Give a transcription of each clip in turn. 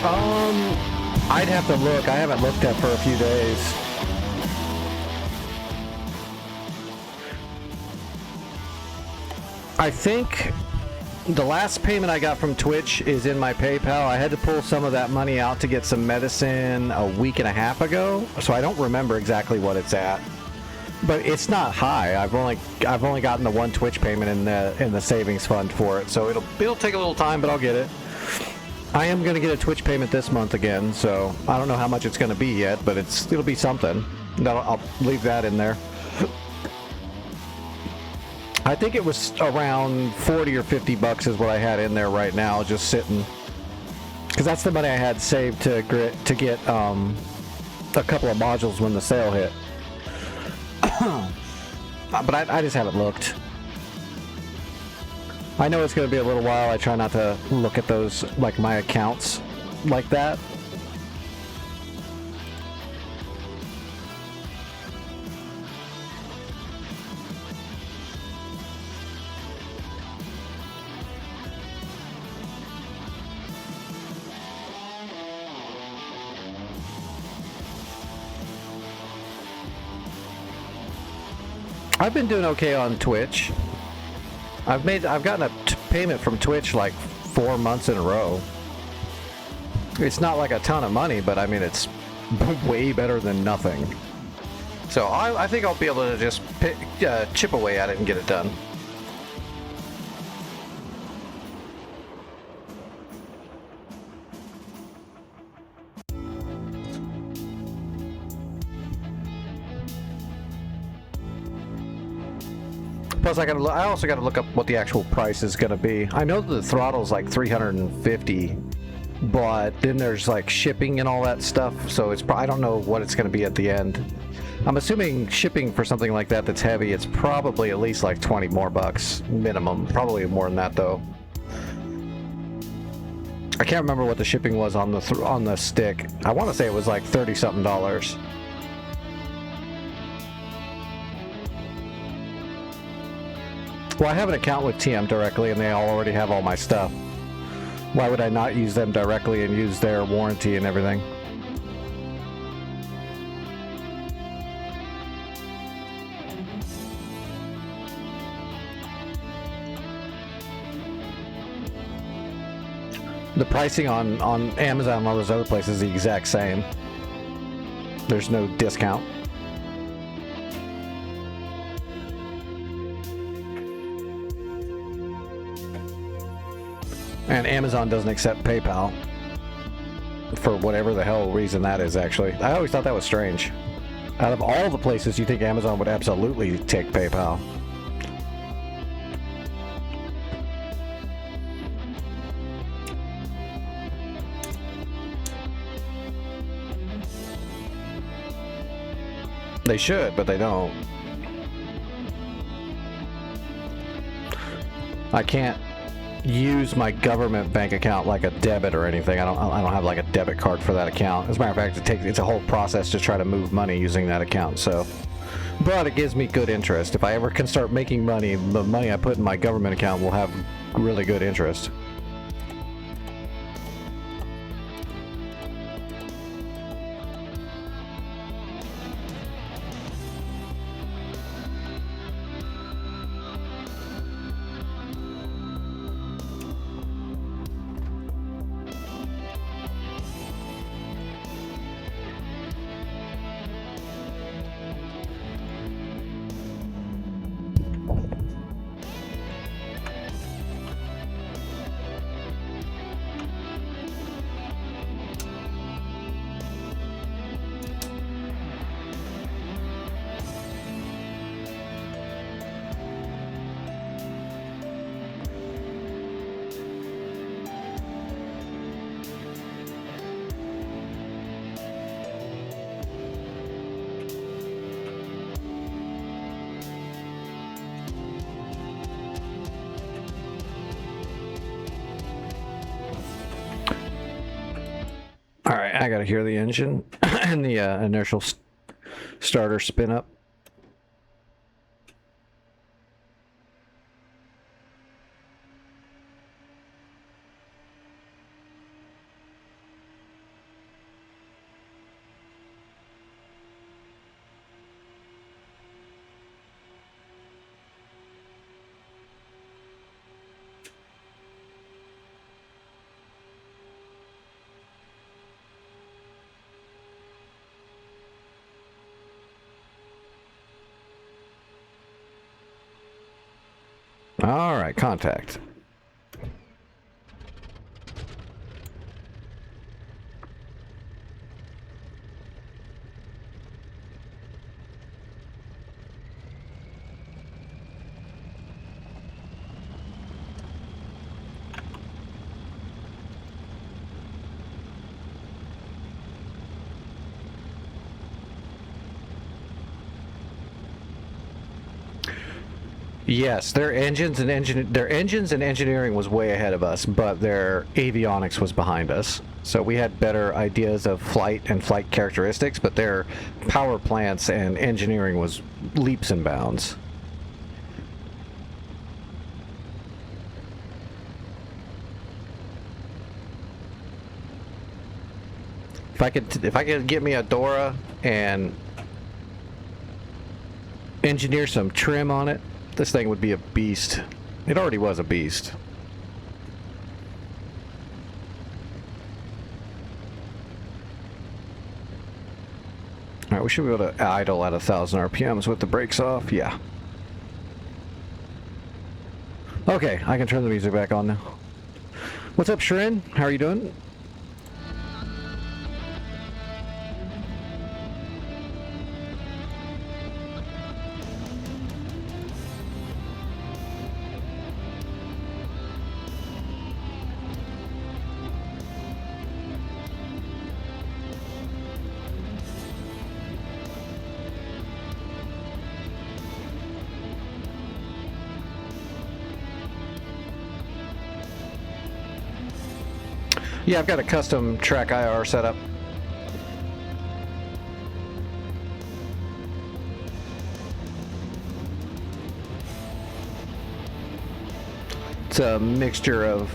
I'd have to look. I haven't looked at for a few days. I think the last payment I got from Twitch is in my PayPal. I had to pull some of that money out to get some medicine a week and a half ago, so I don't remember exactly what it's at. But it's not high. I've only gotten the one Twitch payment in the savings fund for it, so it'll take a little time, but I'll get it. I am gonna get a Twitch payment this month again, so I don't know how much it's gonna be yet, but it'll be something. I'll leave that in there. I think it was around 40 or 50 bucks is what I had in there right now, just sitting. Because that's the money I had saved to get a couple of modules when the sale hit. But I just haven't looked. I know it's going to be a little while. I try not to look at those, like my accounts like that. I've been doing okay on Twitch. I've gotten a payment from Twitch like 4 months in a row. It's not like a ton of money, but I mean it's way better than nothing. So I think I'll be able to just chip away at it and get it done. Plus, I also got to look up what the actual price is going to be. I know that the throttle's like 350, but then there's like shipping and all that stuff. So I don't know what it's going to be at the end. I'm assuming shipping for something like that that's heavy, it's probably at least like 20 more bucks minimum. Probably more than that though. I can't remember what the shipping was on the stick. I want to say it was like $30-something. Well, I have an account with TM directly, and they already have all my stuff. Why would I not use them directly and use their warranty and everything? The pricing on Amazon and all those other places is the exact same. There's no discount. And Amazon doesn't accept PayPal. For whatever the hell reason that is, actually. I always thought that was strange. Out of all the places, you think Amazon would absolutely take PayPal. They should, but they don't. I can't use my government bank account like a debit or anything. I don't have like a debit card for that account. As a matter of fact, it's a whole process to try to move money using that account. So, but it gives me good interest. If I ever can start making money, the money I put in my government account will have really good interest. Alright, I gotta hear the engine and the inertial starter spin up. All right, contact. Yes, their engines and engineering was way ahead of us, but their avionics was behind us. So we had better ideas of flight and flight characteristics, but their power plants and engineering was leaps and bounds. If I could get me a Dora and engineer some trim on it, this thing would be a beast. It already was a beast. Alright, we should be able to idle at 1,000 RPMs with the brakes off. Yeah. Okay, I can turn the music back on now. What's up, Shrin? How are you doing? Yeah, I've got a custom track IR set up. It's a mixture of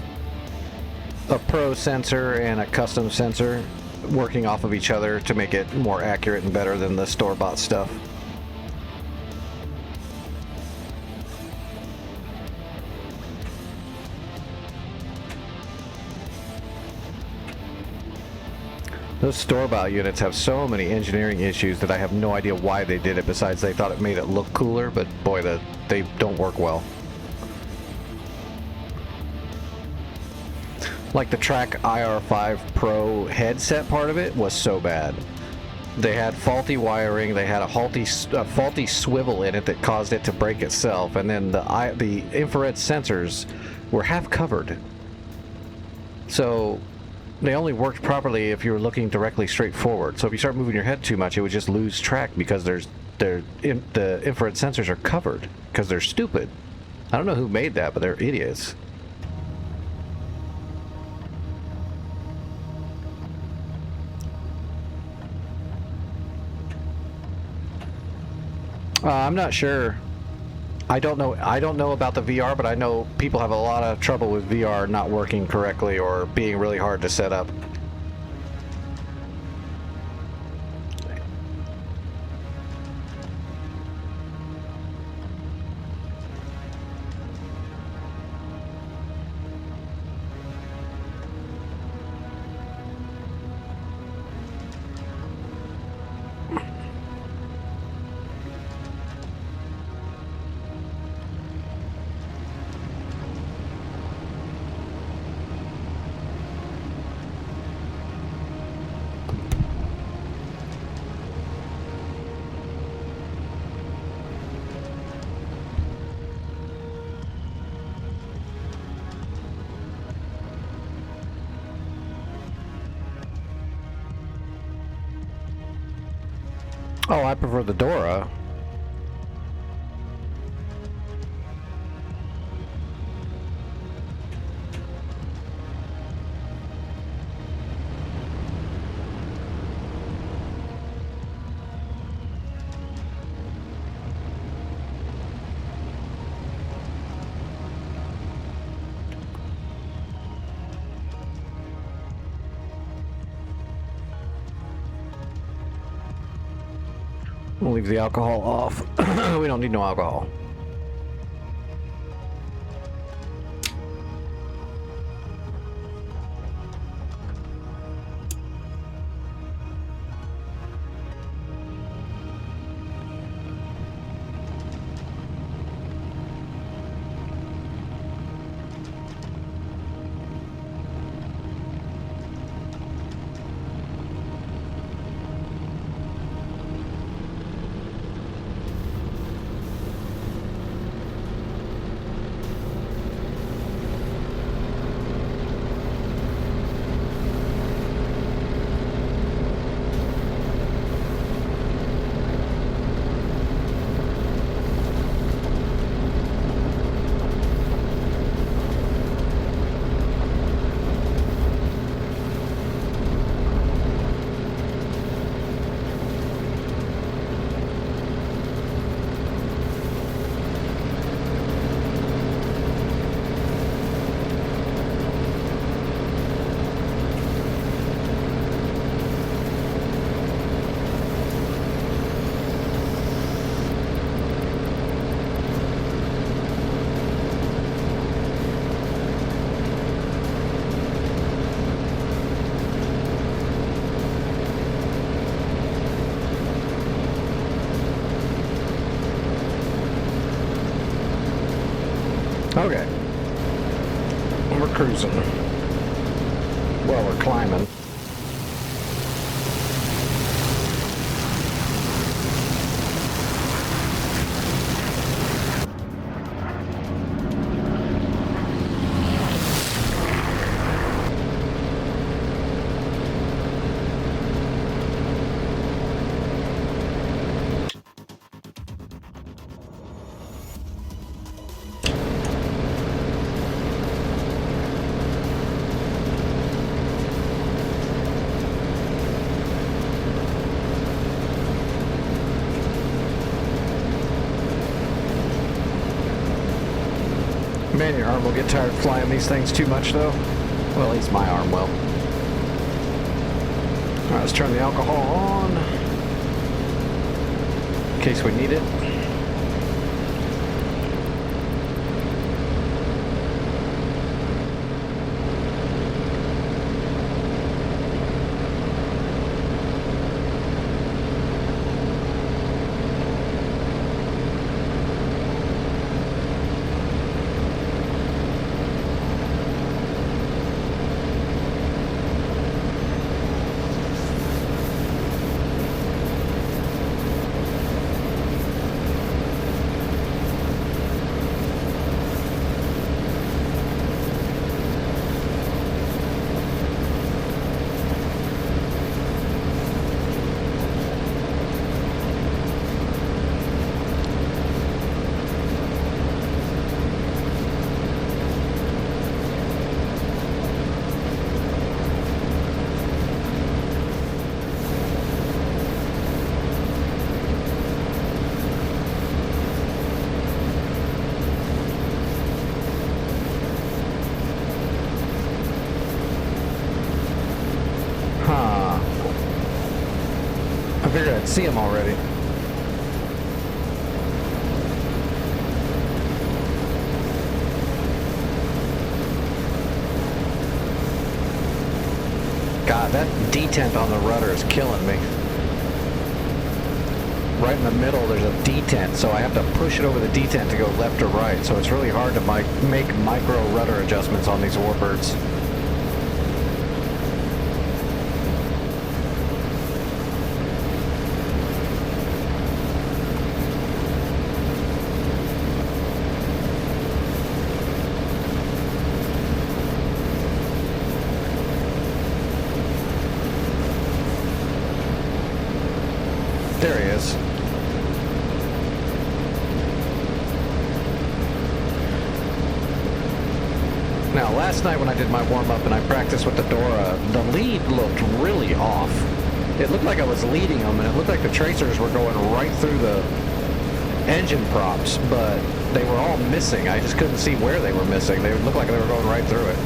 a pro sensor and a custom sensor working off of each other to make it more accurate and better than the store-bought stuff. Those store-bought units have so many engineering issues that I have no idea why they did it, besides they thought it made it look cooler, but boy, they don't work well. Like the Track IR5 Pro headset part of it was so bad. They had faulty wiring, they had a faulty swivel in it that caused it to break itself, and then the infrared sensors were half covered. So they only worked properly if you were looking directly straight forward. So if you start moving your head too much, it would just lose track because the infrared sensors are covered because they're stupid. I don't know who made that, but they're idiots. I'm not sure. I don't know about the VR, but I know people have a lot of trouble with VR not working correctly or being really hard to set up. Oh, I prefer the Dora. We'll leave the alcohol off. We don't need no alcohol. cruising. Well, we're climbing. Man, your arm will get tired flying these things too much, though. Well, at least my arm will. Alright, let's turn the alcohol on. In case we need it. I figured I'd see him already. God, that detent on the rudder is killing me. Right in the middle there's a detent, so I have to push it over the detent to go left or right, so it's really hard to make micro rudder adjustments on these Warbirds. There he is. Now, last night when I did my warm-up and I practiced with the Dora, the lead looked really off. It looked like I was leading them, and it looked like the tracers were going right through the engine props, but they were all missing. I just couldn't see where they were missing. They looked like they were going right through it.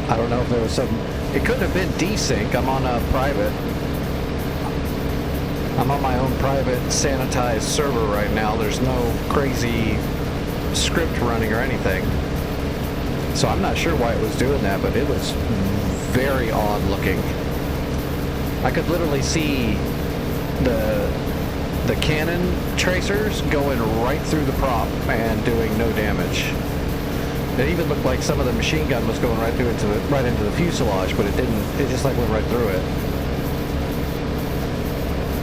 I don't know if there was some... It couldn't have been desync. I'm on a private. I'm on my own private sanitized server right now. There's no crazy script running or anything. So I'm not sure why it was doing that, but it was very odd looking. I could literally see the cannon tracers going right through the prop and doing no damage. It even looked like some of the machine gun was going right through right into the fuselage, but it didn't. It just like went right through it.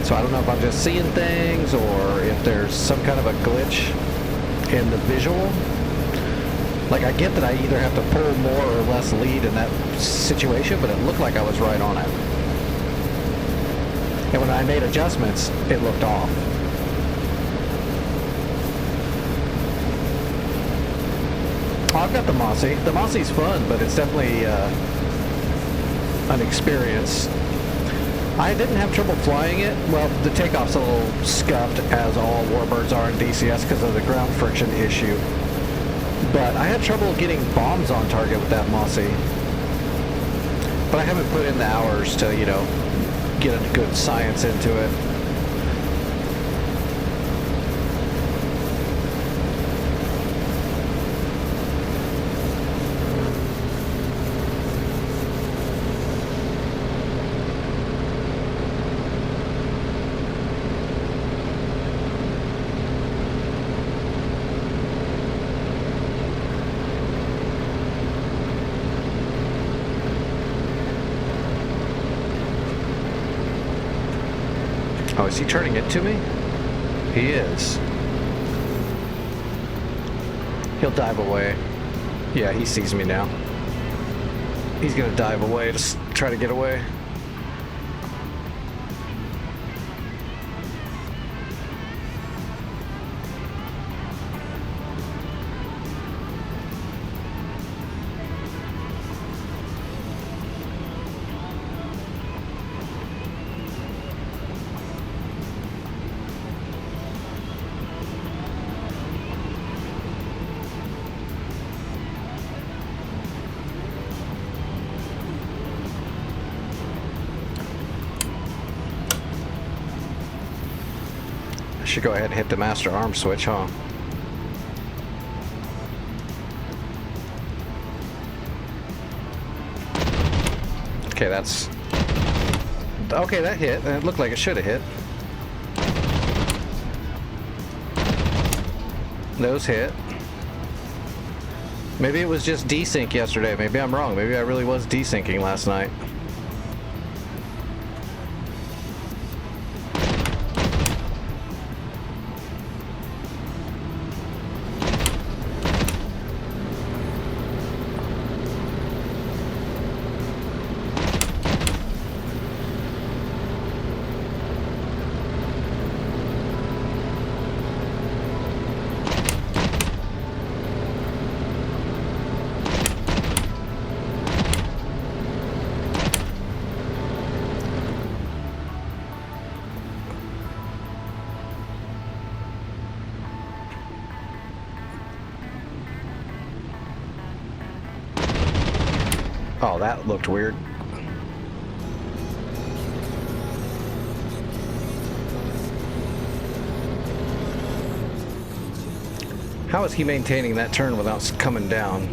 So I don't know if I'm just seeing things or if there's some kind of a glitch in the visual. Like, I get that I either have to pull more or less lead in that situation, but it looked like I was right on it. And when I made adjustments, it looked off. Oh, I've got the Mossy. The Mossy's fun, but it's definitely an experience. I didn't have trouble flying it. Well, the takeoff's a little scuffed, as all Warbirds are in DCS because of the ground friction issue. But I had trouble getting bombs on target with that Mossy. But I haven't put in the hours to, you know, get a good science into it. is he turning it to me? He is. He'll dive away. Yeah, he sees me now. He's gonna dive away, just try to get away. Should go ahead and hit the master arm switch, huh? Okay, that's... Okay, that hit. It looked like it should have hit. Those hit. Maybe it was just desync yesterday. Maybe I'm wrong. Maybe I really was desyncing last night. Oh, that looked weird. How is he maintaining that turn without coming down?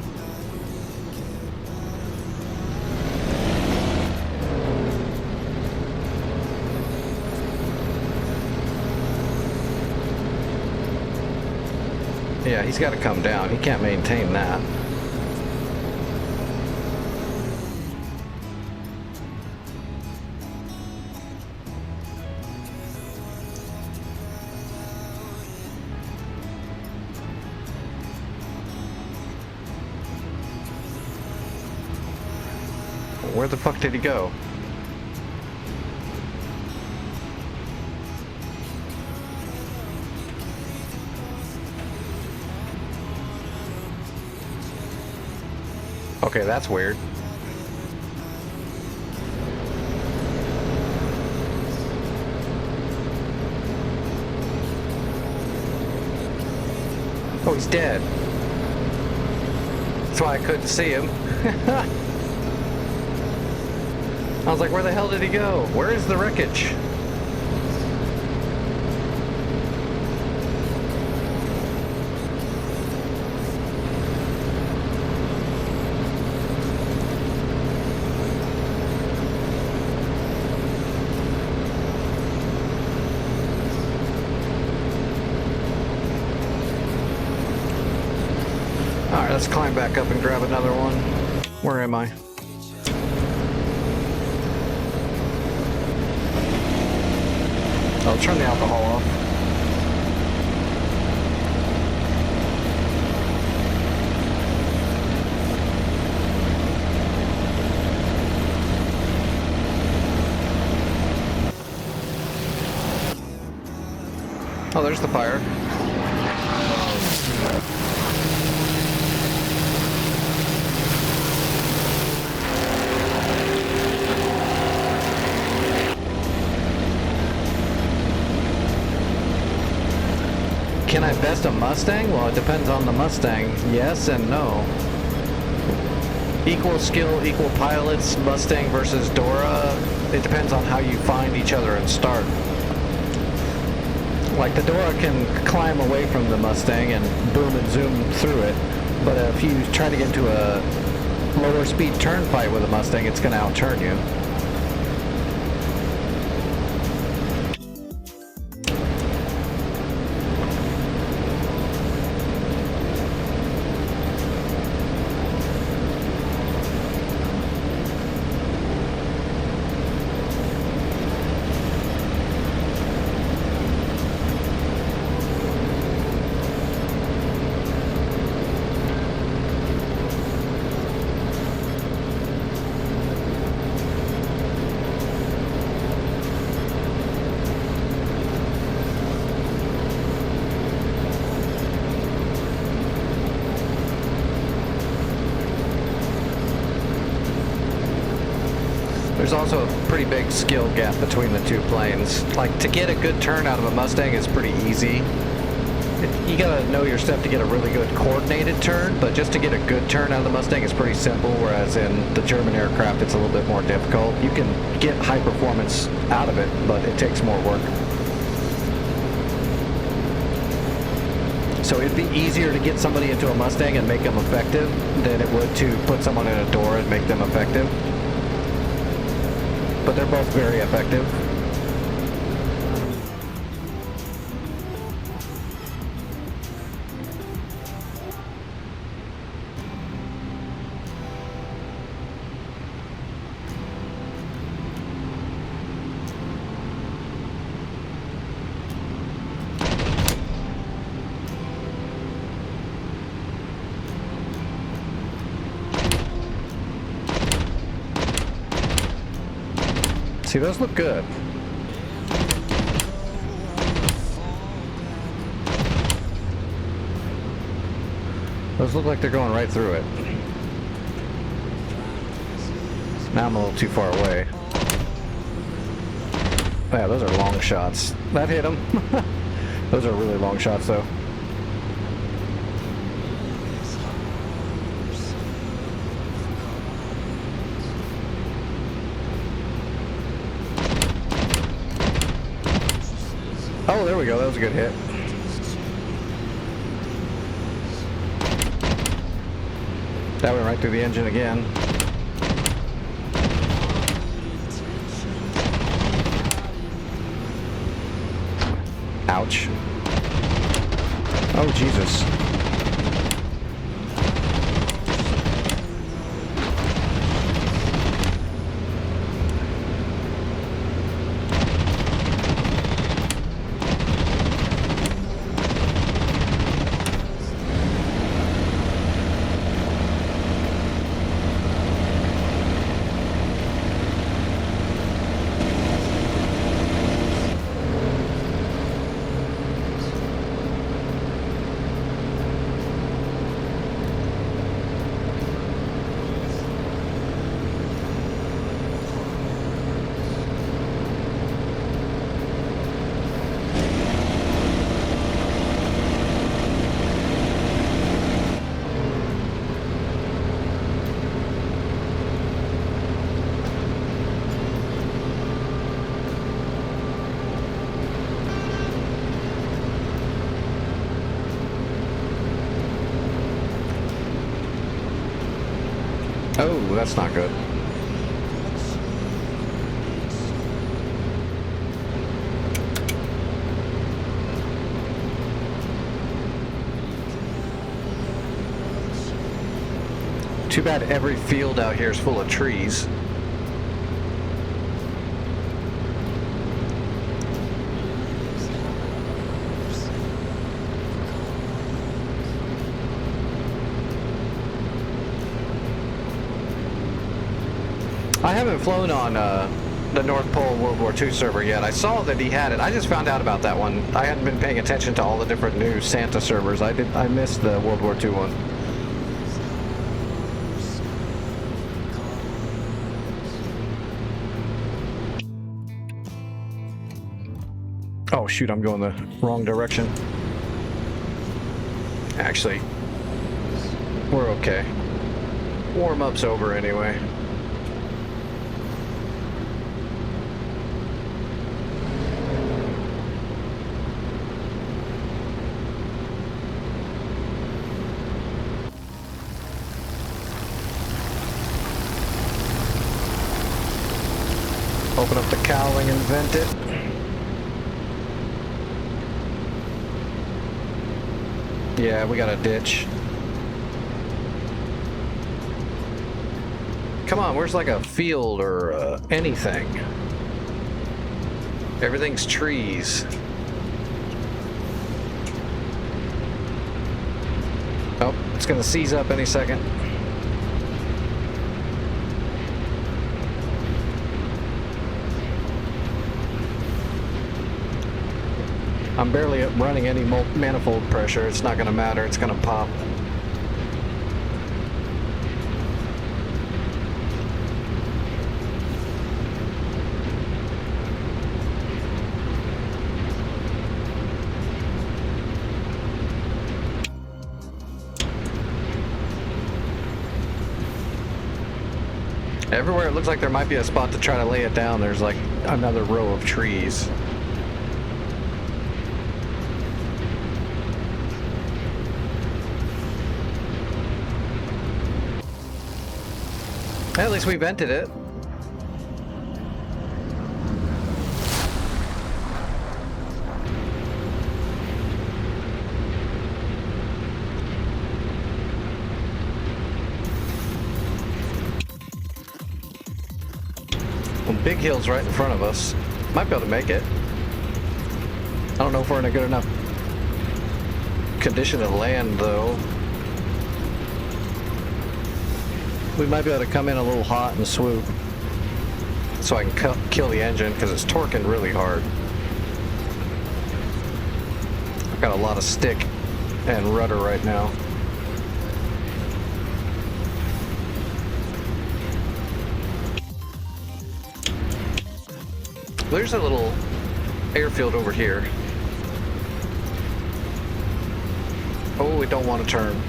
Yeah, he's got to come down. He can't maintain that. Where the fuck did he go? Okay, that's weird. Oh, he's dead. That's why I couldn't see him. I was like, where the hell did he go? Where is the wreckage? Alright, let's climb back up and grab another one. Where am I? I'll turn the alcohol off. Oh, there's the fire. Can I best a Mustang? Well, it depends on the Mustang. Yes and no. Equal skill, equal pilots, Mustang versus Dora. It depends on how you find each other and start. Like the Dora can climb away from the Mustang and boom and zoom through it. But if you try to get into a lower speed turn fight with a Mustang, it's going to outturn you. There's also a pretty big skill gap between the two planes. Like, to get a good turn out of a Mustang is pretty easy. You gotta know your stuff to get a really good coordinated turn, but just to get a good turn out of the Mustang is pretty simple, whereas in the German aircraft it's a little bit more difficult. You can get high performance out of it, but it takes more work. So it'd be easier to get somebody into a Mustang and make them effective than it would to put someone in a door and make them effective. But they're both very effective. See, those look good. Those look like they're going right through it. Now I'm a little too far away. Yeah, those are long shots. That hit them. Those are really long shots, though. Oh, there we go. That was a good hit. That went right through the engine again. Ouch. Oh, Jesus. Oh, that's not good. Too bad every field out here is full of trees. I haven't flown on the North Pole World War II server yet. I saw that he had it. I just found out about that one. I hadn't been paying attention to all the different new Santa servers. I missed the World War II one. Oh shoot, I'm going the wrong direction. Actually, we're okay. Warm-up's over anyway. Open up the cowling and vent it. Yeah, we got a ditch. Come on, where's like a field or anything? Everything's trees. Oh, it's gonna seize up any second. I'm barely running any manifold pressure. It's not going to matter. It's going to pop. Everywhere it looks like there might be a spot to try to lay it down, there's like another row of trees. At least we vented it. Well, big hill's right in front of us. Might be able to make it. I don't know if we're in a good enough condition of land, though. We might be able to come in a little hot and swoop. So I can kill the engine, because it's torquing really hard. I've got a lot of stick and rudder right now. There's a little airfield over here. Oh, we don't want to turn.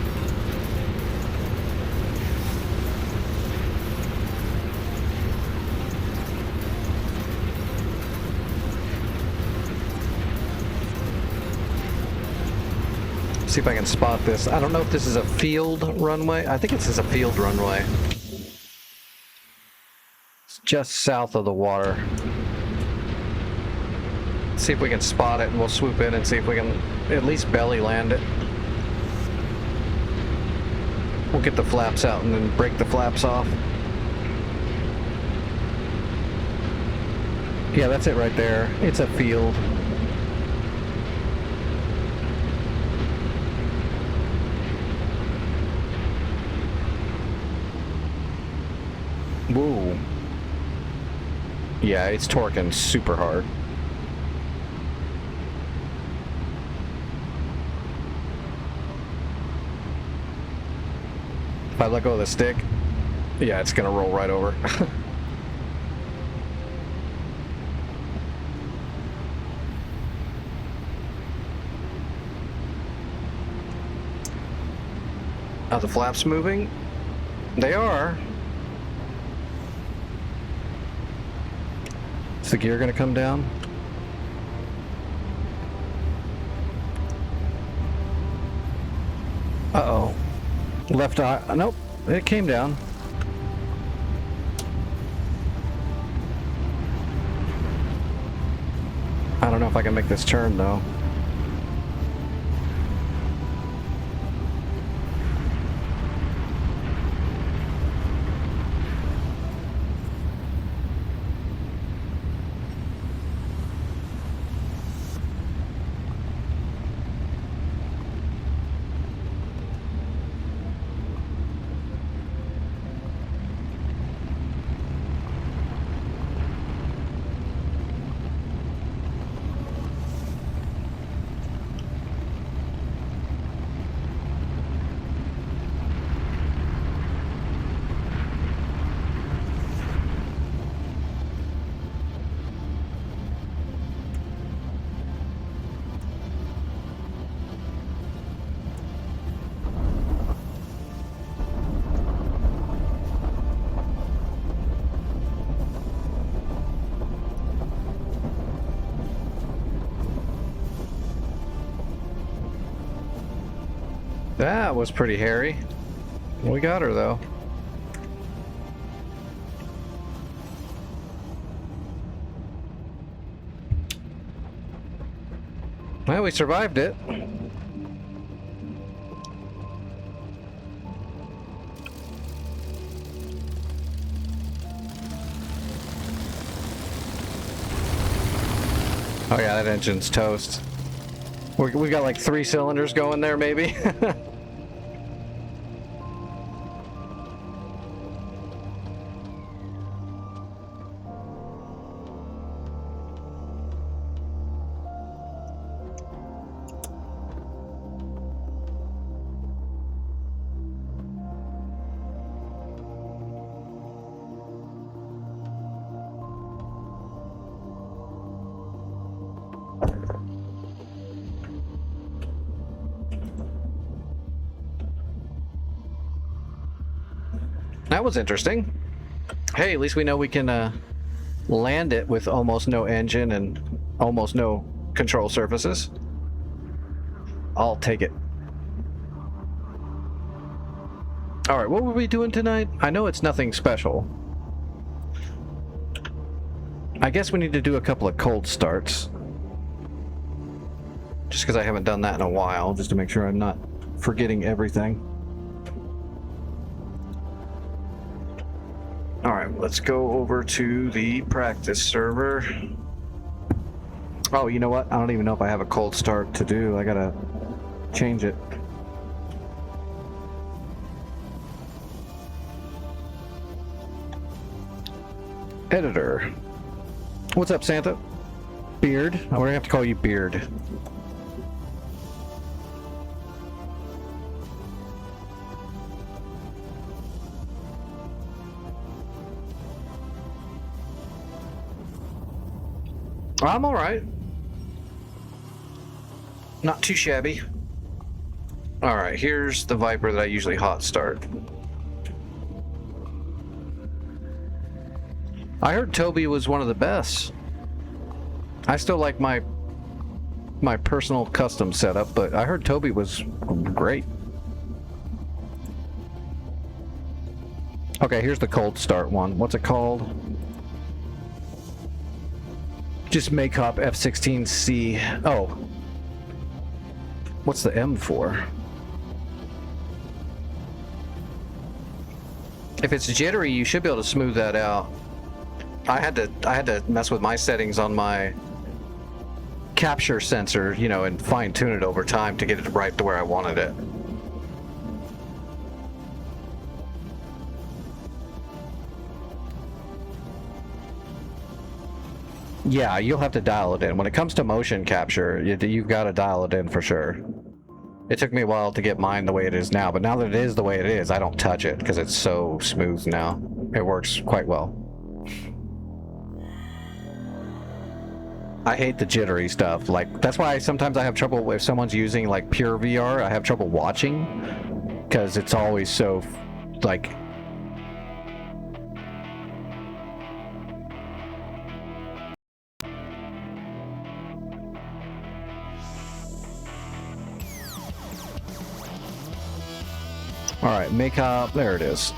See if I can spot this. I don't know if this is a field runway. I think this is a field runway. It's just south of the water. See if we can spot it, and we'll swoop in and see if we can at least belly land it. We'll get the flaps out and then break the flaps off. Yeah, that's it right there. It's a field. Whoa. Yeah, it's torquing super hard. If I let go of the stick, yeah, it's gonna roll right over. Are the flaps moving? They are. Is the gear gonna come down? Uh-oh. Left eye. Nope. It came down. I don't know if I can make this turn, though. That was pretty hairy. We got her, though. Well, we survived it. Oh yeah, that engine's toast. We got like 3 cylinders going there, maybe. That was interesting. Hey, at least we know we can land it with almost no engine and almost no control surfaces. I'll take it. Alright, what were we doing tonight? I know it's nothing special. I guess we need to do a couple of cold starts. Just because I haven't done that in a while, just to make sure I'm not forgetting everything. Alright, let's go over to the practice server. Oh, you know what? I don't even know if I have a cold start to do. I gotta change it. Editor. What's up, Santa? Beard? We're gonna have to call you Beard. I'm alright. Not too shabby. Alright, here's the Viper that I usually hot start. I heard Toby was one of the best. I still like my personal custom setup, but I heard Toby was great. Okay, here's the cold start one. What's it called? Just Maycop F-16C. Oh. What's the M for? If it's jittery, you should be able to smooth that out. I had to mess with my settings on my capture sensor, you know, and fine tune it over time to get it right to where I wanted it. Yeah, you'll have to dial it in. When it comes to motion capture, you've got to dial it in for sure. It took me a while to get mine the way it is now, but now that it is the way it is, I don't touch it because it's so smooth now. It works quite well. I hate the jittery stuff. Like, that's why sometimes I have trouble if someone's using like pure VR. I have trouble watching because it's always so like. All right, Maycop. There it is.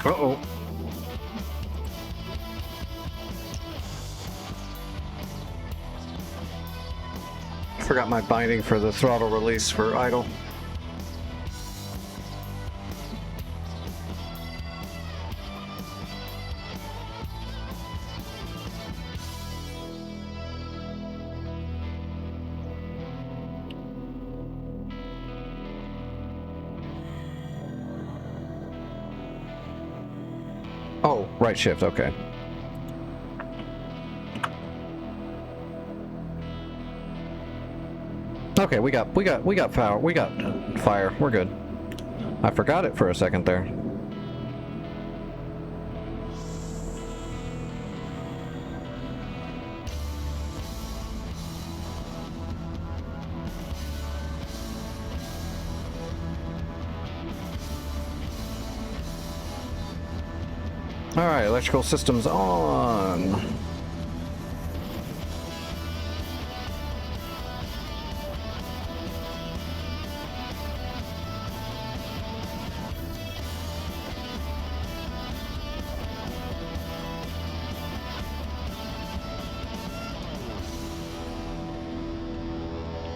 Uh-oh. Forgot my binding for the throttle release for idle. Oh, right shift, okay. Okay, we got fire. We're good. I forgot it for a second there. Alright, electrical systems on.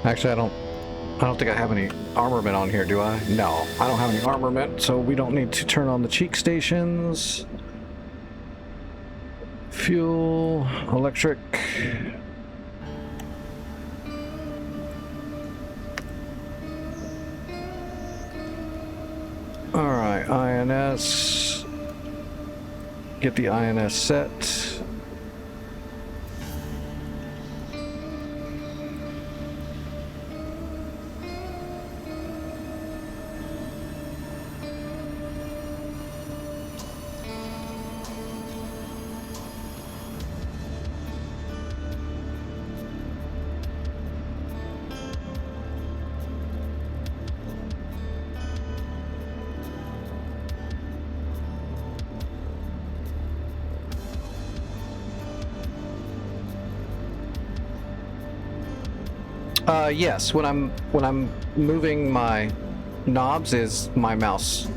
Actually, I don't think I have any armament on here, do I? No, I don't have any armament, so we don't need to turn on the cheek stations. Fuel, electric. Alright, INS. Get the INS set. Yes, when I'm moving my knobs is my mouse.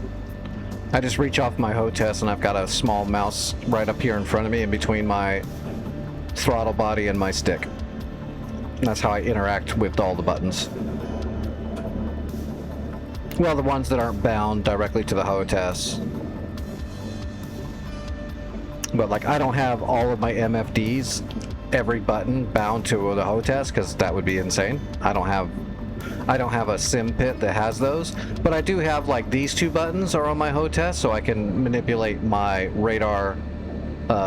I just reach off my HOTAS and I've got a small mouse right up here in front of me in between my throttle body and my stick. And that's how I interact with all the buttons. Well, the ones that aren't bound directly to the HOTAS. But like, I don't have all of my MFDs, every button bound to the HOTAS, because that would be insane. I don't have a sim pit that has those, but I do have like these two buttons are on my HOTAS, so I can manipulate my radar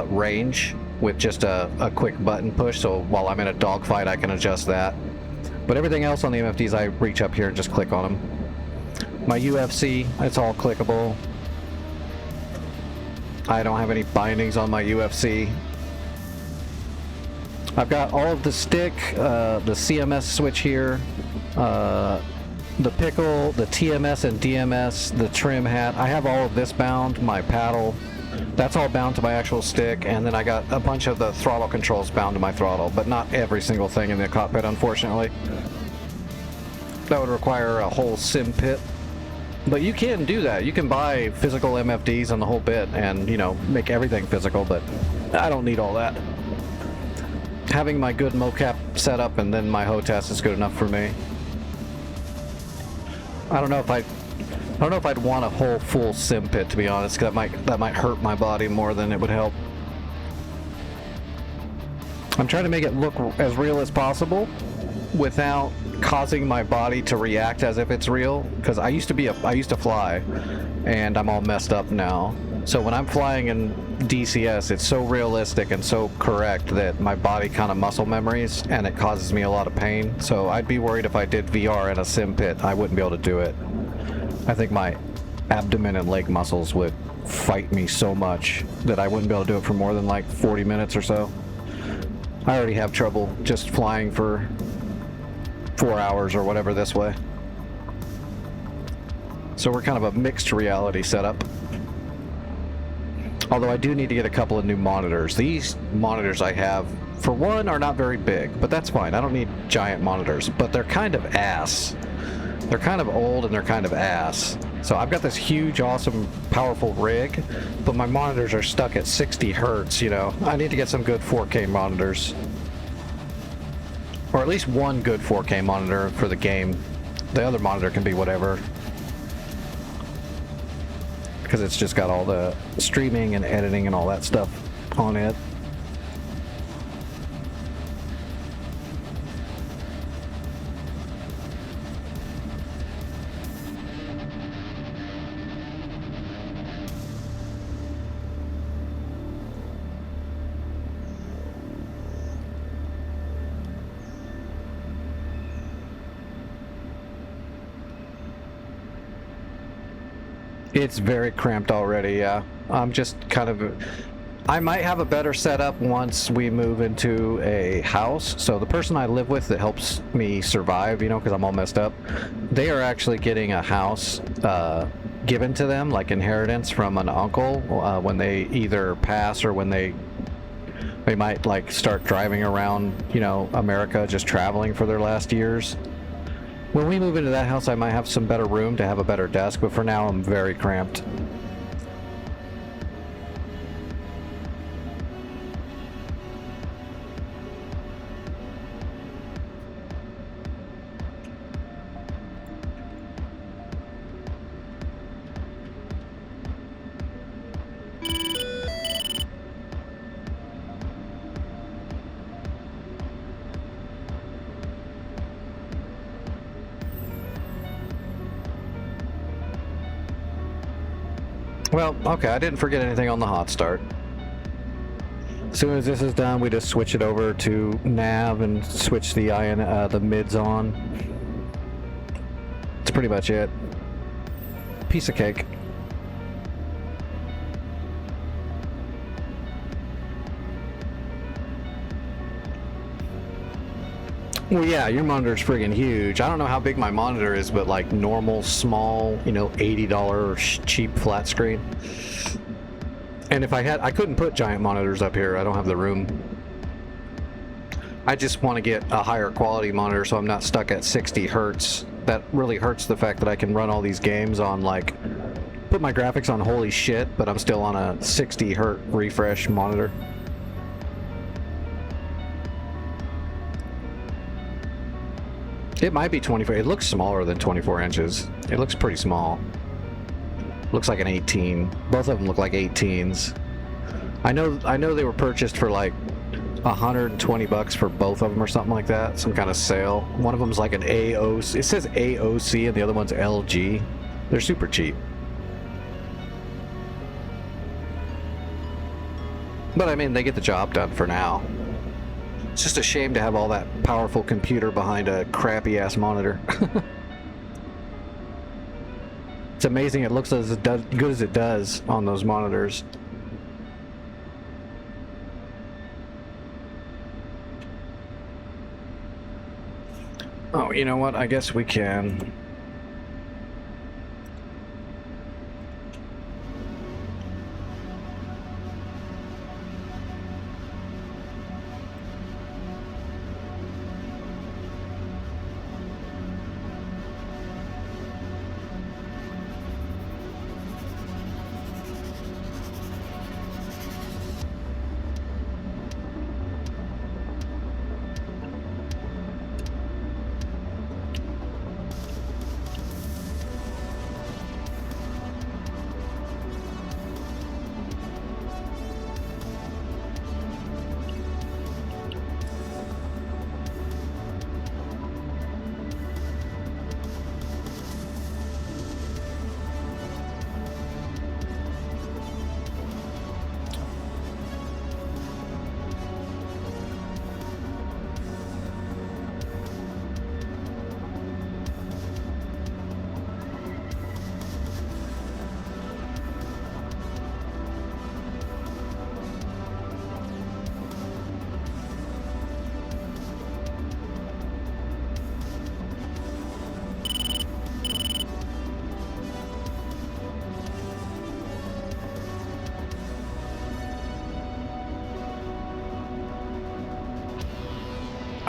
range with just a quick button push. So while I'm in a dogfight, I can adjust that. But everything else on the MFDs, I reach up here and just click on them. My UFC, it's all clickable. I don't have any bindings on my UFC. I've got all of the stick, the CMS switch here, the pickle, the TMS and DMS, the trim hat. I have all of this bound, my paddle. That's all bound to my actual stick, and then I got a bunch of the throttle controls bound to my throttle, but not every single thing in the cockpit, unfortunately. That would require a whole sim pit. But you can do that. You can buy physical MFDs and the whole bit and, you know, make everything physical, but I don't need all that. Having my good mocap set up and then my HOTAS is good enough for me. I don't know if I'd want a whole full sim pit, to be honest, because that might hurt my body more than it would help. I'm trying to make it look as real as possible without causing my body to react as if it's real, because I used to fly and I'm all messed up now. So when I'm flying in DCS, it's so realistic and so correct that my body kind of muscle memories and it causes me a lot of pain. So I'd be worried if I did VR in a sim pit, I wouldn't be able to do it. I think my abdomen and leg muscles would fight me so much that I wouldn't be able to do it for more than like 40 minutes or so. I already have trouble just flying for 4 hours or whatever this way. So we're kind of a mixed reality setup. Although I do need to get a couple of new monitors. These monitors I have, for one, are not very big, but that's fine. I don't need giant monitors, but they're kind of ass. They're kind of old and they're kind of ass. So I've got this huge, awesome, powerful rig, but my monitors are stuck at 60 hertz, you know. I need to get some good 4K monitors. Or at least one good 4K monitor for the game. The other monitor can be whatever, because it's just got all the streaming and editing and all that stuff on it. It's very cramped already, yeah. I'm just kind of... I might have a better setup once we move into a house. So the person I live with that helps me survive, you know, because I'm all messed up, they are actually getting a house given to them, like inheritance from an uncle, when they either pass or when they might like start driving around, you know, America, just traveling for their last years. When we move into that house, I might have some better room to have a better desk, but for now I'm very cramped. Well, okay, I didn't forget anything on the hot start. As soon as this is done, we just switch it over to nav and switch the the mids on. That's pretty much it. Piece of cake. Well, yeah, your monitor's friggin' huge. I don't know how big my monitor is, but like normal, small, you know, $80 cheap flat screen. And if I had, I couldn't put giant monitors up here. I don't have the room. I just want to get a higher quality monitor so I'm not stuck at 60 hertz. That really hurts the fact that I can run all these games on, like, put my graphics on holy shit, but I'm still on a 60 hertz refresh monitor. It might be 24. It looks smaller than 24 inches. It looks pretty small. Looks like an 18. Both of them look like 18s. I know they were purchased for like $120 for both of them or something like that. Some kind of sale. One of them's like an AOC. It says AOC and the other one's LG. They're super cheap. But I mean, they get the job done for now. It's just a shame to have all that powerful computer behind a crappy ass monitor. It's amazing it looks as good as it does on those monitors. Oh, you know what? I guess we can.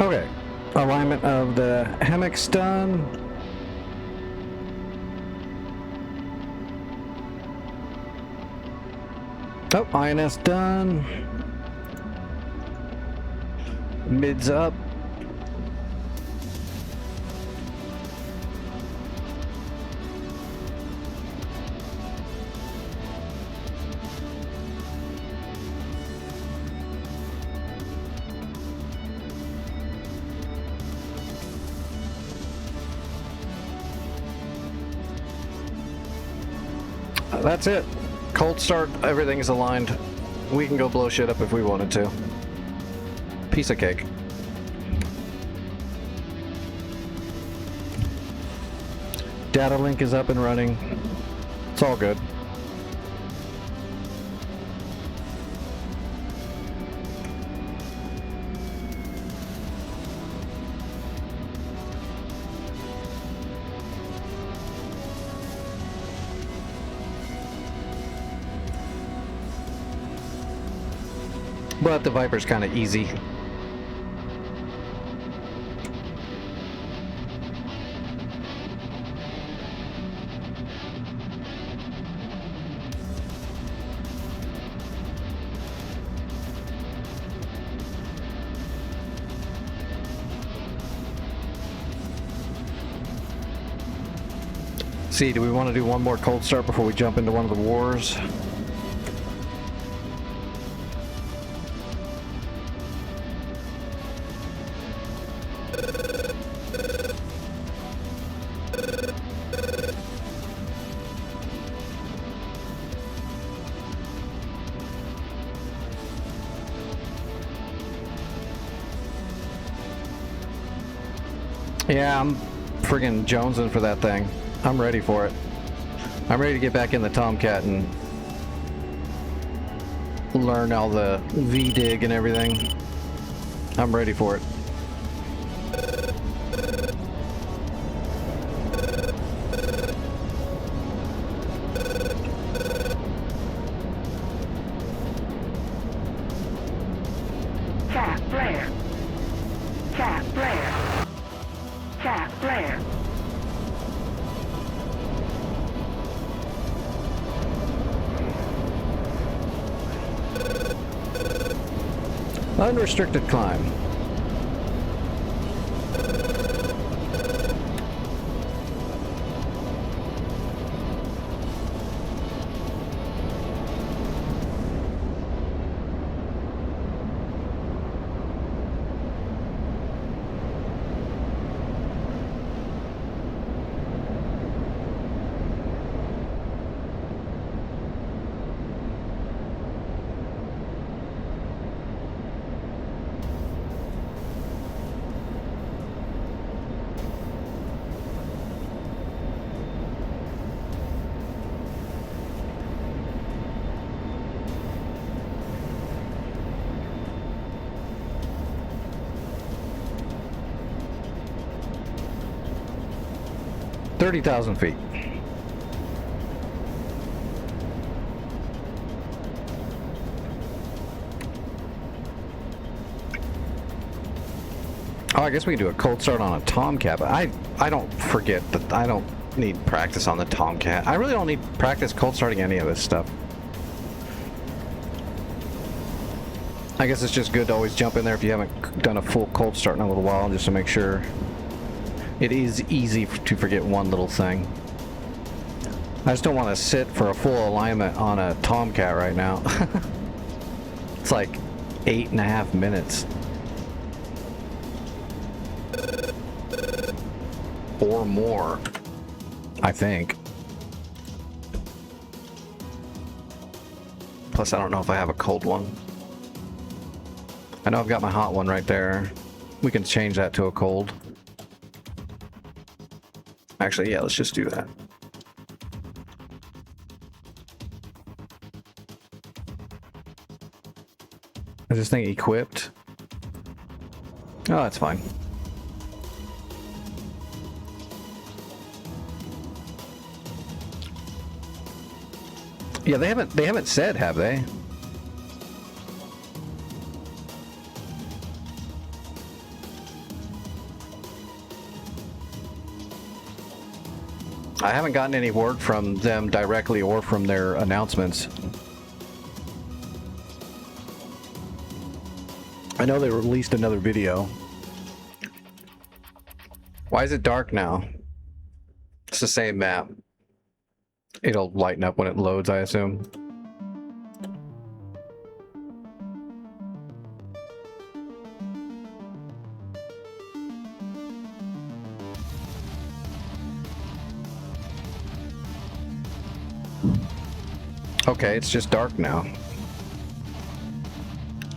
Okay, alignment of the hammocks done. Oh, INS done. Mids up. That's it. Cold start, everything is aligned. We can go blow shit up if we wanted to. Piece of cake. Data link is up and running. It's all good. But the Viper's kind of easy. See, do we want to do one more cold start before we jump into one of the wars? Yeah, I'm friggin' jonesing for that thing. I'm ready for it. I'm ready to get back in the Tomcat and learn all the V-dig and everything. I'm ready for it. Cat flare. Cat flare. Cat flare. Unrestricted climb. $30,000 feet. Oh, I guess we can do a cold start on a Tomcat, but I don't forget that I don't need practice on the Tomcat. I really don't need practice cold starting any of this stuff. I guess it's just good to always jump in there if you haven't done a full cold start in a little while, just to make sure. It is easy to forget one little thing. I just don't want to sit for a full alignment on a Tomcat right now. It's like 8.5 minutes. Or more, I think. Plus, I don't know if I have a cold one. I know I've got my hot one right there. We can change that to a cold. Actually, yeah, let's just do that. Is this thing equipped? Oh, that's fine. Yeah, they haven't said, have they? I haven't gotten any word from them directly or from their announcements. I know they released another video. Why is it dark now? It's the same map. It'll lighten up when it loads, I assume. Okay, it's just dark now.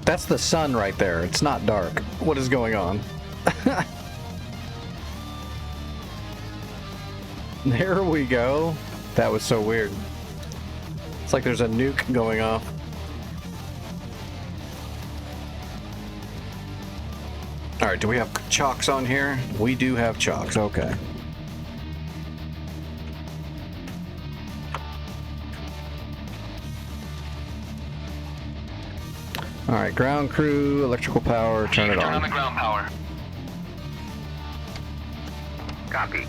That's the sun right there. It's not dark. What is going on? There we go. That was so weird. It's like there's a nuke going off. Alright, do we have chocks on here? We do have chocks, okay. All right, ground crew, electrical power, turn it Turn on the on. ground power. Copy.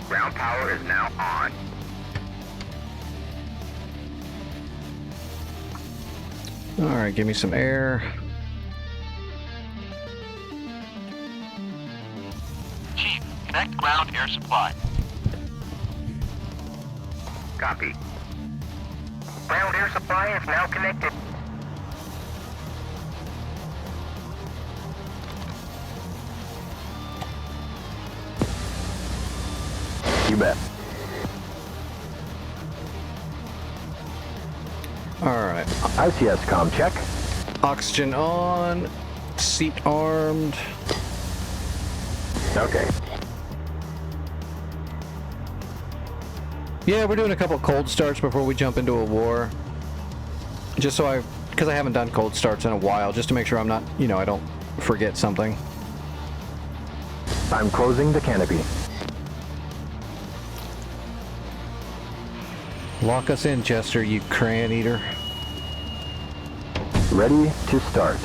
Ground power is now on. All right, give me some air. Chief, connect ground air supply. Copy. Ground air supply is now connected. You bet. All right, ICS comm check. oxygen on, seat armed. Okay. Yeah, we're doing a couple cold starts before we jump into a war. Just so because I haven't done cold starts in a while, just to make sure I'm not, I don't forget something. I'm closing the canopy. Lock us in, Chester, you crayon eater. Ready to start.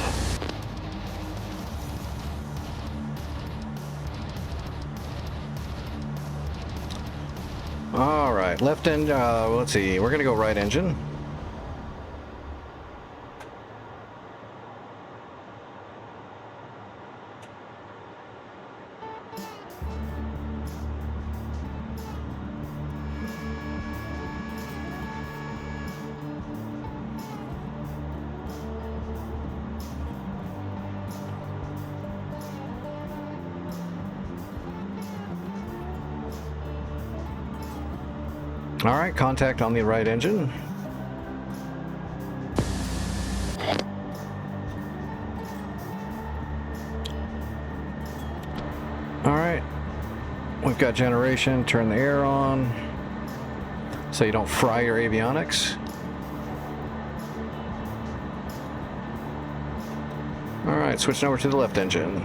All right, left end, let's see, we're gonna go right engine. All right, contact on the right engine. All right, we've got generation, turn the air on so you don't fry your avionics. All right, switching over to the left engine.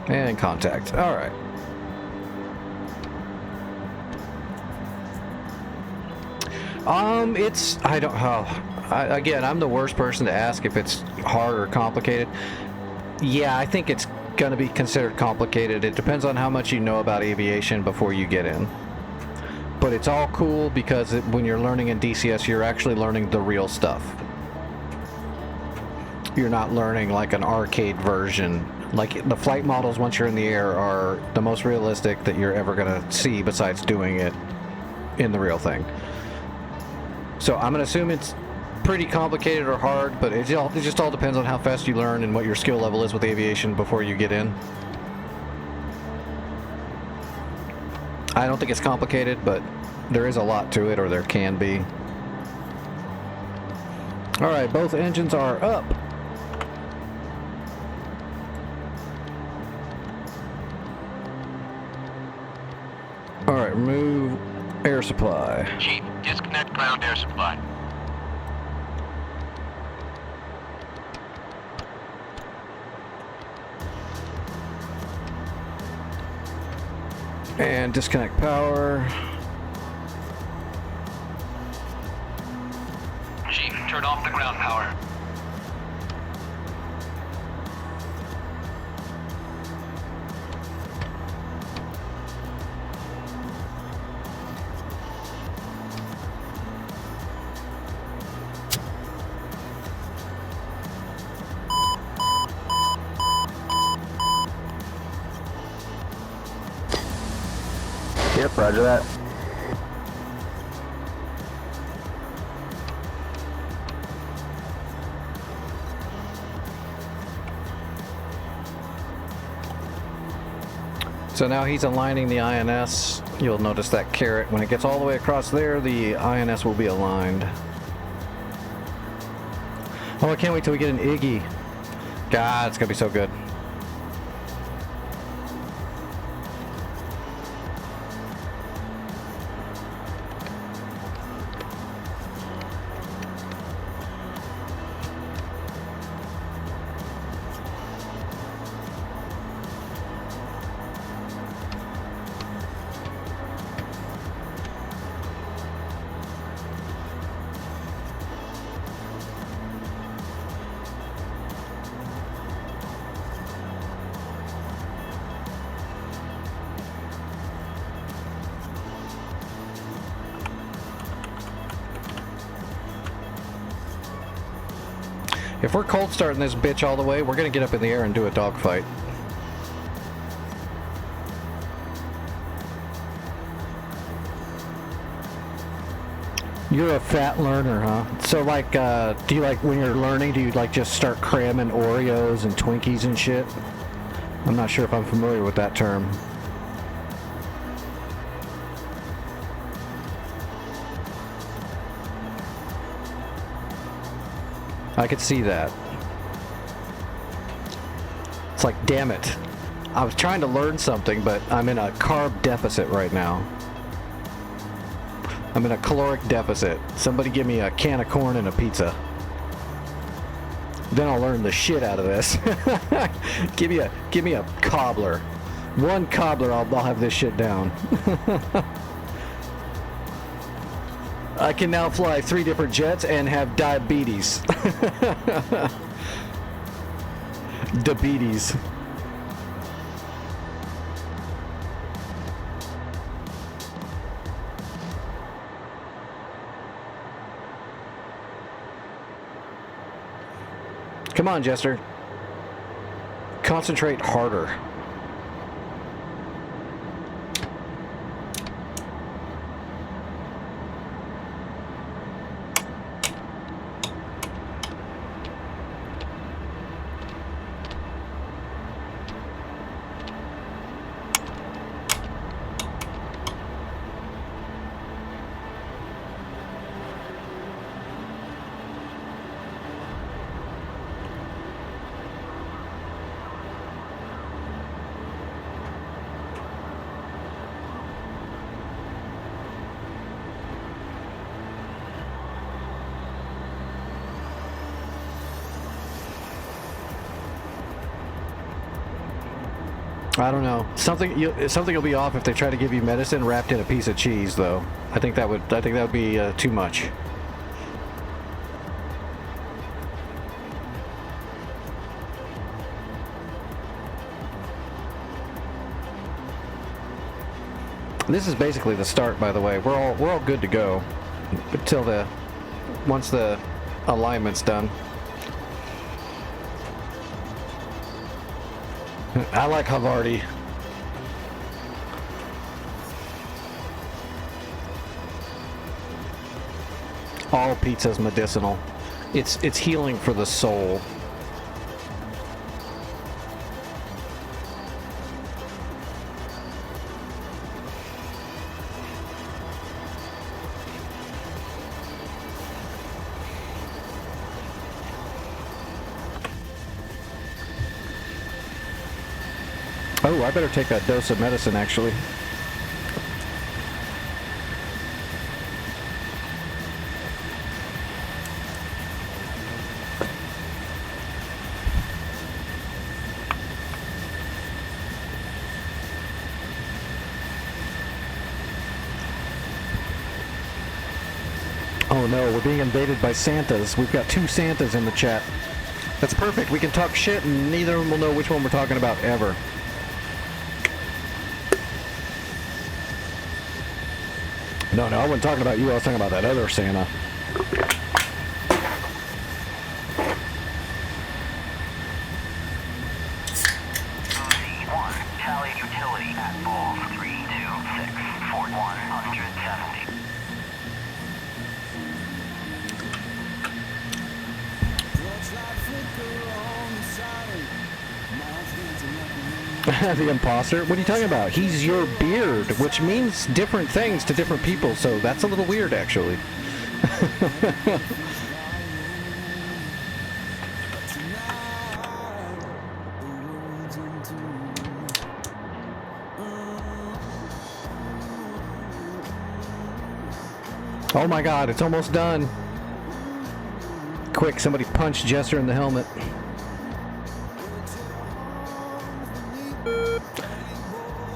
And contact. All right. Again, I'm the worst person to ask if it's hard or complicated. Yeah, I think it's going to be considered complicated. It depends on how much you know about aviation before you get in. But it's all cool because when you're learning in DCS, you're actually learning the real stuff. You're not learning like an arcade version. Like the flight models once you're in the air are the most realistic that you're ever going to see besides doing it in the real thing. So I'm going to assume it's pretty complicated or hard, but it just all depends on how fast you learn and what your skill level is with aviation before you get in. I don't think it's complicated, but there is a lot to it, or there can be. All right, both engines are up. All right, remove air supply. Chief, disconnect ground air supply. And disconnect power. Chief, turn off the ground power. Yep, roger that. So now he's aligning the INS. You'll notice that caret. When it gets all the way across there, the INS will be aligned. Oh, I can't wait till we get an Iggy. God, it's gonna be so good. If we're cold starting this bitch all the way, we're gonna get up in the air and do a dogfight. You're a fat learner, huh? So like, do you like, when you're learning, do you like just start cramming Oreos and Twinkies and shit? I'm not sure if I'm familiar with that term. I could see that. It's like, damn it. I was trying to learn something, but I'm in a carb deficit right now. I'm in a caloric deficit. Somebody give me a can of corn and a pizza. Then I'll learn the shit out of this. give me a cobbler. One cobbler, I'll have this shit down. I can now fly 3 different jets and have diabetes. Diabetes. Come on, Jester. Concentrate harder. I don't know. Something will be off if they try to give you medicine wrapped in a piece of cheese, though. I think that would be too much. This is basically the start, by the way. We're all good to go until once the alignment's done. I like Havarti. All pizza's medicinal. It's healing for the soul. Oh, I better take a dose of medicine, actually. Oh no, we're being invaded by Santas. We've got 2 Santas in the chat. That's perfect. We can talk shit and neither of them will know which one we're talking about ever. No, I wasn't talking about you. I was talking about that other Santa. C1, Tally Utility at Ball 326, Fort 170. The imposter? What are you talking about? He's your beard, which means different things to different people, so that's a little weird, actually. Oh my god, it's almost done. Quick, somebody punch Jester in the helmet.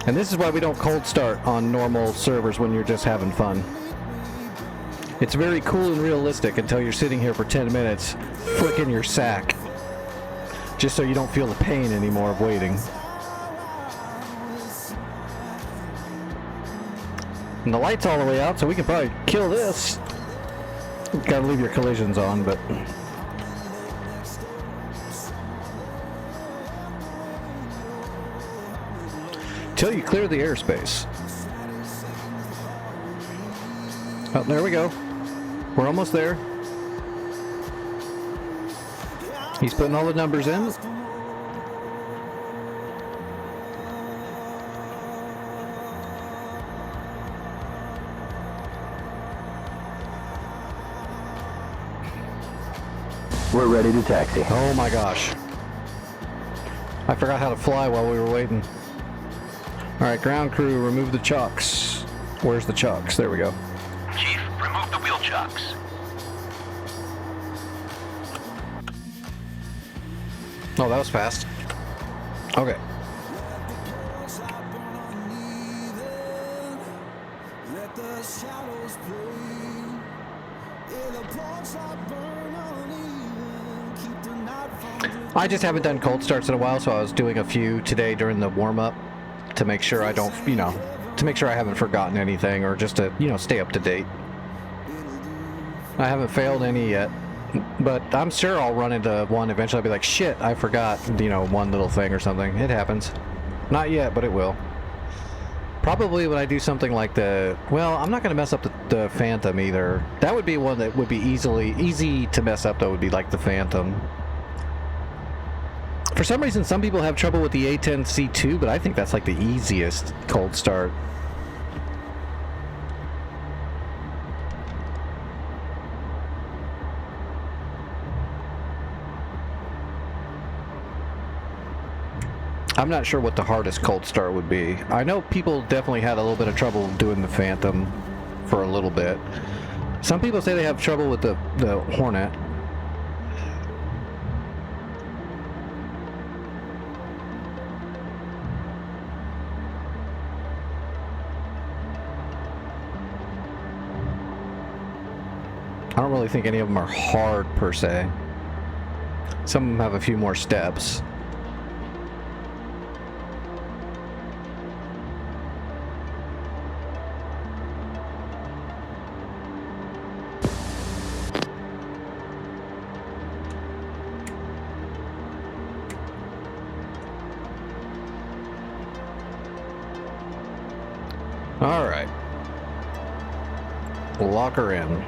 And this is why we don't cold start on normal servers when you're just having fun. It's very cool and realistic until you're sitting here for 10 minutes flicking your sack. Just so you don't feel the pain anymore of waiting. And the light's all the way out, so we can probably kill this. Gotta leave your collisions on, but... Until you clear the airspace. Oh, there we go. We're almost there. He's putting all the numbers in. We're ready to taxi. Oh my gosh. I forgot how to fly while we were waiting. Alright, ground crew, remove the chocks. Where's the chocks? There we go. Chief, remove the wheel chocks. Oh, that was fast. Okay. I just haven't done cold starts in a while, so I was doing a few today during the warm-up to make sure I don't, to make sure I haven't forgotten anything, or just to, stay up to date. I haven't failed any yet, but I'm sure I'll run into one eventually. I'll be like, shit, I forgot, one little thing or something. It happens. Not yet, but it will. Probably when I do something like well, I'm not going to mess up the Phantom either. That would be one that would be easy to mess up, though, would be like the Phantom. For some reason, some people have trouble with the A10C2, but I think that's like the easiest cold start. I'm not sure what the hardest cold start would be. I know people definitely had a little bit of trouble doing the Phantom for a little bit. Some people say they have trouble with the Hornet. I don't really think any of them are hard per se. Some of them have a few more steps. All right. Lock her in.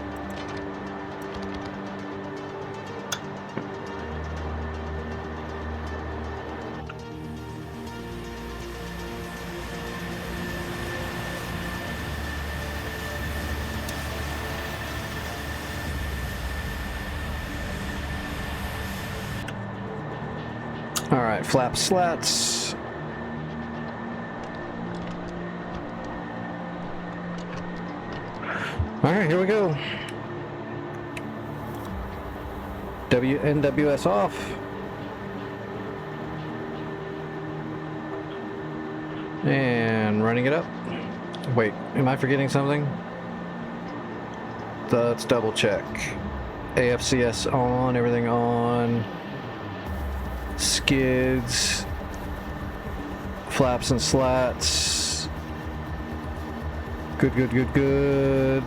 All right, flap slats. All right, here we go. NWS off. And running it up. Wait, am I forgetting something? Let's double check. AFCS on, everything on. Skids, flaps and slats. Good, good, good, good.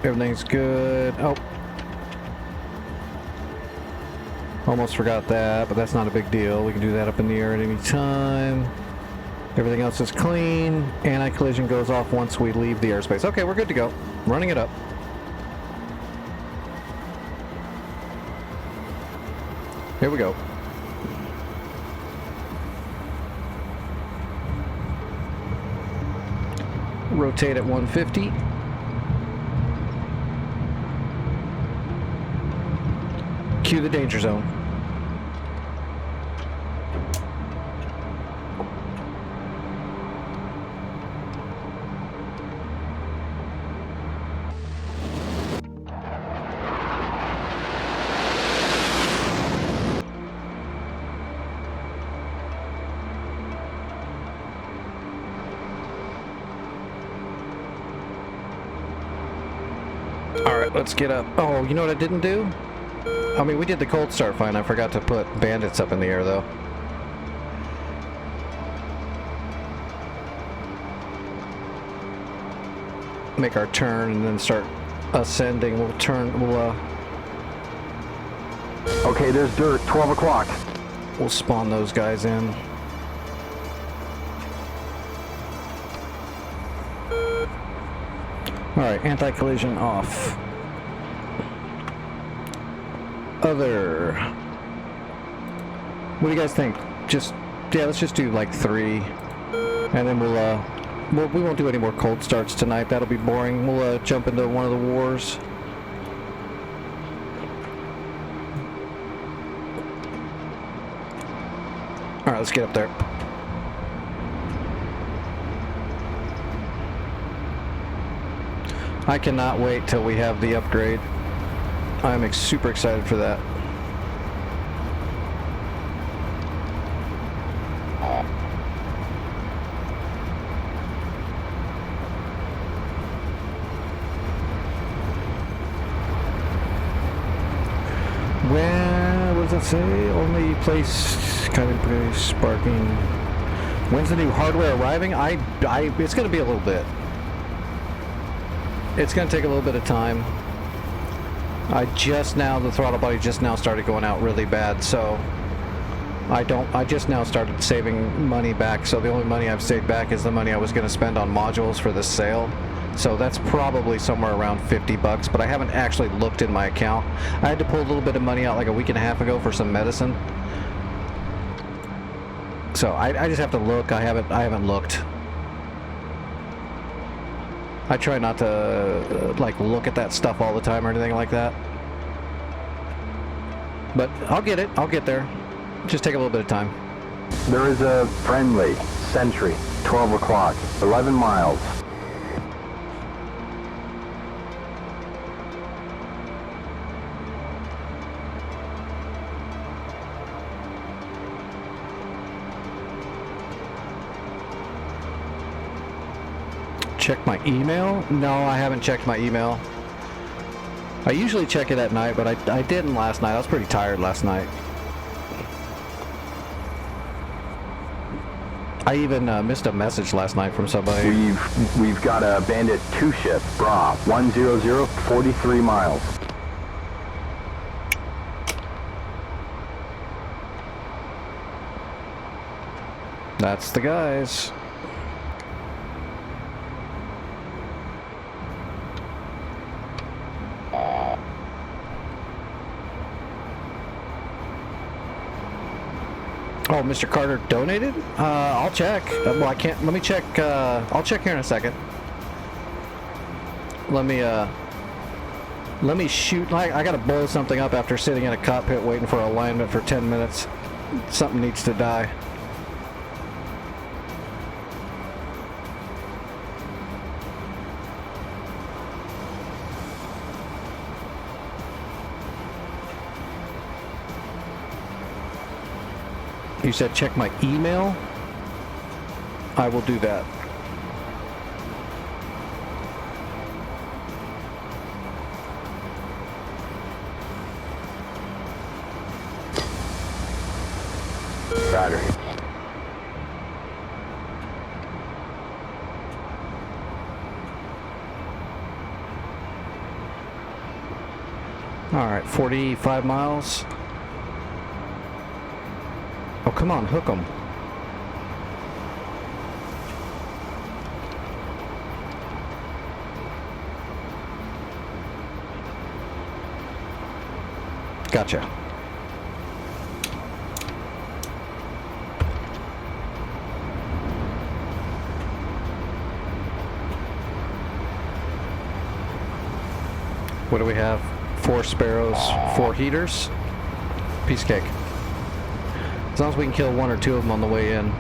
Everything's good. Oh. Almost forgot that, but that's not a big deal. We can do that up in the air at any time. Everything else is clean. Anti-collision goes off once we leave the airspace. Okay, we're good to go. Running it up. Here we go. Rotate at 150. Cue the danger zone. Alright, let's get up. Oh, you know what I didn't do? I mean, we did the cold start fine. I forgot to put bandits up in the air, though. Make our turn and then start ascending. We'll turn, Okay, there's dirt, 12 o'clock. we'll spawn those guys in. Alright, anti-collision off. Other. What do you guys think? Yeah, let's just do like 3. And then we won't do any more cold starts tonight. That'll be boring. We'll jump into one of the wars. Alright, let's get up there. I cannot wait till we have the upgrade. I'm super excited for that. Well, what does that say? Only place kind of place sparking. When's the new hardware arriving? It's going to be a little bit. It's going to take a little bit of time. The throttle body just now started going out really bad, so I just now started saving money back, so the only money I've saved back is the money I was going to spend on modules for the sale. So that's probably somewhere around $50, but I haven't actually looked in my account. I had to pull a little bit of money out like a week and a half ago for some medicine. So I just have to look. I haven't looked. I try not to like look at that stuff all the time or anything like that. But I'll get it. I'll get there. Just take a little bit of time. There is a friendly sentry, 12 o'clock, 11 miles. Check my email? No, I haven't checked my email. I usually check it at night, but I didn't last night. I was pretty tired last night. I even missed a message last night from somebody. We've got a Bandit 2 ship, Bra, 100, 43 miles. That's the guys. Oh, Mr. Carter donated? I'll check. Well, I can't. Let me check. I'll check here in a second. Let me shoot. I gotta blow something up after sitting in a cockpit waiting for alignment for 10 minutes. Something needs to die. You said check my email? I will do that. Roger. All right, 45 miles. Oh, come on, hook 'em. Gotcha. What do we have? 4 sparrows, 4 heaters. Piece of cake. As long as we can kill 1 or 2 of them on the way in.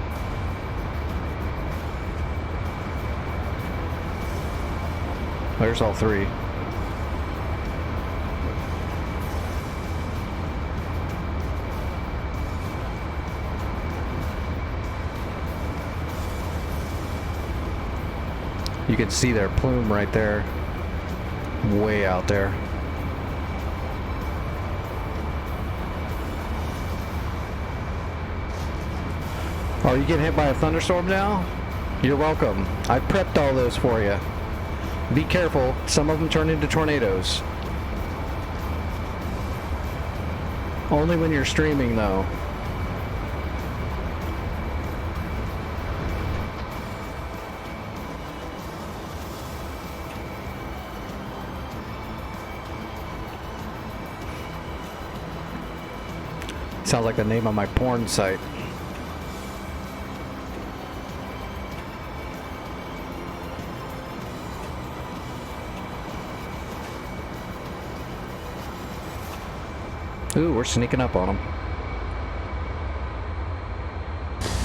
There's all 3. You can see their plume right there. Way out there. Oh, you getting hit by a thunderstorm now? You're welcome. I prepped all those for you. Be careful. Some of them turn into tornadoes. Only when you're streaming, though. Sounds like the name of my porn site. Ooh, we're sneaking up on them.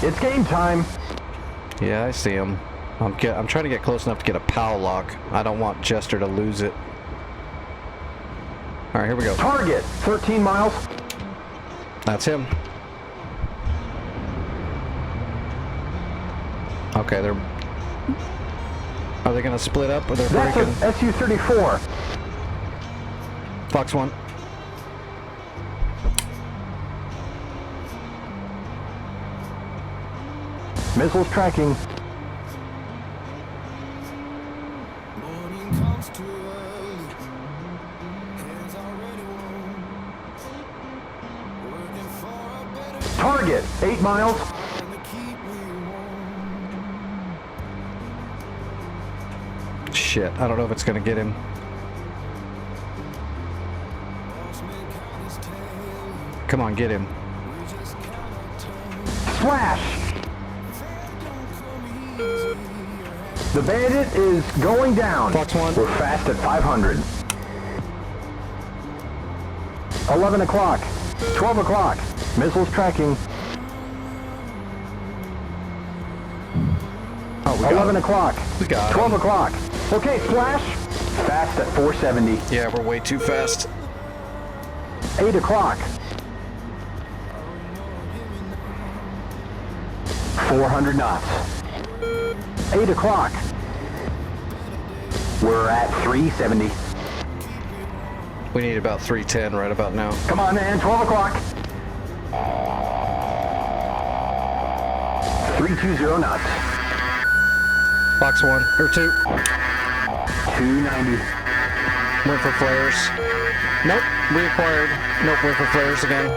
It's game time. Yeah, I see him. I'm trying to get close enough to get a POW lock. I don't want Jester to lose it. All right, here we go. Target, 13 miles. That's him. Okay, are they gonna split up or they're That's breaking? a Su-34. Fox 1. Missiles tracking. Target, 8 miles. Shit, I don't know if it's gonna get him. Come on, get him. Flash. The bandit is going down. Fox 1. We're fast at 500. 11 o'clock. 12 o'clock. Missiles tracking. Oh, we got 11 him. o'clock. We got 12 him. o'clock. Okay, flash. Fast at 470. Yeah, we're way too fast. 8 o'clock. 400 knots. 8 o'clock. We're at 370. We need about 310 right about now. Come on, man. 12 o'clock. 320 knots. Fox 1 or 2. 290. Went for flares. Nope, reacquired. Nope, went for flares again.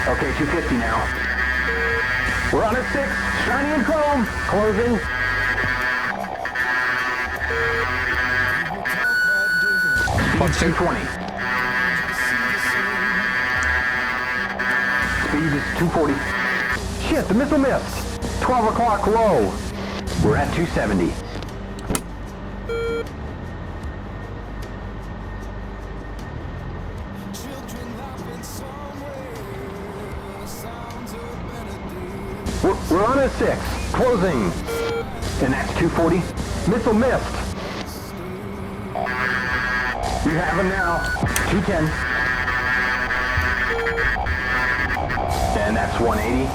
Okay, 250 now. We're on at 6. Shiny and chrome. Closing. Fox 2. 220. Speed is 240. Shit, the missile missed. 12 o'clock low. We're at 270. We're on at 6. Closing. And that's 240. Missile missed. You have him now. 210. And that's 180.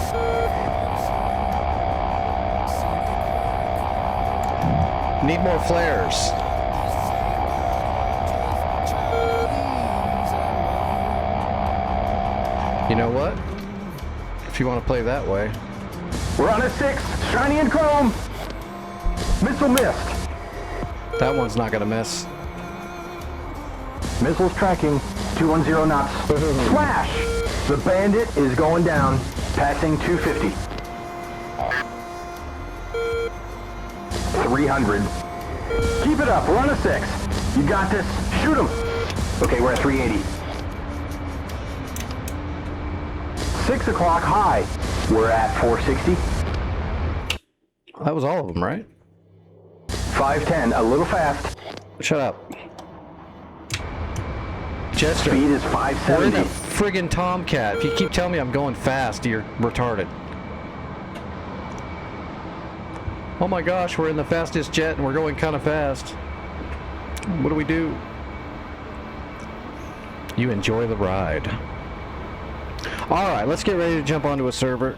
Need more flares. You know what? If you want to play that way. We're on at 6. Shiny and chrome. Missile missed. That one's not gonna miss. Missiles tracking. 210 knots. Flash! The bandit is going down. Passing 250. 300. Keep it up. We're on a 6. You got this. Shoot him. Okay, we're at 380. 6 o'clock high. We're at 460. That was all of them, right? 510. A little fast. Shut up. Jester, Speed is we're in 570. a friggin' Tomcat. If you keep telling me I'm going fast, you're retarded. Oh my gosh, we're in the fastest jet and we're going kind of fast. What do we do? You enjoy the ride. Alright, let's get ready to jump onto a server.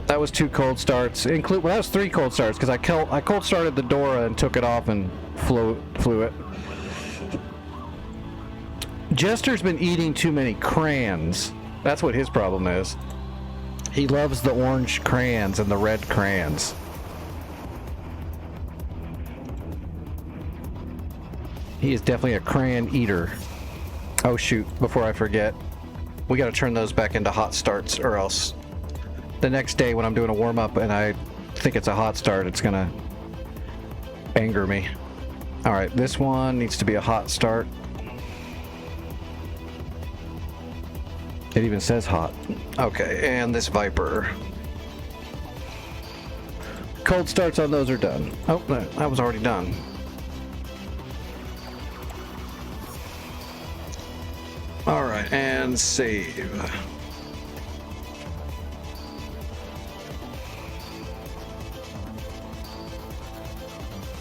That was 2 cold starts. Well, that was 3 cold starts because I cold started the Dora and took it off and flew it. Jester's been eating too many crayons. That's what his problem is. He loves the orange crayons and the red crayons. He is definitely a crayon eater. Oh shoot, before I forget, we gotta turn those back into hot starts or else the next day when I'm doing a warm-up and I think it's a hot start, it's gonna anger me. All right, this one needs to be a hot start. It even says hot. Okay, and this Viper. Cold starts on those are done. Oh, that was already done. All right, and save.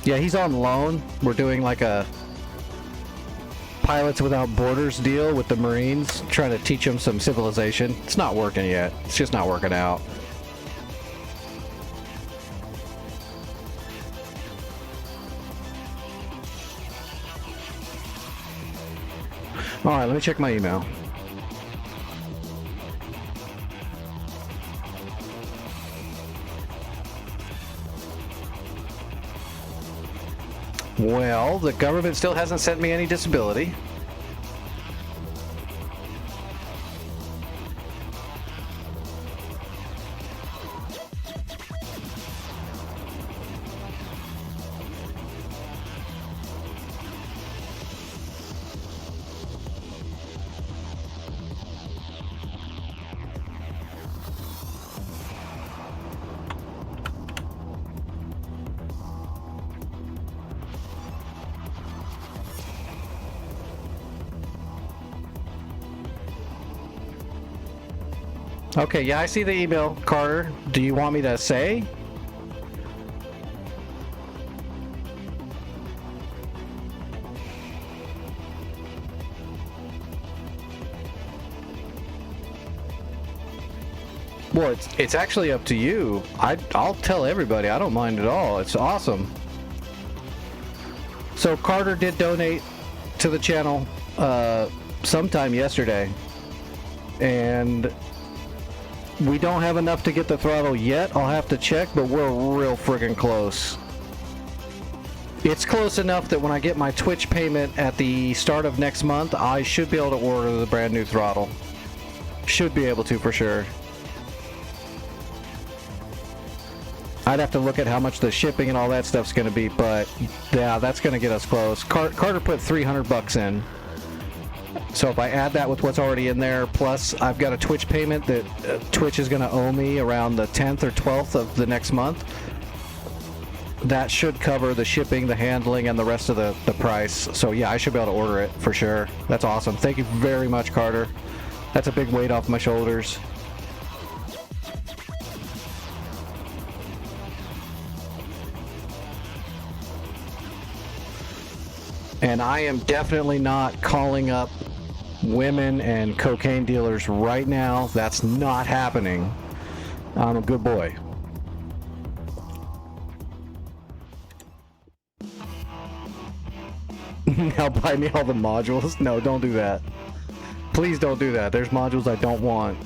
Yeah, he's on loan. We're doing like a Pilots Without Borders deal with the Marines, trying to teach them some civilization. It's not working yet. It's just not working out. All right, let me check my email. Well, the government still hasn't sent me any disability. Okay, yeah, I see the email, Carter. Do you want me to say? Well, it's actually up to you. I'll tell everybody. I don't mind at all. It's awesome. So Carter did donate to the channel sometime yesterday, and we don't have enough to get the throttle yet. I'll have to check, but we're real friggin' close. It's close enough that when I get my Twitch payment at the start of next month, I should be able to order the brand new throttle. Should be able to for sure. I'd have to look at how much the shipping and all that stuff's going to be, but yeah, that's going to get us close. Carter put $300 in. So if I add that with what's already in there, plus I've got a Twitch payment that Twitch is going to owe me around the 10th or 12th of the next month, that should cover the shipping, the handling, and the rest of the price. So yeah, I should be able to order it for sure. That's awesome. Thank you very much, Carter. That's a big weight off my shoulders. And I am definitely not calling up women and cocaine dealers right now. That's not happening. I'm a good boy. Now buy me all the modules. No, don't do that. Please don't do that. There's modules I don't want.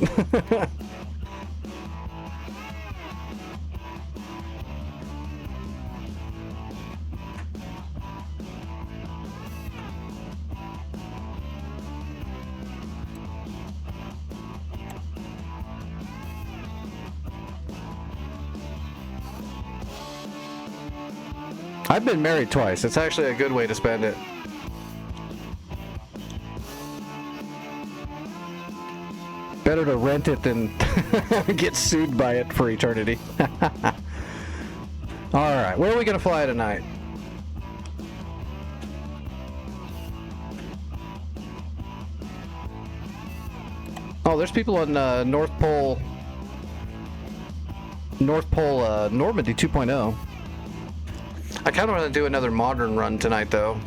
I've been married twice. It's actually a good way to spend it. Better to rent it than get sued by it for eternity. Alright, where are we going to fly tonight? Oh, there's people on North Pole Normandy 2.0. I kind of want to do another modern run tonight, though.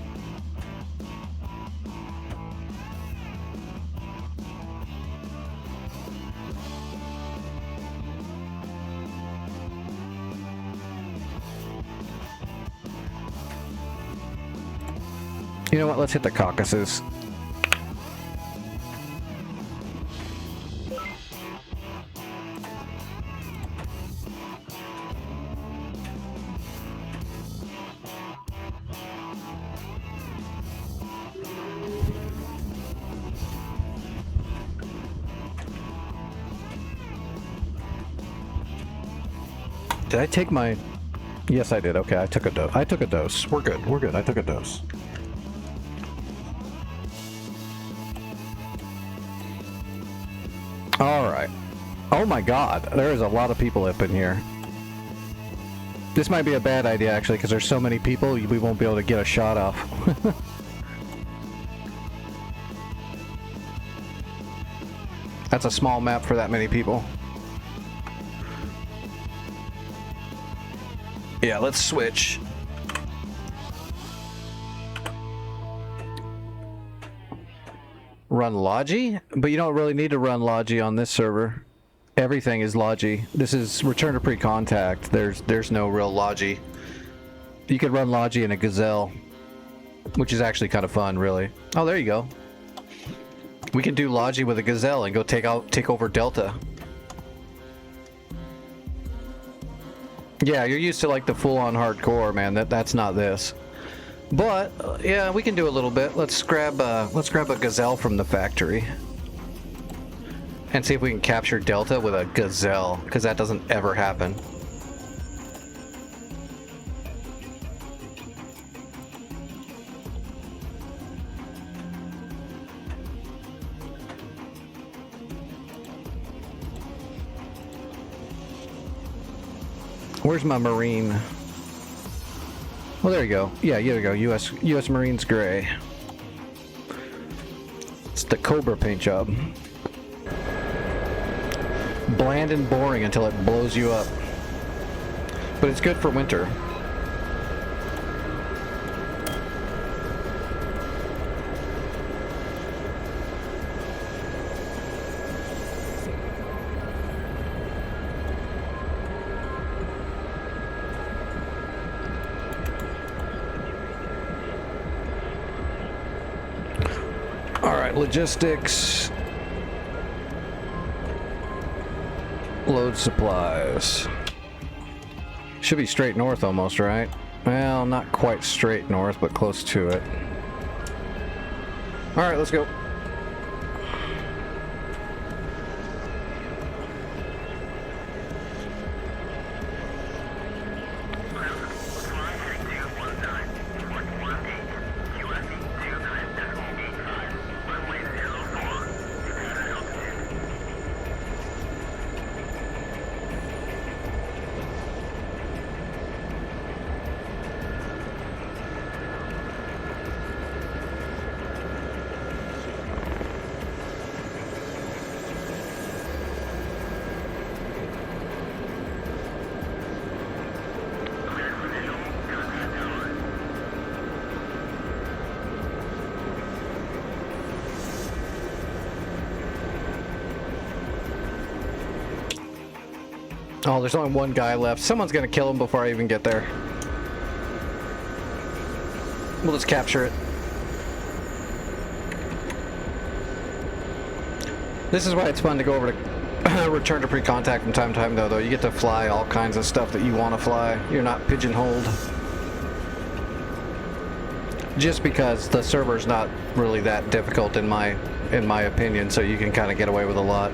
You know what? Let's hit the Caucasus. Did I take my... Yes, I did. Okay, I took a dose. I took a dose. We're good. We're good. I took a dose. All right. Oh my God, there is a lot of people up in here. This might be a bad idea actually, because there's so many people, we won't be able to get a shot off. That's a small map for that many people. Yeah, let's switch. Run Logi? But you don't really need to run Logi on this server. Everything is Logi. This is return to pre-contact. There's no real Logi. You could run Logi in a Gazelle, which is actually kind of fun, really. Oh, there you go. We can do Logi with a Gazelle and go take over Delta. Yeah, you're used to like the full-on hardcore, man. That's not this. But yeah, we can do a little bit. Let's grab a Gazelle from the factory and see if we can capture Delta with a Gazelle, because that doesn't ever happen. Where's my Marine? Well, there you go. Yeah, there you go. U.S. Marines Gray. It's the Cobra paint job. Bland and boring until it blows you up. But it's good for winter. Logistics, load supplies. Should be straight north almost, right? Well, not quite straight north, but close to it. All right, let's go. Oh, there's only one guy left. Someone's gonna kill him before I even get there. We'll just capture it. This is why it's fun to go over to return to pre-contact from time to time, though. You get to fly all kinds of stuff that you want to fly. You're not pigeonholed. Just because the server's not really that difficult in my opinion, so you can kind of get away with a lot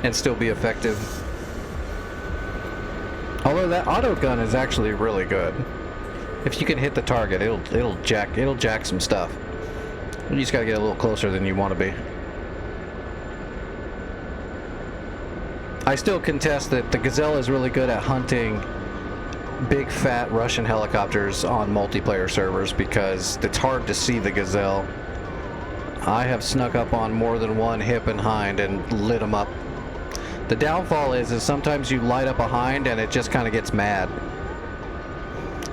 and still be effective. Although that auto gun is actually really good. If you can hit the target, it'll jack some stuff. You just gotta get a little closer than you want to be. I still contest that the Gazelle is really good at hunting big fat Russian helicopters on multiplayer servers because it's hard to see the Gazelle. I have snuck up on more than one hip and hind and lit them up. The downfall is sometimes you light up a hind and it just kind of gets mad.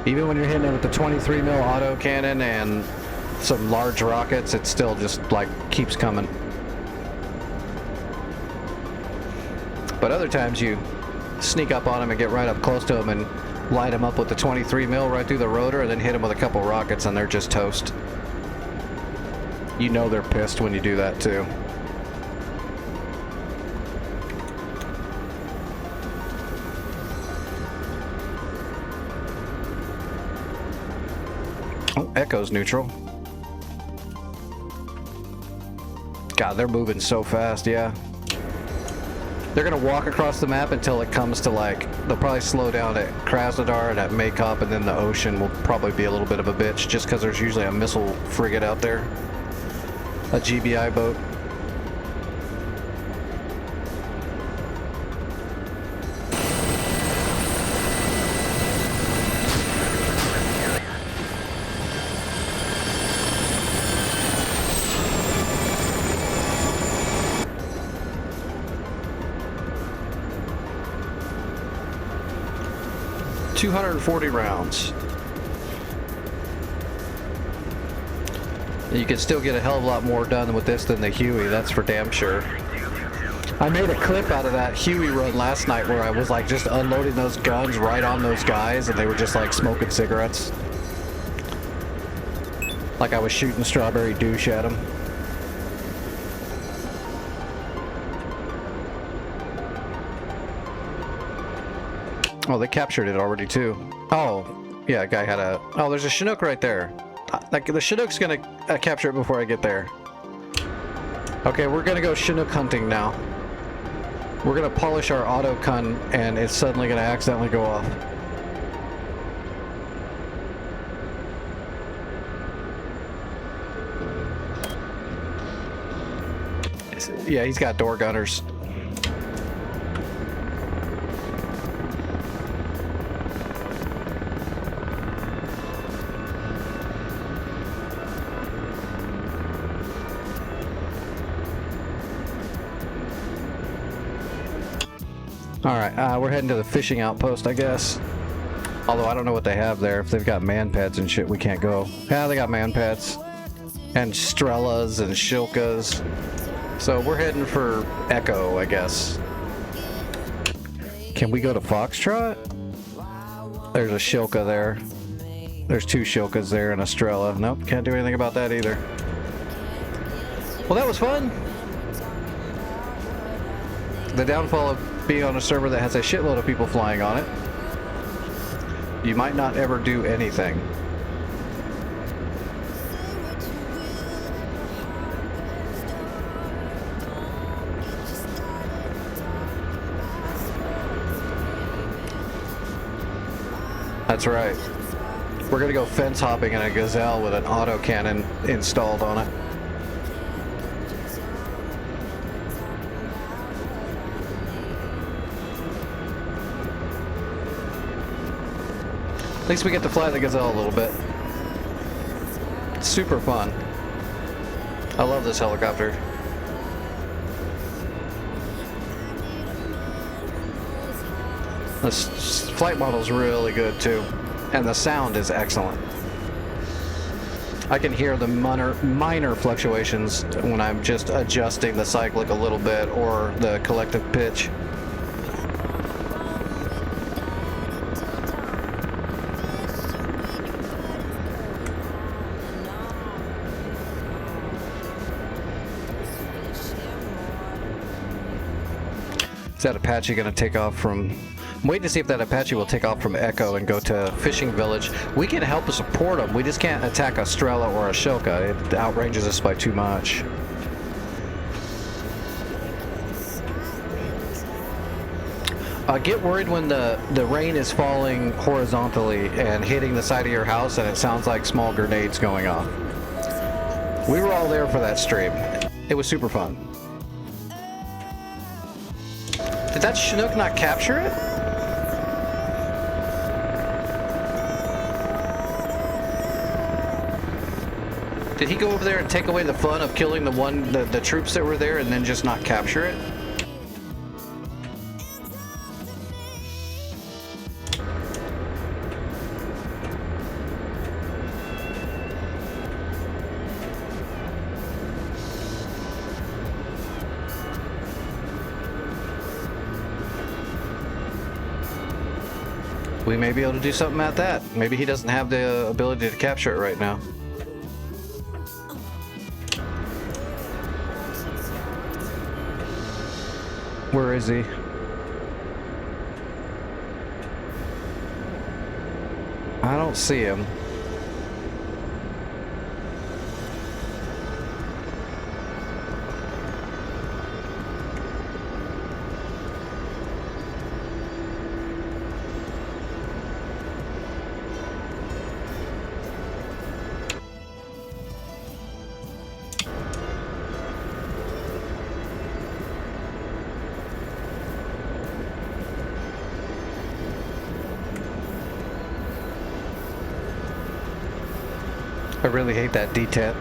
Even when you're hitting it with the 23 mil auto cannon and some large rockets, it still just like keeps coming. But other times you sneak up on them and get right up close to them and light them up with the 23 mil right through the rotor and then hit them with a couple rockets and they're just toast. You know they're pissed when you do that too. Oh, Echo's neutral. God, they're moving so fast, yeah. They're gonna walk across the map until it comes to like, they'll probably slow down at Krasnodar and at Makop, and then the ocean will probably be a little bit of a bitch just because there's usually a missile frigate out there. A GBI boat. $240 rounds. You can still get a hell of a lot more done with this than the Huey, that's for damn sure. I made a clip out of that Huey run last night where I was like just unloading those guns right on those guys and they were just like smoking cigarettes. Like I was shooting strawberry douche at them. Oh, they captured it already too. Oh, yeah, a guy had a... Oh, there's a Chinook right there. Like the Chinook's gonna capture it before I get there. Okay, we're gonna go Chinook hunting now. We're gonna polish our autocun and it's suddenly gonna accidentally go off. Yeah, he's got door gunners. Alright, we're heading to the fishing outpost, I guess. Although I don't know what they have there. If they've got man pads and shit, we can't go. Yeah, they got man pads. And Strellas and Shilkas. So we're heading for Echo, I guess. Can we go to Foxtrot? There's a Shilka there. There's two Shilkas there and a Strela. Nope, can't do anything about that either. Well, that was fun. The downfall of being on a server that has a shitload of people flying on it, you might not ever do anything. That's right. We're gonna go fence hopping in a Gazelle with an autocannon installed on it. At least we get to fly the Gazelle a little bit. It's super fun. I love this helicopter. This flight model is really good too, and the sound is excellent. I can hear the minor fluctuations when I'm just adjusting the cyclic a little bit or the collective pitch. Is that Apache going to take off from... I'm waiting to see if that Apache will take off from Echo and go to Fishing Village. We can help support them. We just can't attack a Strela or a Shilka. It outranges us by too much. Get worried when the rain is falling horizontally and hitting the side of your house and it sounds like small grenades going off. We were all there for that stream. It was super fun. Did that Chinook not capture it? Did he go over there and take away the fun of killing the troops that were there and then just not capture it? We may be able to do something at that. Maybe he doesn't have the ability to capture it right now. Where is he? I don't see him. I really hate that detent.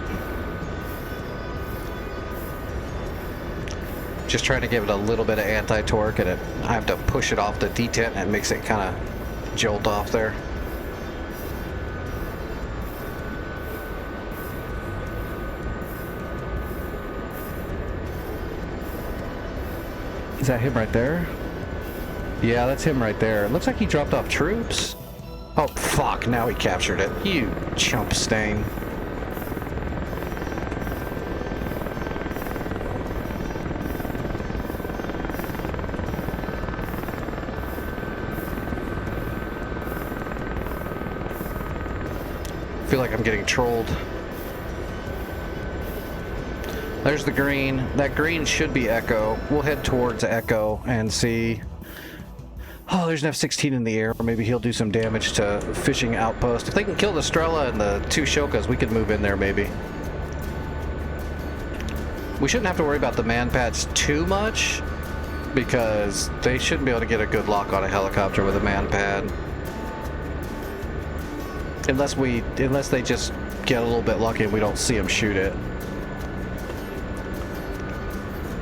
Just trying to give it a little bit of anti-torque, and I have to push it off the detent, and it makes it kind of jolt off there. Is that him right there? Yeah, that's him right there. It looks like he dropped off troops. Oh, fuck. Now he captured it. You chump stain. I feel like I'm getting trolled. There's the green. That green should be Echo. We'll head towards Echo and see. Oh, there's an F-16 in the air. Maybe he'll do some damage to fishing outpost. If they can kill the Strela and the two Shokas, we could move in there maybe. We shouldn't have to worry about the man pads too much, because they shouldn't be able to get a good lock on a helicopter with a man pad. Unless they just get a little bit lucky and we don't see them shoot it.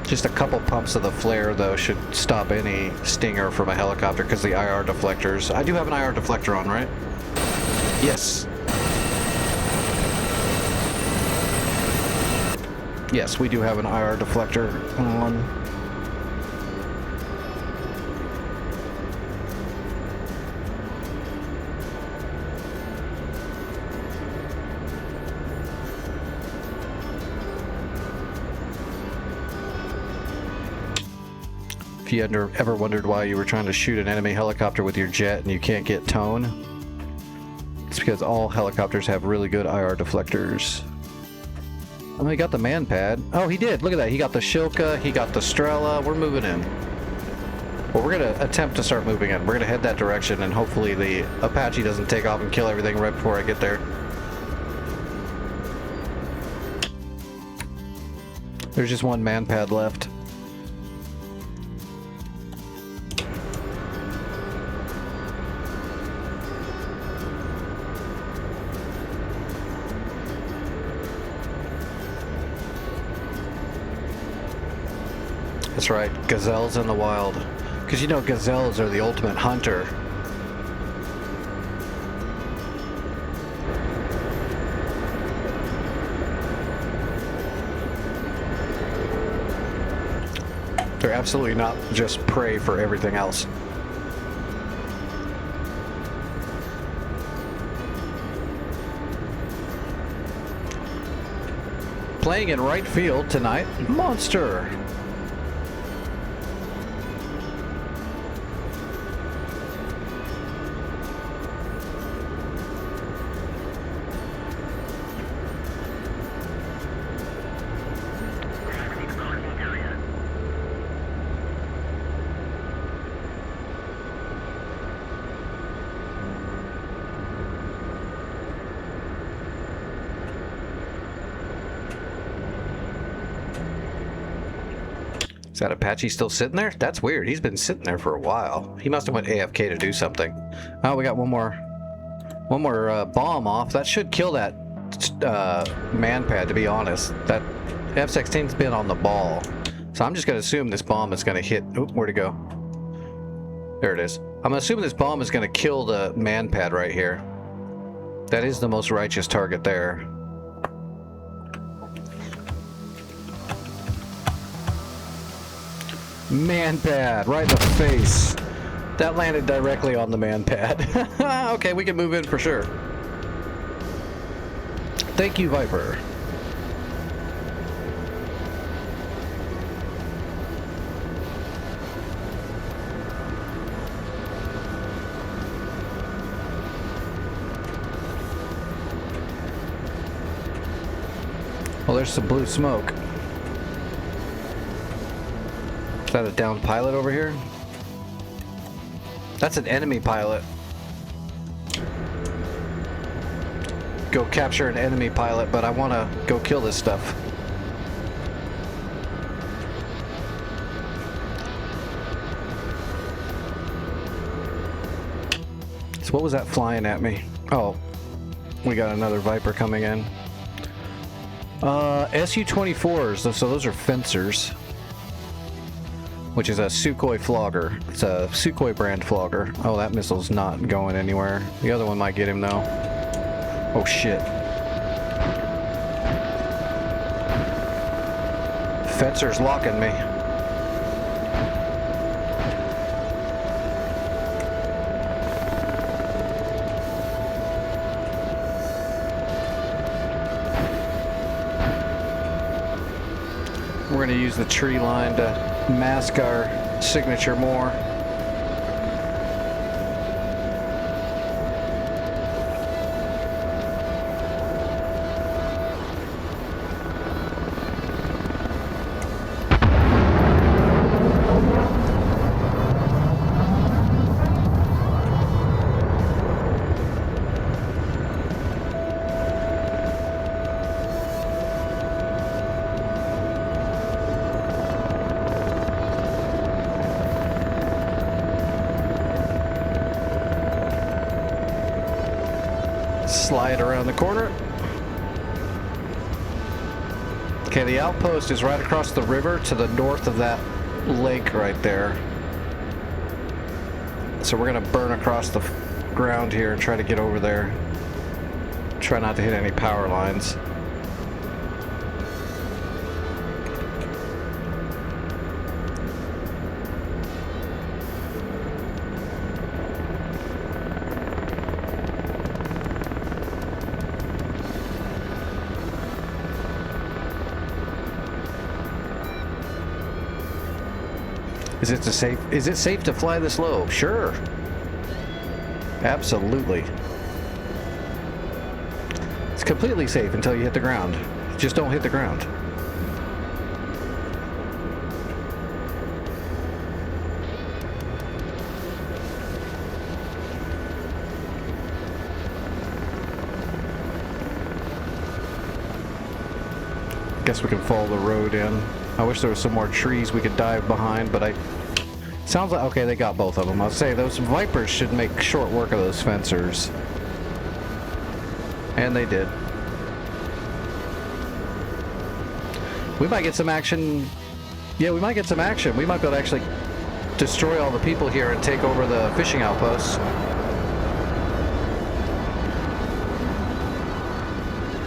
Just a couple pumps of the flare, though, should stop any stinger from a helicopter because the IR deflectors. I do have an IR deflector on, right? Yes. Yes, we do have an IR deflector on. If you ever wondered why you were trying to shoot an enemy helicopter with your jet and you can't get tone, it's because all helicopters have really good IR deflectors. Oh, he got the man pad. Oh, he did. Look at that. He got the Shilka. He got the Strela. We're moving in. Well, we're going to attempt to start moving in. We're going to head that direction, and hopefully the Apache doesn't take off and kill everything right before I get there. There's just one man pad left. That's right, gazelles in the wild. Because you know gazelles are the ultimate hunter. They're absolutely not just prey for everything else. Playing in right field tonight, Monster. Is that Apache still sitting there? That's weird. He's been sitting there for a while. He must have went AFK to do something. Oh, we got one more bomb off. That should kill that man pad, to be honest. That F-16's been on the ball. So I'm just going to assume this bomb is going to hit... Oop, where'd it go? There it is. I'm assuming this bomb is going to kill the man pad right here. That is the most righteous target there. Man pad, right in the face. That landed directly on the man pad. Okay, we can move in for sure. Thank you, Viper. Well, there's some blue smoke. Is that a downed pilot over here? That's an enemy pilot. Go capture an enemy pilot, but I want to go kill this stuff. So what was that flying at me? Oh, we got another Viper coming in. Su-24s, so those are fencers. Which is a Sukhoi flogger. It's a Sukhoi brand flogger. Oh, that missile's not going anywhere. The other one might get him though. Oh shit. Fencer's locking me. We're going to use the tree line to mask our signature more. Slide around the corner. Okay, the outpost is right across the river to the north of that lake right there. So we're gonna burn across the ground here and try to get over there. Try not to hit any power lines. Is it safe to fly this low? Sure. Absolutely. It's completely safe until you hit the ground. Just don't hit the ground. Guess we can follow the road in. I wish there was some more trees we could dive behind, but sounds like, okay, they got both of them. I'll say those Vipers should make short work of those fencers. And they did. We might get some action. Yeah, we might get some action. We might be able to actually destroy all the people here and take over the fishing outposts.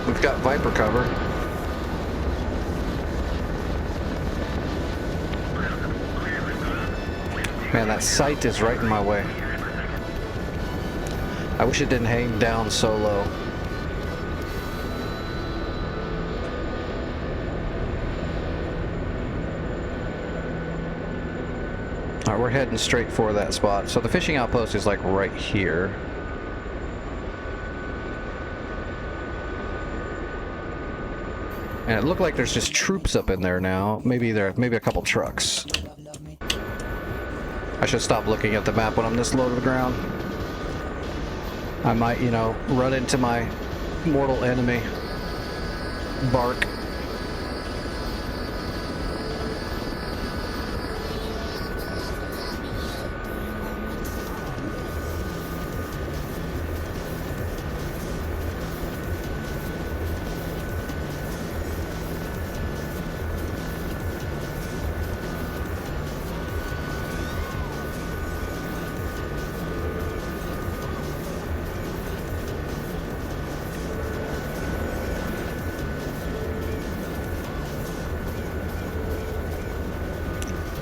We've got Viper cover. Man, that sight is right in my way. I wish it didn't hang down so low. Alright, we're heading straight for that spot. So the fishing outpost is like right here. And it looked like there's just troops up in there now. Maybe a couple trucks. I should stop looking at the map when I'm this low to the ground. I might, you know, run into my mortal enemy. Bark.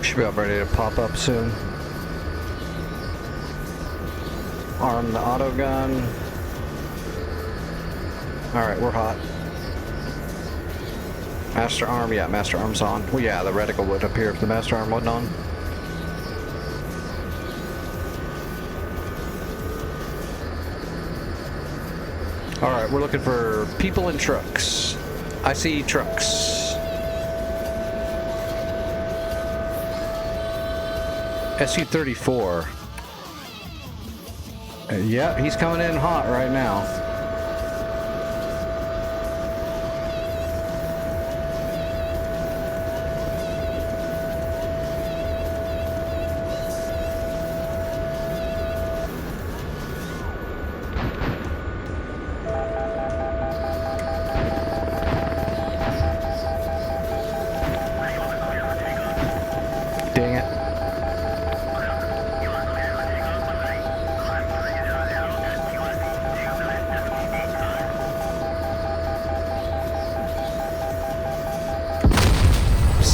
Should be about ready to pop up soon. Arm the auto gun. Alright, we're hot. Master arm, yeah, master arm's on. Well, yeah, the reticle would appear if the master arm wasn't on. Alright, we're looking for people in trucks. I see trucks. Su-34. Yeah, he's coming in hot right now.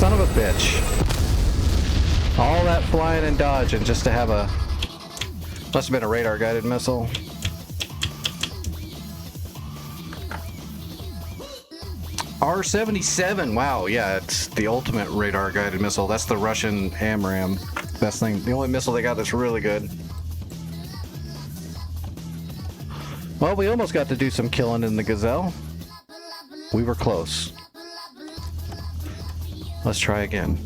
Son of a bitch. All that flying and dodging just to have a... Must have been a radar-guided missile. R-77, wow, yeah, it's the ultimate radar-guided missile. That's the Russian AMRAAM. Best thing, the only missile they got that's really good. Well, we almost got to do some killing in the Gazelle. We were close. Let's try again.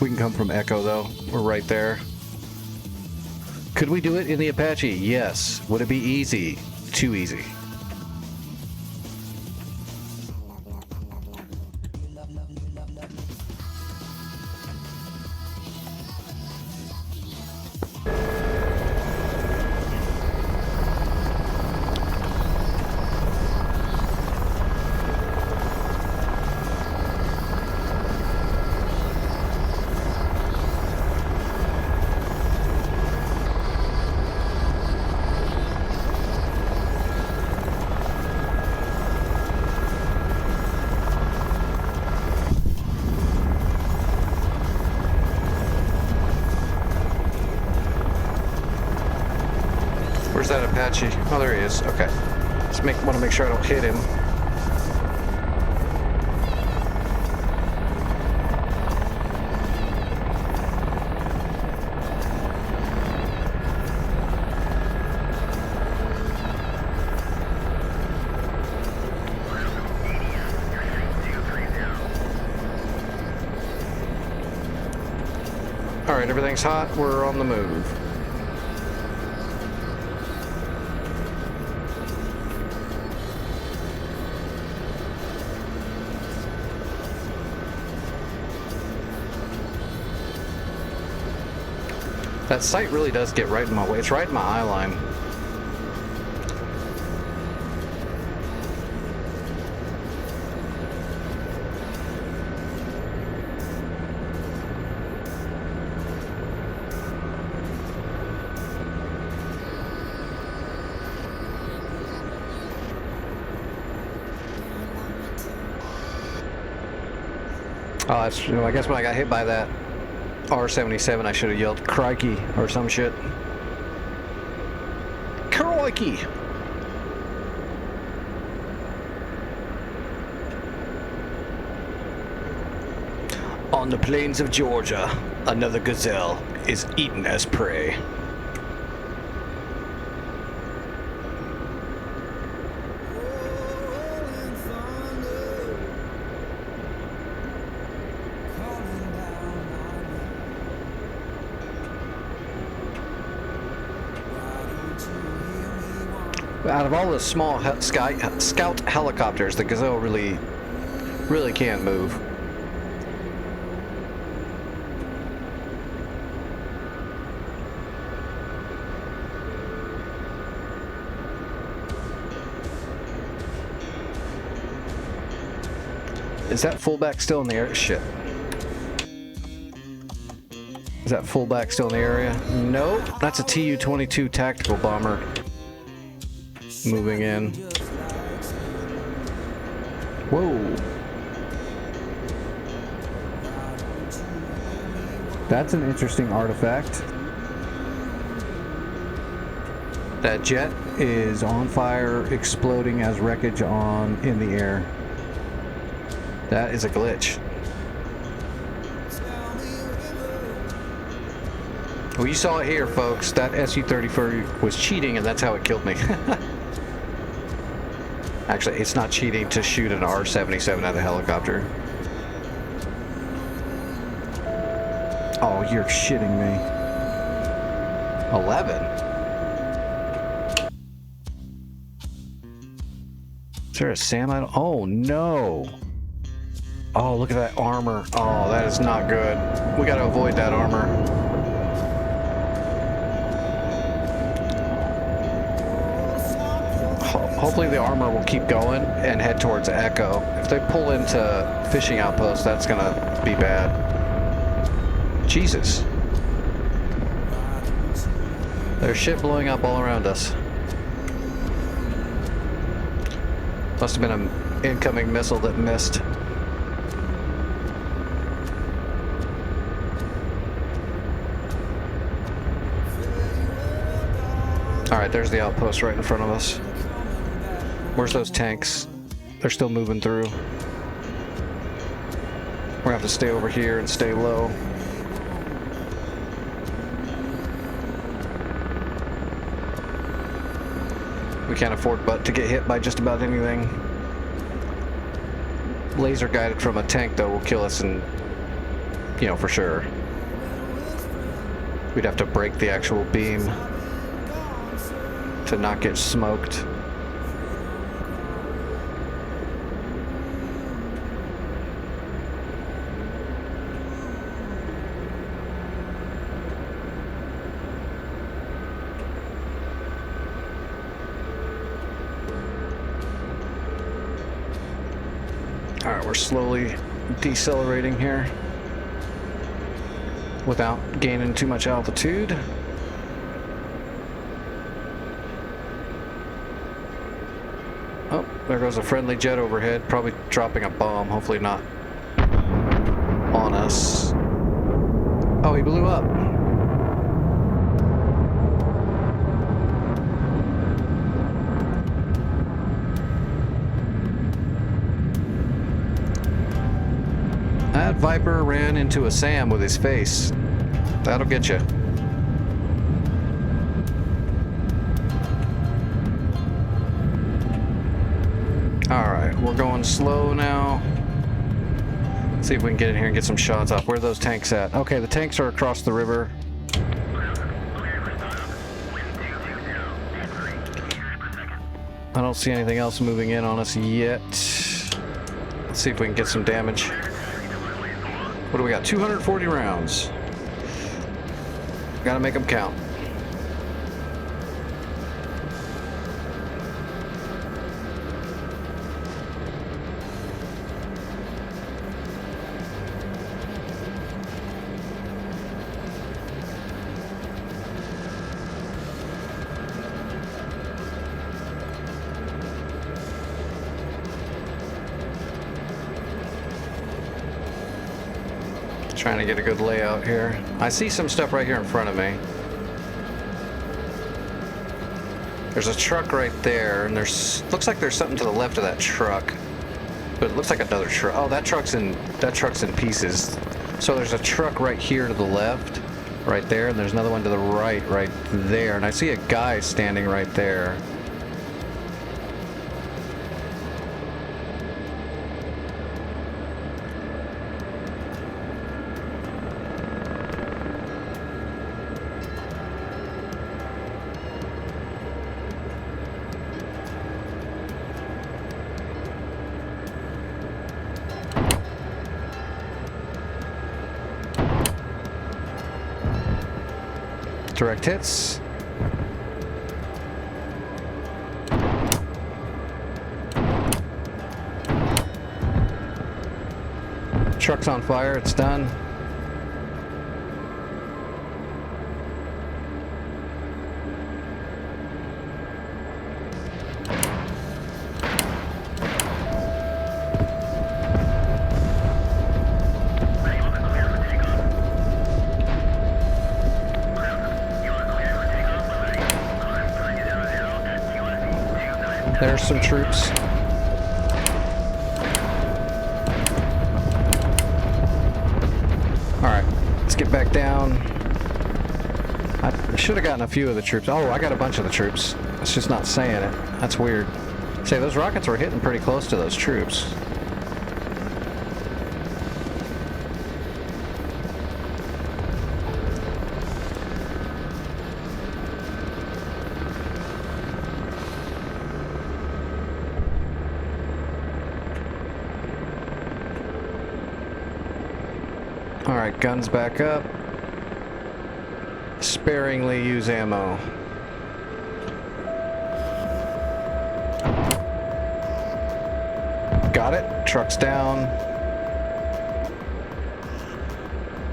We can come from Echo, though. We're right there. Could we do it in the Apache? Yes. Would it be easy? Too easy. Where's that Apache? Oh, there he is. Okay. Want to make sure I don't hit him. All right, everything's hot. We're on the move. That sight really does get right in my way. It's right in my eye line. Oh, that's, I guess when I got hit by that R-77, I should have yelled crikey or some shit. Crikey! On the plains of Georgia, another gazelle is eaten as prey. Out of all the small scout helicopters, the Gazelle really can't move. Is that fullback still in the air? Shit. Is that fullback still in the area? Nope. That's a Tu-22 tactical bomber. Moving in. Whoa. That's an interesting artifact. That jet is on fire, exploding as wreckage in the air. That is a glitch. Well, you saw it here, folks. That Su-34 was cheating, and that's how it killed me. Actually, it's not cheating to shoot an R-77 at a helicopter. Oh, you're shitting me. 11? Is there a SAM? Oh, no. Oh, look at that armor. Oh, that is not good. We gotta avoid that armor. Hopefully the armor will keep going and head towards Echo. If they pull into fishing outposts, that's gonna be bad. Jesus. There's shit blowing up all around us. Must have been an incoming missile that missed. Alright, there's the outpost right in front of us. Where's those tanks? They're still moving through. We're gonna have to stay over here and stay low. We can't afford but to get hit by just about anything. Laser guided from a tank though will kill us, and you know, for sure. We'd have to break the actual beam to not get smoked. Alright, we're slowly decelerating here without gaining too much altitude. Oh, there goes a friendly jet overhead, probably dropping a bomb, hopefully not on us. Oh, he blew up. That Viper ran into a SAM with his face. That'll get you. Alright, we're going slow now. Let's see if we can get in here and get some shots off. Where are those tanks at? Okay, the tanks are across the river. I don't see anything else moving in on us yet. Let's see if we can get some damage. What do we got? 240 rounds. Gotta make them count. Trying to get a good layout here. I see some stuff right here in front of me. There's a truck right there, and looks like there's something to the left of that truck. But it looks like another truck. Oh, that truck's in pieces. So there's a truck right here to the left, right there, and there's another one to the right there. And I see a guy standing right there. Direct hits. Truck's on fire, it's done. There's some troops. Alright, let's get back down. I should have gotten a few of the troops. Oh, I got a bunch of the troops. It's just not saying it. That's weird. Say, those rockets were hitting pretty close to those troops. Alright, guns back up. Sparingly use ammo. Got it. Truck's down.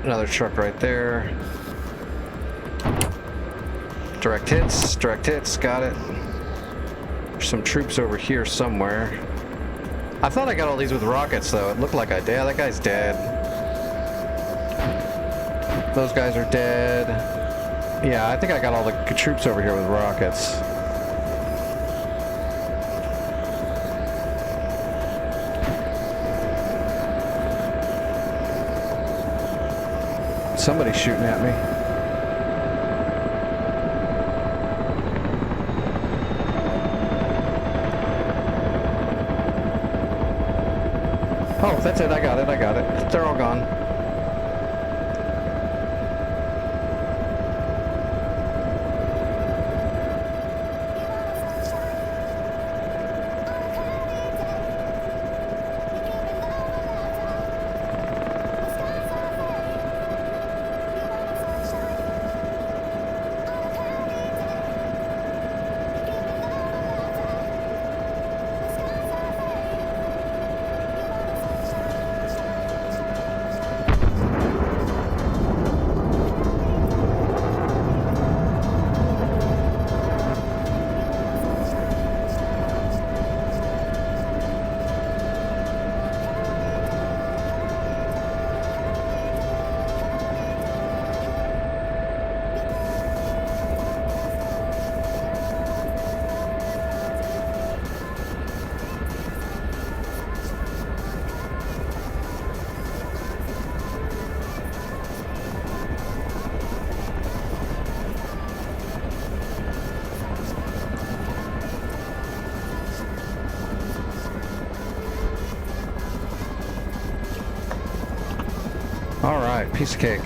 Another truck right there. Direct hits, got it. There's some troops over here somewhere. I thought I got all these with rockets, though. It looked like I did. Yeah, that guy's dead. Those guys are dead. Yeah, I think I got all the troops over here with rockets. Somebody's shooting at me. Oh, that's it. I got it. I got it. They're all gone. Alright, piece of cake.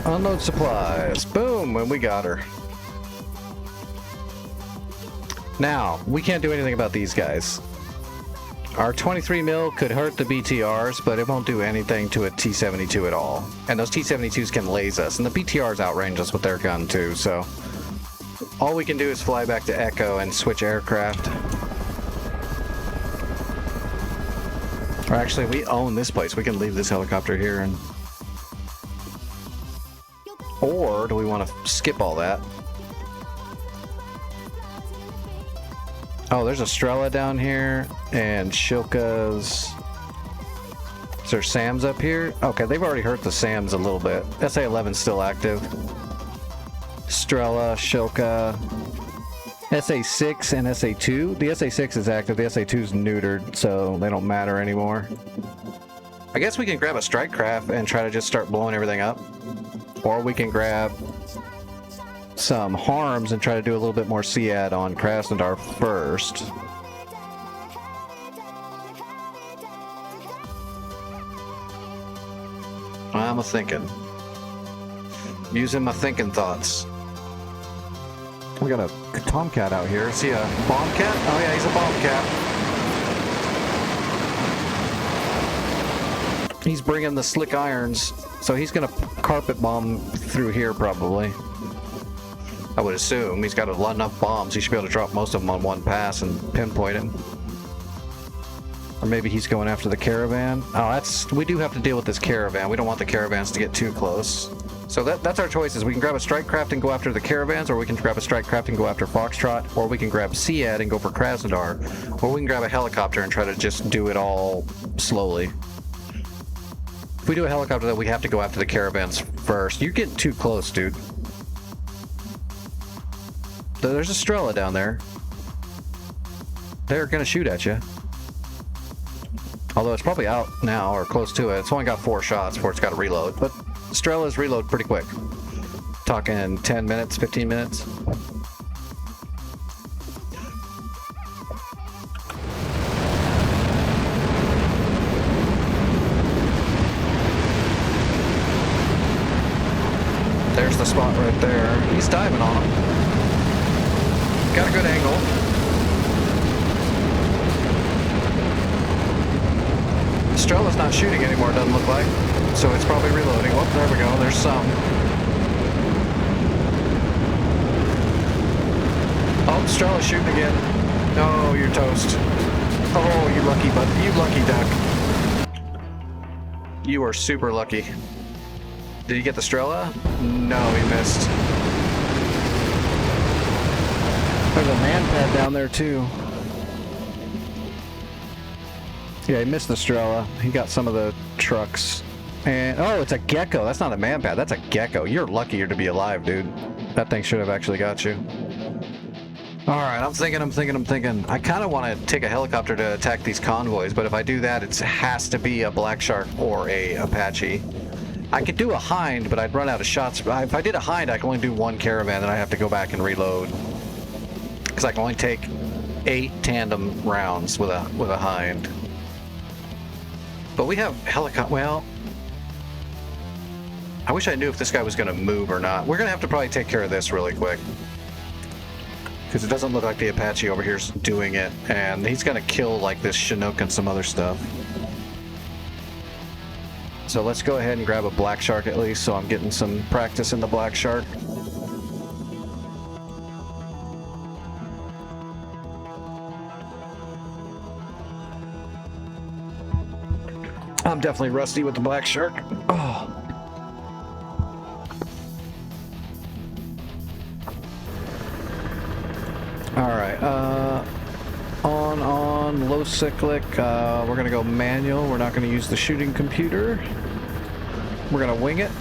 Unload supplies. Boom, and we got her. Now, we can't do anything about these guys. Our 23 mil could hurt the BTRs, but it won't do anything to a T-72 at all. And those T-72s can laze us, and the BTRs outrange us with their gun too, so... all we can do is fly back to Echo and switch aircraft. Or actually, we own this place. We can leave this helicopter here and... or do we want to skip all that? Oh, there's a Strela down here, and Shilka's... is there SAMs up here? Okay, they've already hurt the SAMs a little bit. SA-11's still active. Strela, Shilka... SA-6 and SA-2. The SA-6 is active, the SA-2 is neutered, so they don't matter anymore. I guess we can grab a strike craft and try to just start blowing everything up. Or we can grab some harms and try to do a little bit more SEAD on Krasnodar first. I'm a-thinking. Using my thinking thoughts. We got a Tomcat out here. Is he a bomb cat? Oh yeah, he's a bomb cat. He's bringing the slick irons, so he's gonna carpet bomb through here probably. I would assume. He's got enough bombs. He should be able to drop most of them on one pass and pinpoint him. Or maybe he's going after the caravan. Oh, we do have to deal with this caravan. We don't want the caravans to get too close. So that's our choices. We can grab a strike craft and go after the caravans, or we can grab a strike craft and go after Foxtrot, or we can grab SEAD and go for Krasnodar, or we can grab a helicopter and try to just do it all slowly. If we do a helicopter, then we have to go after the caravans first. You're getting too close, dude. There's a Strela down there. They're gonna shoot at you. Although it's probably out now, or close to it. It's only got 4 shots before it's got to reload, but Strela's reload pretty quick. Talking 10 minutes, 15 minutes. There's the spot right there. He's diving on him. Got a good angle. Strela's not shooting anymore, doesn't look like. So it's probably reloading. Oh, there we go. There's some. Oh, Strela's shooting again. No, you're toast. Oh, you lucky you lucky duck. You are super lucky. Did he get the Strela? No, he missed. There's a man pad down there too. Yeah, he missed the Strela. He got some of the trucks. And, oh, it's a Gecko. That's not a Manpad. That's a Gecko. You're luckier to be alive, dude. That thing should have actually got you. Alright, I'm thinking. I kind of want to take a helicopter to attack these convoys, but if I do that, it has to be a Black Shark or a Apache. I could do a Hind, but I'd run out of shots. If I did a Hind, I can only do one caravan, then I have to go back and reload. Because I can only take 8 tandem rounds with a Hind. But we have helicopter. Well, I wish I knew if this guy was going to move or not. We're going to have to probably take care of this really quick. Because it doesn't look like the Apache over here is doing it. And he's going to kill like this Chinook and some other stuff. So let's go ahead and grab a Black Shark at least, so I'm getting some practice in the Black Shark. I'm definitely rusty with the Black Shark. Oh. Alright, on, low cyclic, we're gonna go manual, we're not gonna use the shooting computer. We're gonna wing it.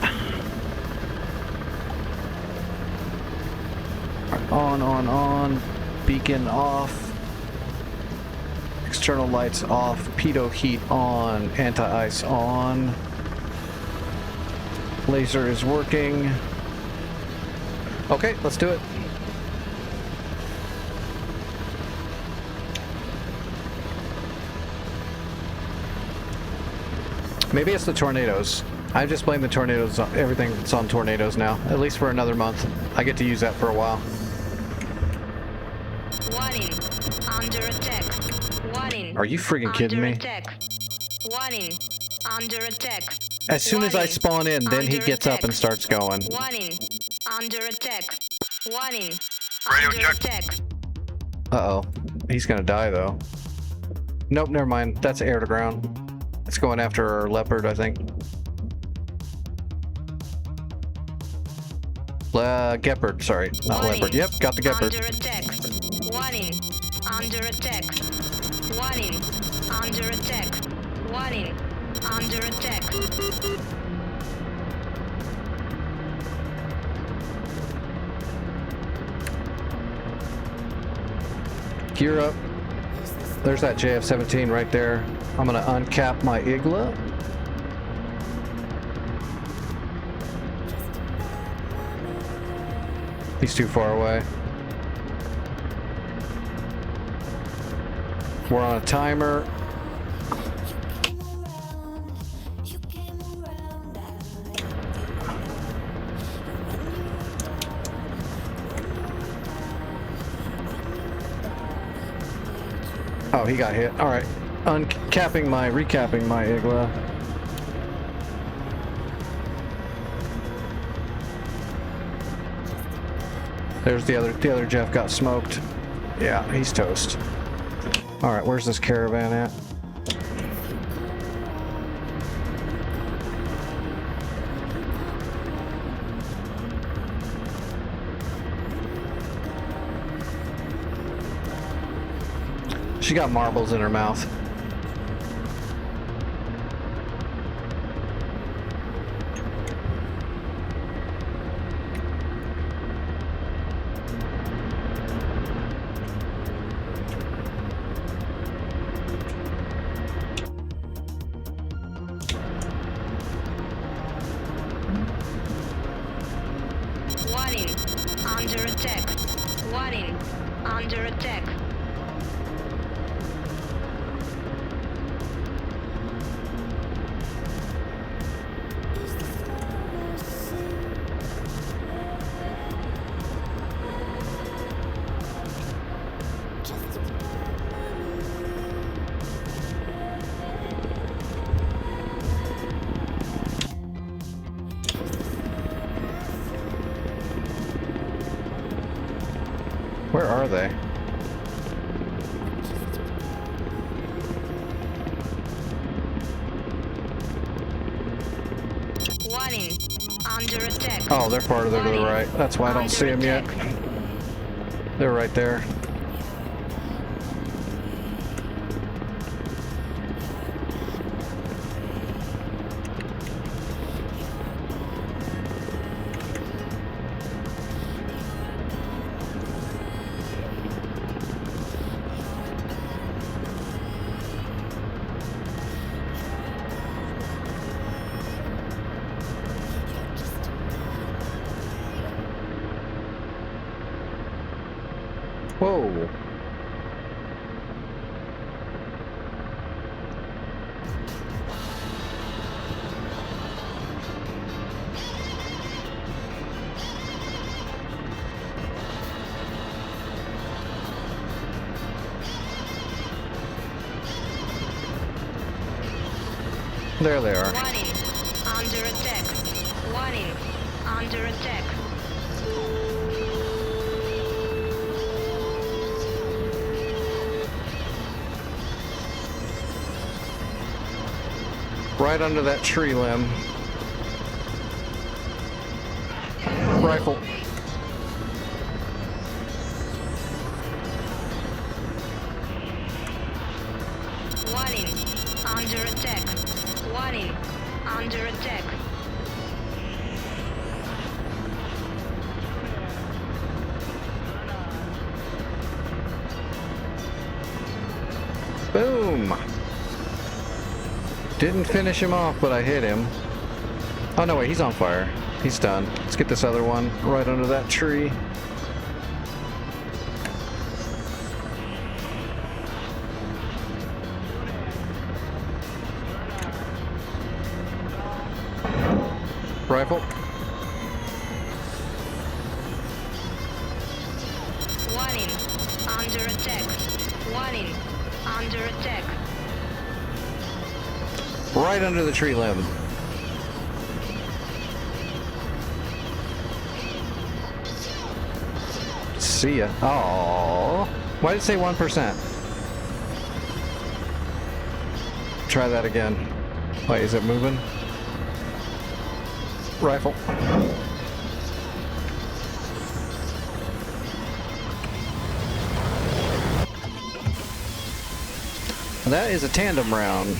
On, beacon off. External lights off, pitot heat on, anti-ice on. Laser is working. Okay, let's do it. Maybe it's the tornadoes. I just blame the tornadoes on everything that's on tornadoes now, at least for another month. I get to use that for a while. Warning. Under attack. Warning. Are you freaking kidding me? Attack. Warning. Under attack. As soon as I spawn in, then he gets up and starts going. Warning. Under attack. Warning. Radio Under check. attack. Uh-oh. He's gonna die, though. Nope, never mind. That's air to ground. It's going after our Leopard, I think. Gepard, sorry. Not Warning. Leopard. Yep, got the Gepard. Under attack. Warning. Under attack. Warning. Under attack. Warning. Under attack. Gear up. There's that JF-17 right there. I'm gonna uncap my Igla. He's too far away. We're on a timer. Oh, he got hit. All right. Recapping my Igla. There's the other Jeff got smoked. Yeah, he's toast. All right, where's this caravan at? She got marbles in her mouth. Warning. Under attack. Warning. Under attack. Where are they? Warning. Under attack. Oh, they're farther to the right. That's why I don't see them yet. They're right there. Whoa. There they are. Warning. Under attack. Warning. Under attack. Right under that tree limb. Rifle. Warning. Under attack. Warning. Under attack. Boom! Didn't finish him off, but I hit him. Oh no, wait, he's on fire. He's done. Let's get this other one right under that tree. Rifle. Warning. Under attack. Warning. Under attack. Right under the tree limb. See ya. Oh, why did it say 1%? Try that again. Wait, is it moving? Rifle. That is a tandem round.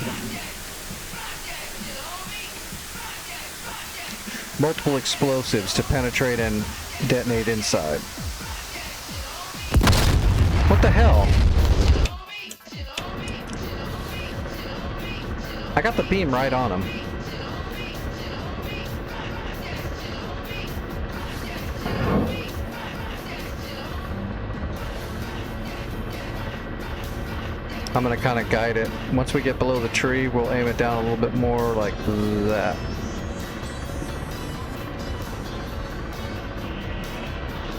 Multiple explosives to penetrate and detonate inside. What the hell? I got the beam right on him. I'm gonna kind of guide it. Once we get below the tree, we'll aim it down a little bit more like that.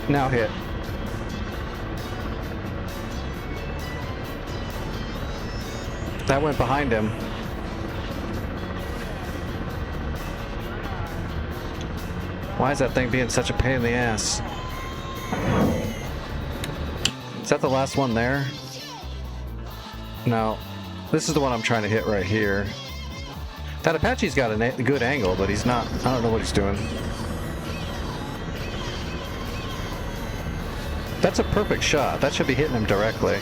Now hit. That went behind him. Why is that thing being such a pain in the ass? Is that the last one there? No. This is the one I'm trying to hit right here. That Apache's got a good angle, but he's not. I don't know what he's doing. That's a perfect shot. That should be hitting him directly.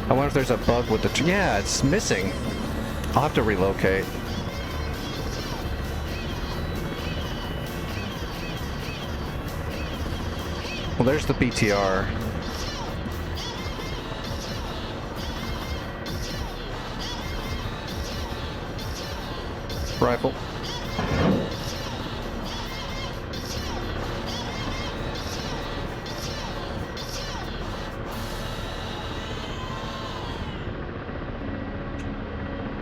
I wonder if there's a bug with the... Yeah, it's missing. I'll have to relocate. Well, there's the BTR. Rifle.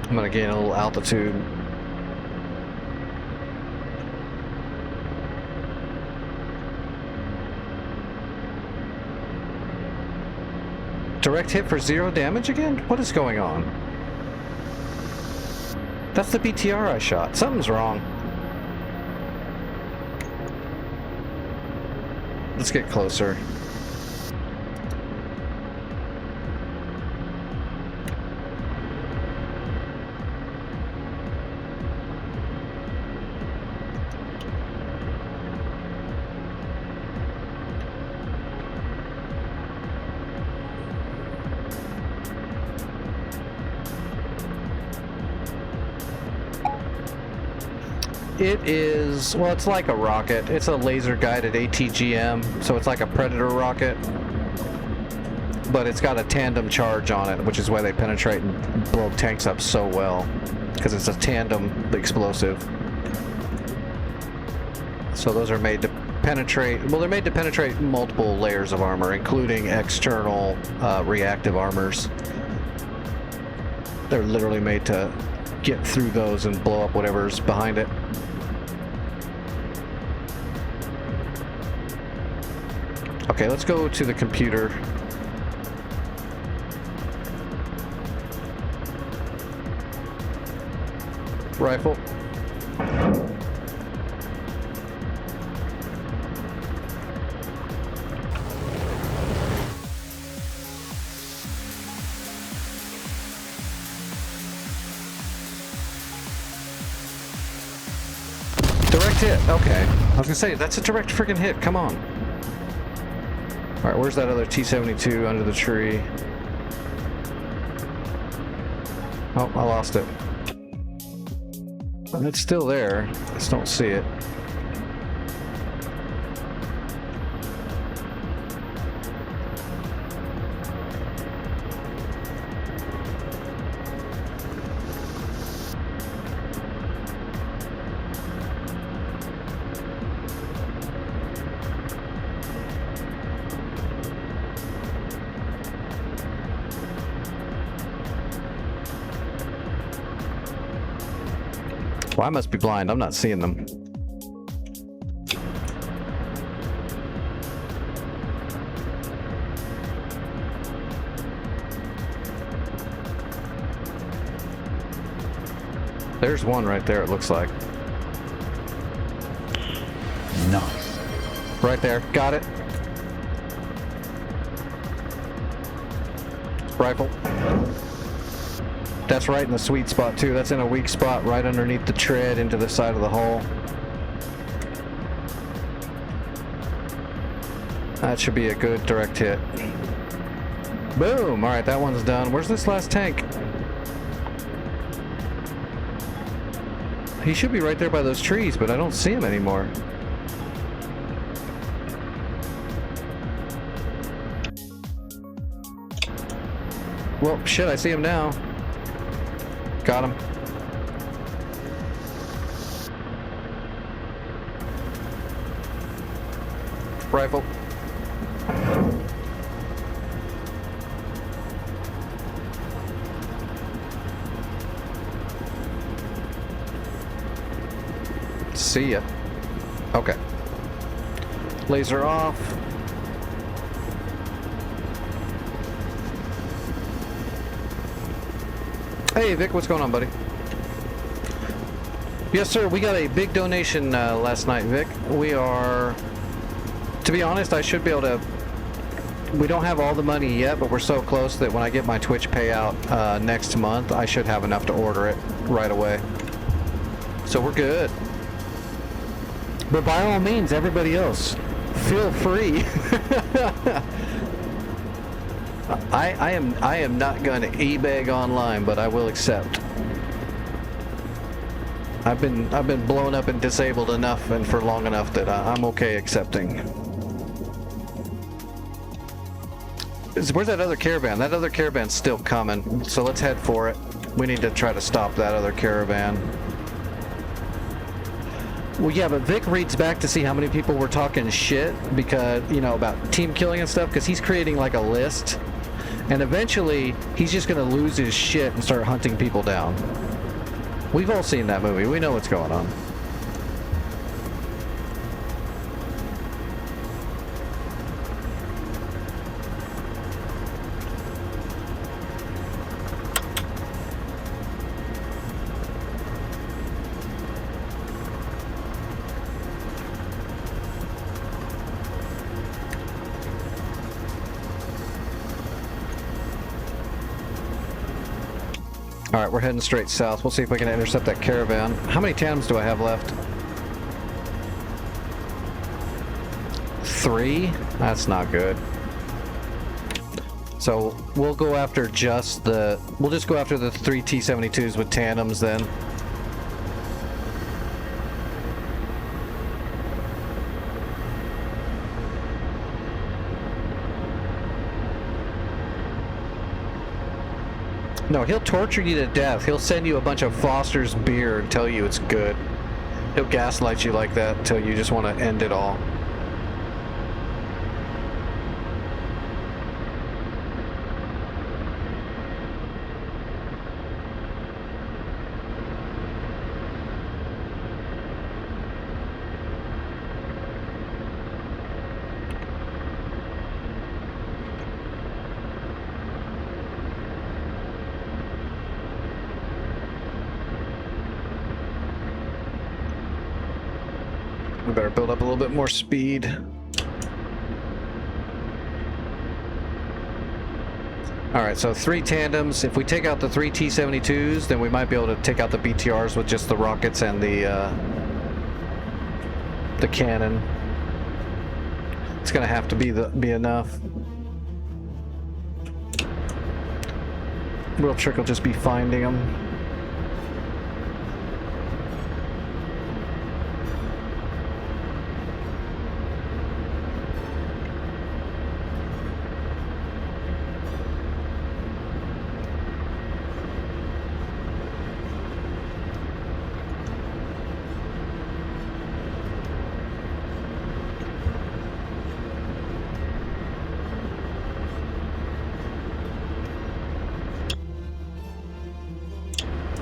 I'm gonna gain a little altitude. Direct hit for 0 damage again? What is going on? That's the BTR I shot. Something's wrong. Let's get closer. It is, well, it's like a rocket. It's a laser-guided ATGM, so it's like a Predator rocket. But it's got a tandem charge on it, which is why they penetrate and blow tanks up so well. Because it's a tandem explosive. So those are made to penetrate. Well, they're made to penetrate multiple layers of armor, including external reactive armors. They're literally made to get through those and blow up whatever's behind it. Okay, let's go to the computer. Rifle. Direct hit. Okay. I was gonna say, that's a direct freaking hit. Come on. Alright, where's that other T-72 under the tree? Oh, I lost it. It's still there. I just don't see it. Well, I must be blind. I'm not seeing them. There's one right there, it looks like. Nice. Right there. Got it. Rifle. That's right in the sweet spot too. That's in a weak spot right underneath the tread into the side of the hull. That should be a good direct hit. Boom! Alright, that one's done. Where's this last tank? He should be right there by those trees, but I don't see him anymore. Well, shit, I see him now. Got him. Rifle. See ya. Okay. Laser off. Hey Vic, what's going on, buddy? Yes, sir. We got a big donation last night, Vic. We are, to be honest, I should be able to. We don't have all the money yet, but we're so close that when I get my Twitch payout next month, I should have enough to order it right away. So we're good. But by all means, everybody else, feel free. I am not going to e-beg online, but I will accept. I've been blown up and disabled enough and for long enough that I'm okay accepting. Where's that other caravan? That other caravan's still coming, so let's head for it. We need to try to stop that other caravan. Well, yeah, but Vic reads back to see how many people were talking shit because, you know, about team killing and stuff, because he's creating like a list. And eventually, he's just going to lose his shit and start hunting people down. We've all seen that movie. We know what's going on. Alright, we're heading straight south. We'll see if we can intercept that caravan. How many tandems do I have left? 3? That's not good. So we'll go after just the... We'll just go after the 3 T-72s with tandems then. No, he'll torture you to death. He'll send you a bunch of Foster's beer and tell you it's good. He'll gaslight you like that until you just want to end it all. We better build up a little bit more speed. Alright, so 3 tandems. If we take out the 3 T-72s, then we might be able to take out the BTRs with just the rockets and the cannon. It's gonna have to be enough. Real trick will just be finding them.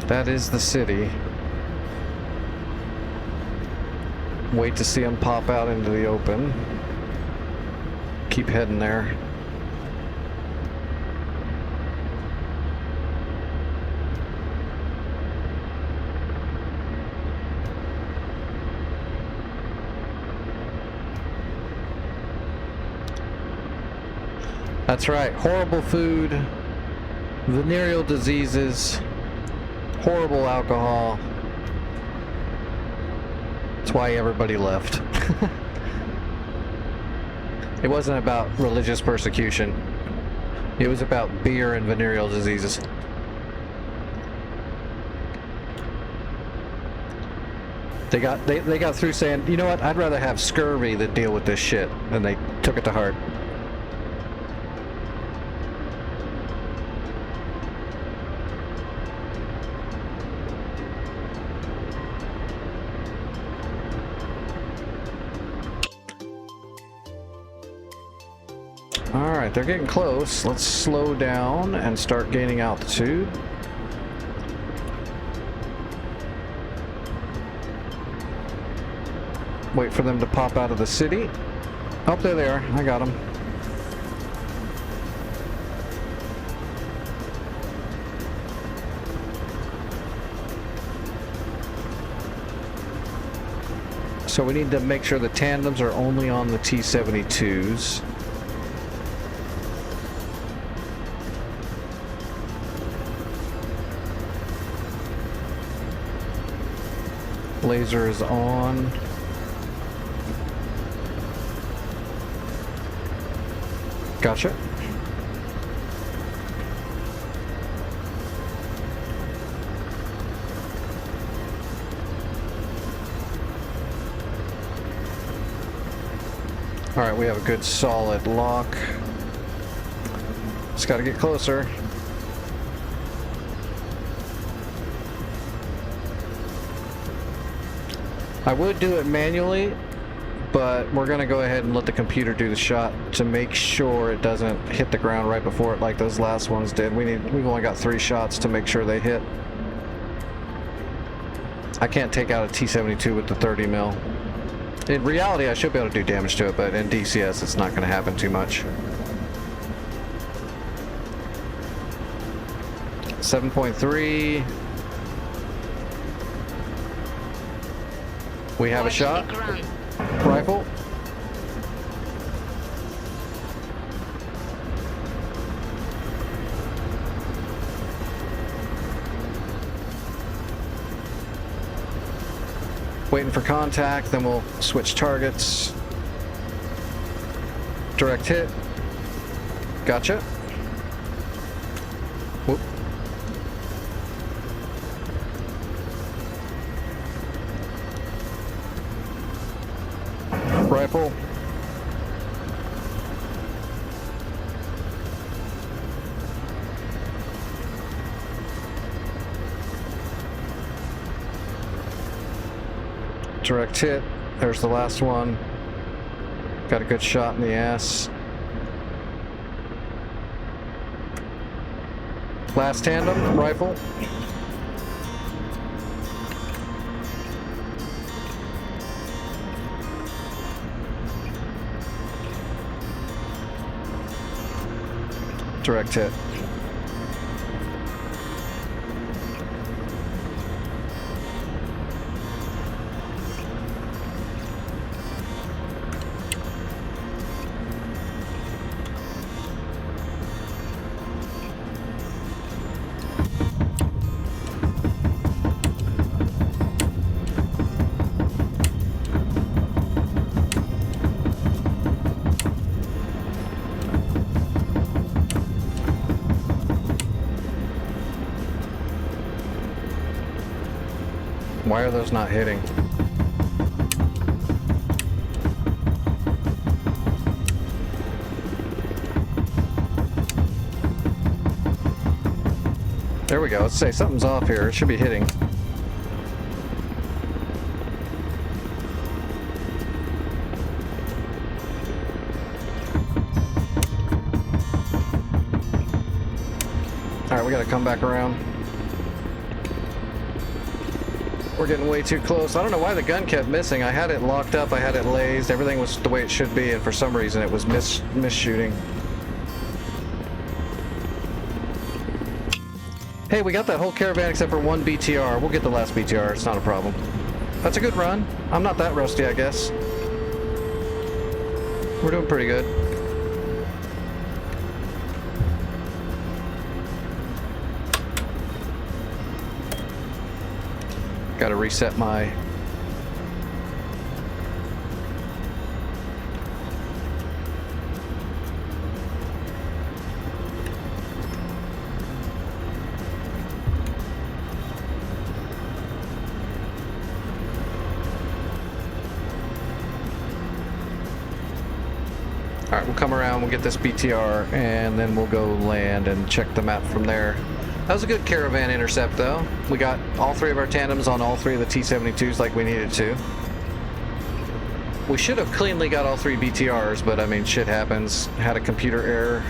That is the city. Wait to see them pop out into the open. Keep heading there. That's right. Horrible food, venereal diseases, horrible alcohol. That's why everybody left. It wasn't about religious persecution. It was about beer and venereal diseases. They got through saying, you know what, I'd rather have scurvy than deal with this shit. And they took it to heart. Alright, they're getting close. Let's slow down and start gaining altitude. Wait for them to pop out of the city. Oh, there they are. I got them. So we need to make sure the tandems are only on the T-72s. Laser is on. Gotcha. Alright, we have a good solid lock. Just gotta get closer. I would do it manually, but we're gonna go ahead and let the computer do the shot to make sure it doesn't hit the ground right before it like those last ones did. We've only got 3 shots to make sure they hit. I can't take out a T-72 with the 30 mil. In reality, I should be able to do damage to it, but in DCS, it's not gonna happen too much. 7.3. We have a shot. Rifle. Waiting for contact, then we'll switch targets. Direct hit. Gotcha. Whoop. Rifle. Direct hit. There's the last one. Got a good shot in the ass. Last tandem, rifle. Direct hit. Why are those not hitting? There we go. Let's say something's off here. It should be hitting. Alright, we gotta come back around. We're getting way too close. I don't know why the gun kept missing. I had it locked up, I had it lased, everything was the way it should be, and for some reason it was miss-shooting. Hey, we got that whole caravan except for one BTR. We'll get the last BTR, it's not a problem. That's a good run. I'm not that rusty, I guess. We're doing pretty good. Gotta reset my... Alright, we'll come around, we'll get this BTR, and then we'll go land and check the map from there. That was a good caravan intercept, though. We got all three of our tandems on all three of the T-72s like we needed to. We should have cleanly got all three BTRs, but I mean, shit happens. Had a computer error.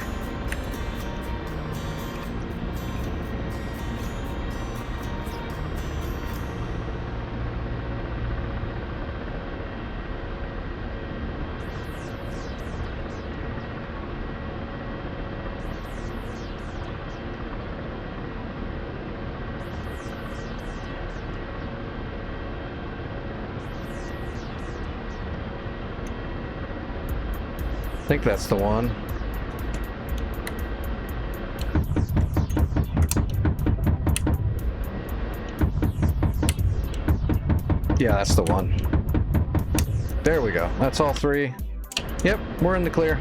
I think that's the one. Yeah, that's the one. There we go. That's all three. Yep, we're in the clear.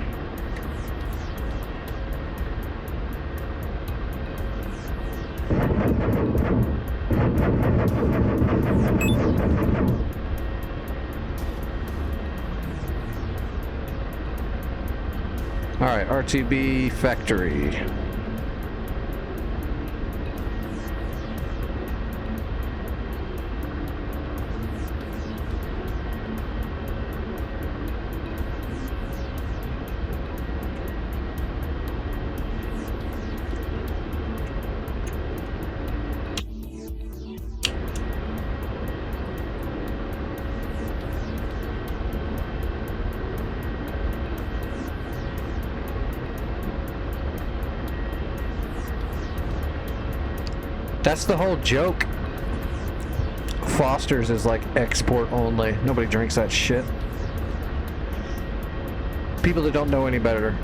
Alright, RTB factory. That's the whole joke. Foster's is like export only. Nobody drinks that shit. People that don't know any better.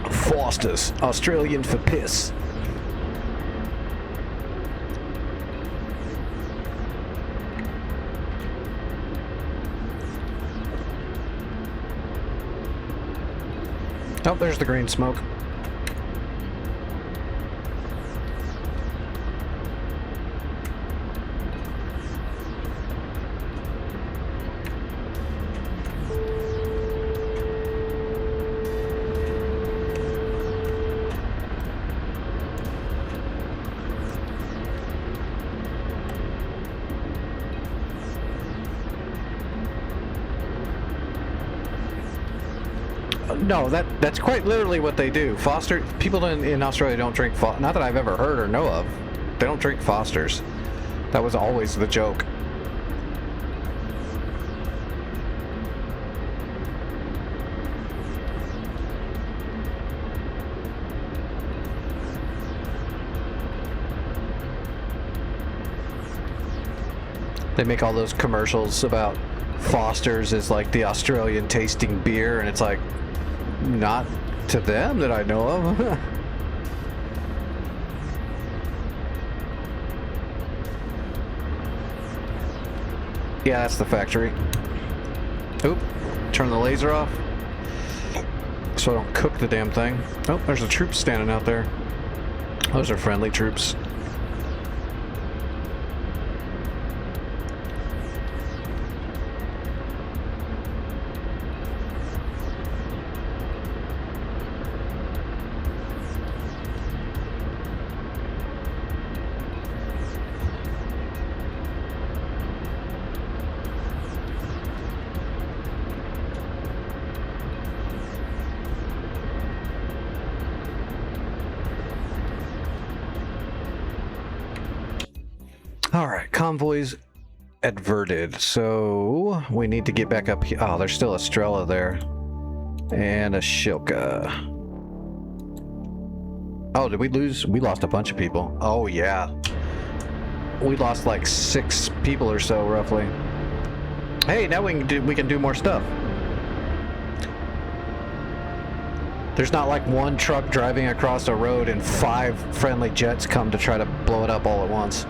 Foster's, Australian for piss. Oh, there's the green smoke. No, that's quite literally what they do. Foster people in Australia don't drink not that I've ever heard or know of. They don't drink Fosters. That was always the joke. They make all those commercials about Foster's is like the Australian tasting beer, and it's like, not to them that I know of. Yeah, that's the factory. Oop. Turn the laser off. So I don't cook the damn thing. Oh, there's a troop standing out there. Those are friendly troops. Alright, convoys adverted. So we need to get back up here. Oh, there's still a Strela there. And a Shilka. Oh, did we lose? We lost a bunch of people. Oh, yeah. We lost like 6 people or so, roughly. Hey, now we can do more stuff. There's not like one truck driving across a road and 5 friendly jets come to try to blow it up all at once.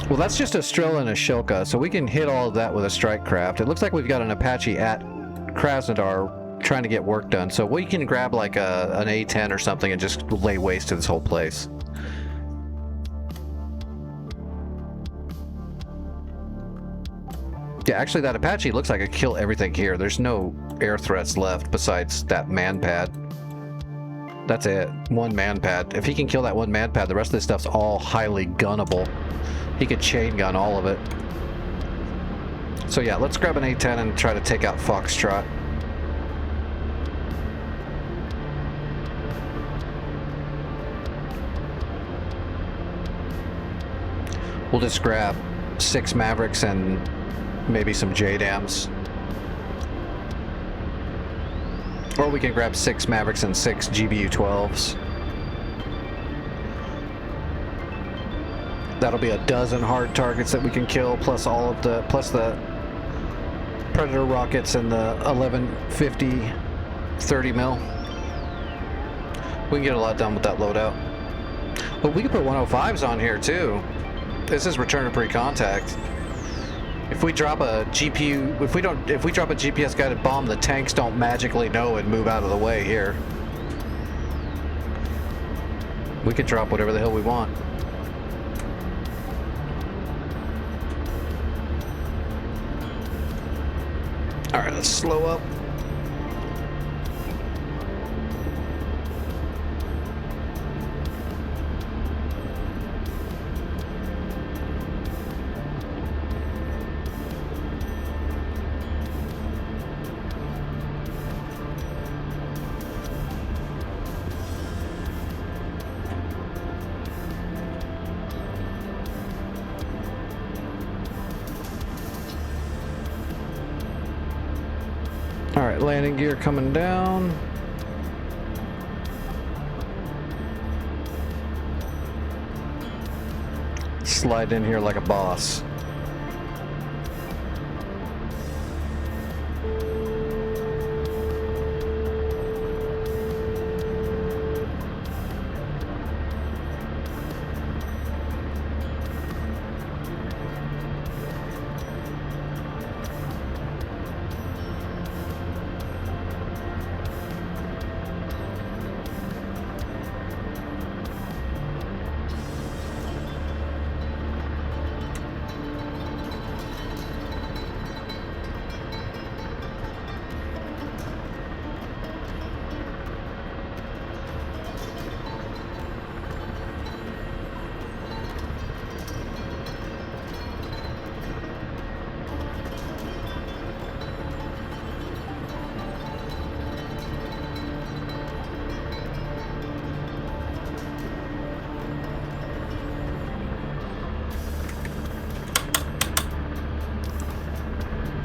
Well, that's just a Strela and a Shilka, so we can hit all of that with a strike craft. It looks like we've got an Apache at Krasnodar trying to get work done, so we can grab like an A-10 or something and just lay waste to this whole place. Yeah, actually that Apache looks like it could kill everything here. There's no air threats left besides that man pad. That's it. 1 man pad. If he can kill that 1 man pad, the rest of this stuff's all highly gunnable. He could chain gun all of it. So yeah, let's grab an A-10 and try to take out Foxtrot. We'll just grab 6 Mavericks and maybe some JDAMs. Or we can grab 6 Mavericks and 6 GBU-12s. That'll be a dozen hard targets that we can kill, plus the Predator rockets and the 1150 30 mil. We can get a lot done with that loadout. But we can put 105s on here too. This is return to pre-contact. If we drop a GPU, if we drop a GPS guided bomb, the tanks don't magically know and move out of the way here. We can drop whatever the hell we want. All right, let's slow up. All right, landing gear coming down. Slide in here like a boss.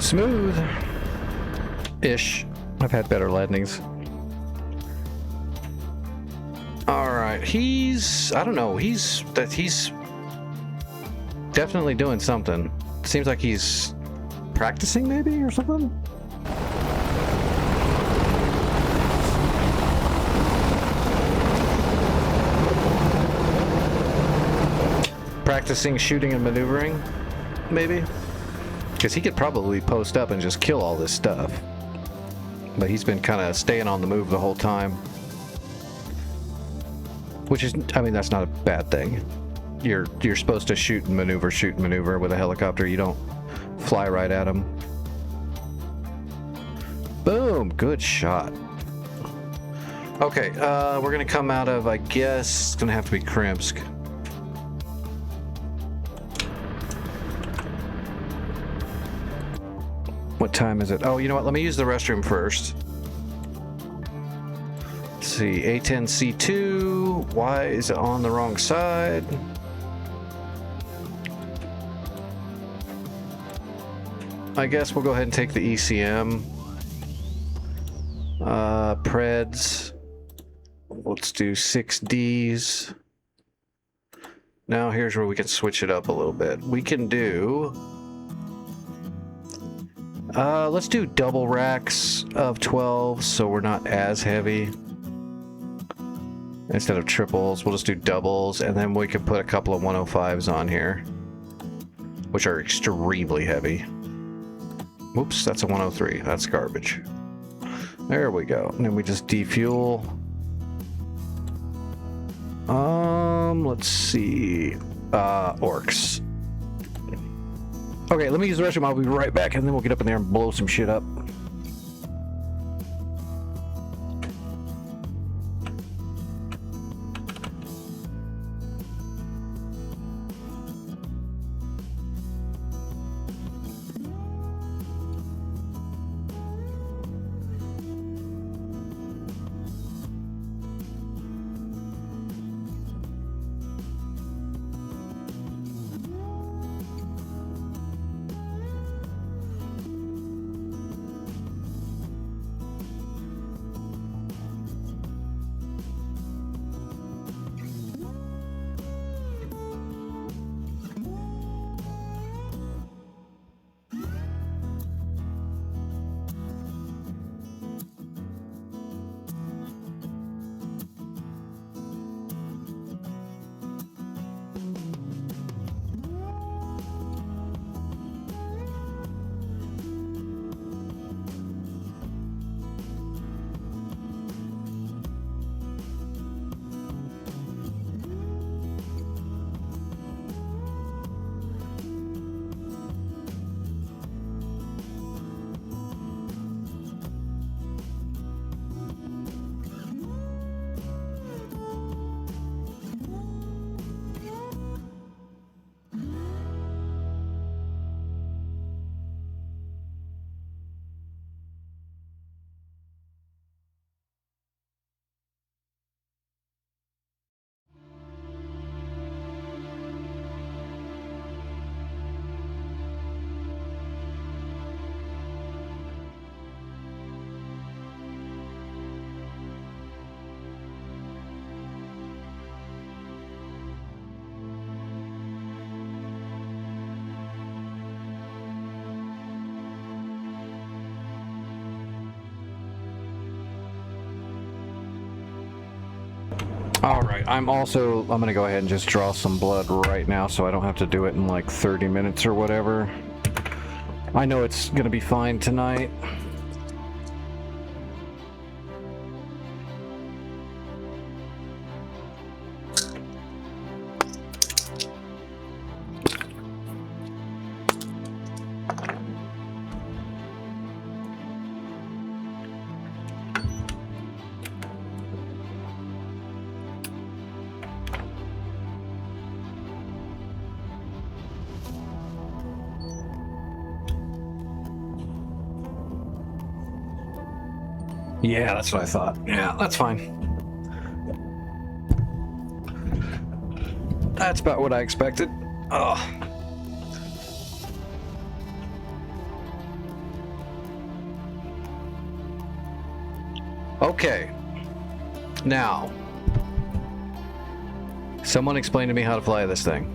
Smooth-ish. I've had better landings. All right, I don't know, he's definitely doing something. Seems like he's practicing maybe or something. practicing shooting and maneuvering, maybe? Because he could probably post up and just kill all this stuff. But he's been kind of staying on the move the whole time. Which is, I mean, that's not a bad thing. You're supposed to shoot and maneuver with a helicopter. You don't fly right at them. Boom! Good shot. Okay, we're gonna come out of, I guess, it's gonna have to be Krimsk. What time is it? Oh, you know what? Let me use the restroom first. Let's see, A10C2. Why is it on the wrong side? I guess we'll go ahead and take the ECM. Preds. Let's do 6Ds. Now here's where we can switch it up a little bit. We can do... let's do double racks of 12 so we're not as heavy. Instead of triples, we'll just do doubles, and then we can put a couple of 105s on here, which are extremely heavy. Whoops, that's a 103. That's garbage. There we go. And then we just defuel. Let's see. Orcs. Okay, let me use the restroom. I'll be right back, and then we'll get up in there and blow some shit up. Alright, I'm gonna go ahead and just draw some blood right now so I don't have to do it in like 30 minutes or whatever. I know it's gonna be fine tonight. Yeah, that's what I thought. Yeah, that's fine. That's about what I expected. Oh. Okay. Now, someone explain to me how to fly this thing.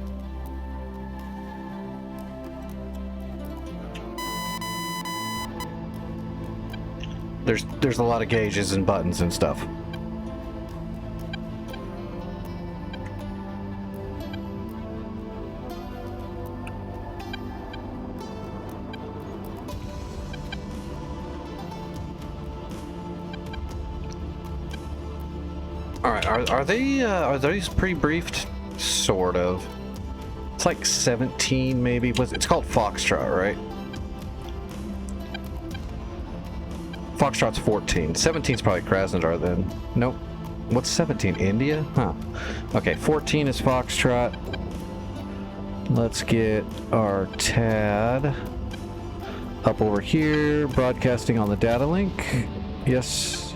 There's a lot of gauges and buttons and stuff. All right, are these pre-briefed? Sort of. It's like 17 maybe. It's called Foxtrot, right? Foxtrot's 14. 17's probably Krasnodar then. Nope. What's 17? India? Huh. Okay, 14 is Foxtrot. Let's get our TAD up over here, broadcasting on the data link. Yes.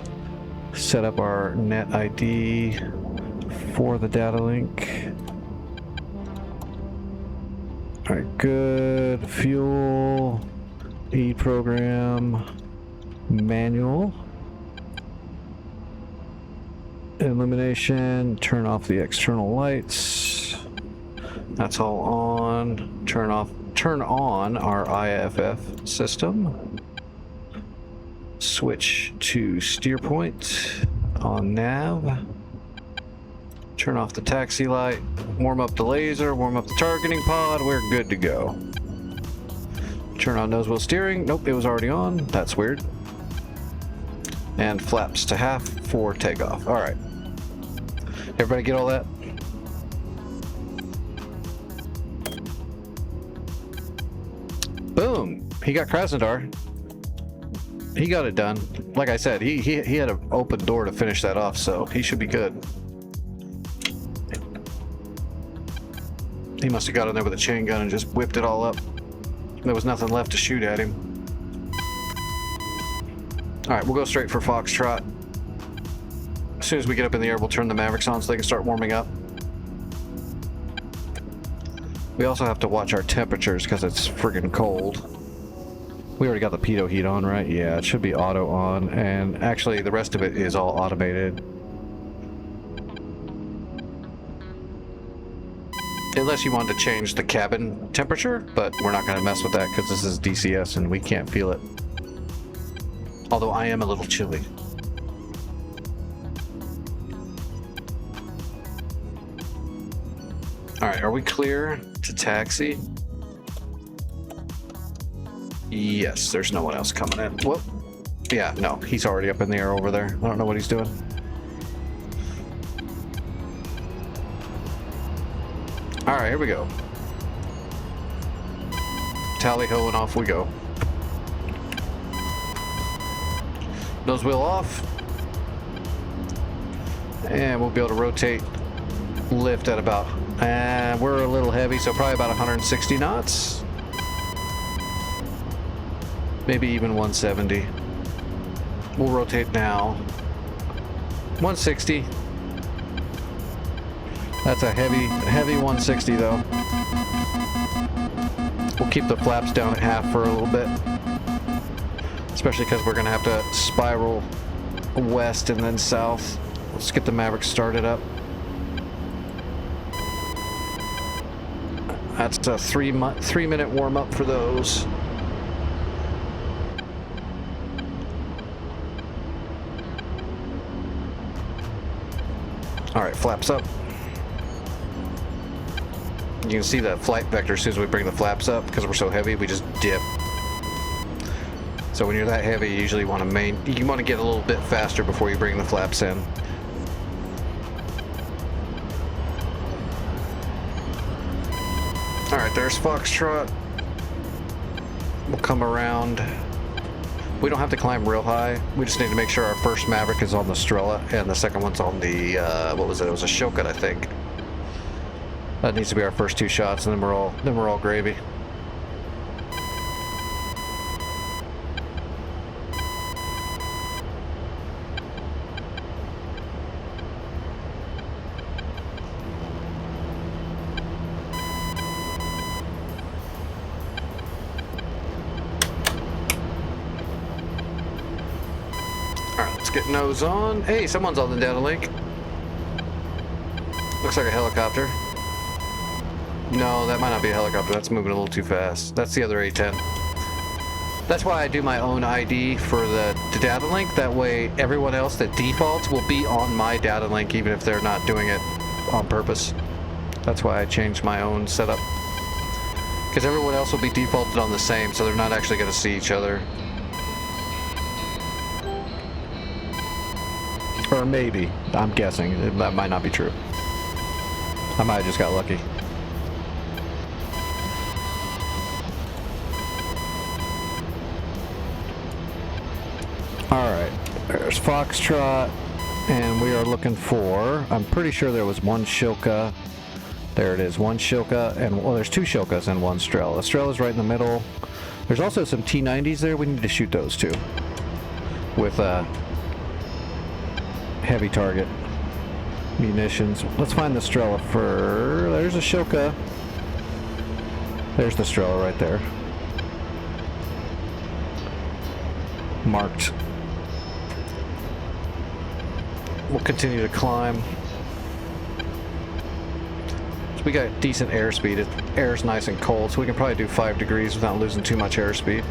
Set up our net ID for the data link. All right, good. Fuel, E-program, manual, illumination, turn off the external lights. That's all on. Turn on our IFF system. Switch to steer point on nav. Turn off the taxi light. Warm up the laser. Warm up the targeting pod. We're good to go. Turn on nose wheel steering. Nope, it was already on. That's weird. And flaps to half for takeoff. All right. Everybody get all that? Boom! He got Krasnodar. He got it done. Like I said, he had an open door to finish that off, so he should be good. He must have got in there with a chain gun and just whipped it all up. There was nothing left to shoot at him. Alright, we'll go straight for Foxtrot. As soon as we get up in the air, we'll turn the Mavericks on so they can start warming up. We also have to watch our temperatures because it's friggin' cold. We already got the pitot heat on, right? Yeah, it should be auto on. And actually, the rest of it is all automated. Unless you wanted to change the cabin temperature, but we're not going to mess with that because this is DCS and we can't feel it. Although I am a little chilly. Alright, are we clear to taxi? Yes, there's no one else coming in. Whoop. Yeah, no, he's already up in the air over there. I don't know what he's doing. Alright, here we go. Tally-ho and off we go. Nose wheel off. And we'll be able to rotate lift at about, we're a little heavy, so probably about 160 knots. Maybe even 170. We'll rotate now. 160. That's a heavy 160 though. We'll keep the flaps down at half for a little bit. Especially because we're gonna have to spiral west and then south. Let's get the Maverick started up. That's a 3-minute warm up for those. All right, flaps up. You can see that flight vector as soon as we bring the flaps up, because we're so heavy, we just dip. So when you're that heavy, you usually want to get a little bit faster before you bring the flaps in. All right, there's Foxtrot. We'll come around. We don't have to climb real high. We just need to make sure our first Maverick is on the Strela and the second one's on the, what was it? It was a Shokut, I think. That needs to be our first 2 shots, and then we're all gravy. Get nose on. Hey, someone's on the data link. Looks like a helicopter. No, that might not be a helicopter. That's moving a little too fast. That's the other A-10. That's why I do my own ID for the data link. That way everyone else that defaults will be on my data link even if they're not doing it on purpose. That's why I changed my own setup. Because everyone else will be defaulted on the same, so they're not actually going to see each other. Or maybe. I'm guessing. That might not be true. I might have just got lucky. Alright. There's Foxtrot. And we are looking for... I'm pretty sure there was one Shilka. There it is. One Shilka. And, well, there's two Shilkas and one Strela. Strela's right in the middle. There's also some T-90s there. We need to shoot those too. With heavy target munitions. Let's find the Strela for... There's a Shilka. There's the Strela right there. Marked. We'll continue to climb. So we got decent airspeed. Air's nice and cold, so we can probably do 5 degrees without losing too much airspeed.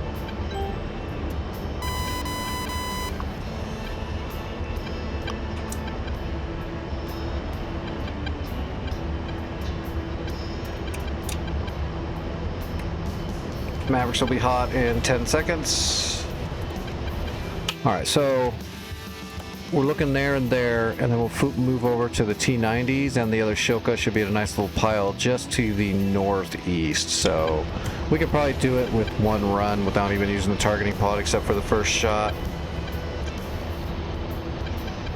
Mavericks will be hot in 10 seconds. Alright, so we're looking there, and then we'll move over to the T-90s, and the other Shilka should be at a nice little pile just to the northeast. So we could probably do it with one run without even using the targeting pod, except for the first shot.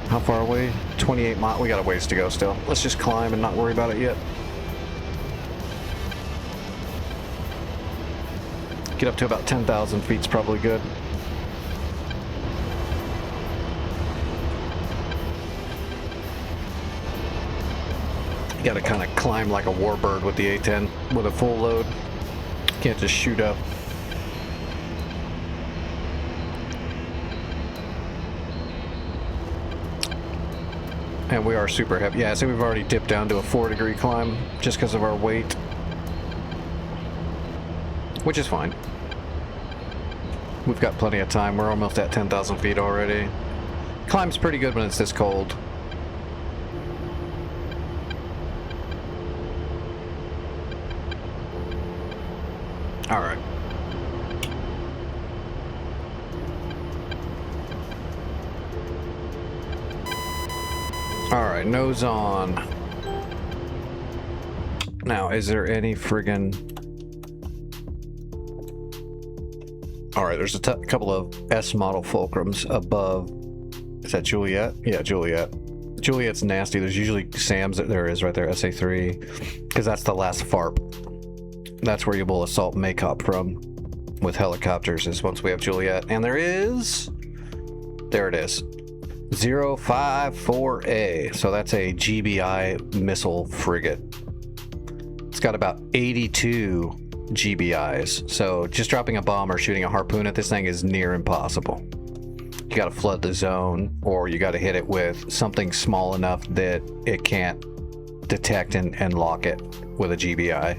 How far away? 28 miles. We got a ways to go still. Let's just climb and not worry about it yet. Get up to about 10,000 feet is probably good. You gotta kind of climb like a warbird with the A-10 with a full load. Can't just shoot up. And we are super heavy. Yeah, so we've already dipped down to a 4-degree climb just because of our weight. Which is fine. We've got plenty of time. We're almost at 10,000 feet already. Climb's pretty good when it's this cold. All right. All right, nose on. Now, is there any friggin... All right, there's a couple of S model Fulcrums above. Is that Juliet? Yeah, Juliet. Juliet's nasty. There's usually Sam's. There is right there, SA3, because that's the last FARP. That's where you will assault Maycop from with helicopters, is once we have Juliet. And there is... There it is. 054A. So that's a GBI missile frigate. It's got about 82 GBIs. So just dropping a bomb or shooting a harpoon at this thing is near impossible. You got to flood the zone, or you got to hit it with something small enough that it can't detect and lock it with a GBI.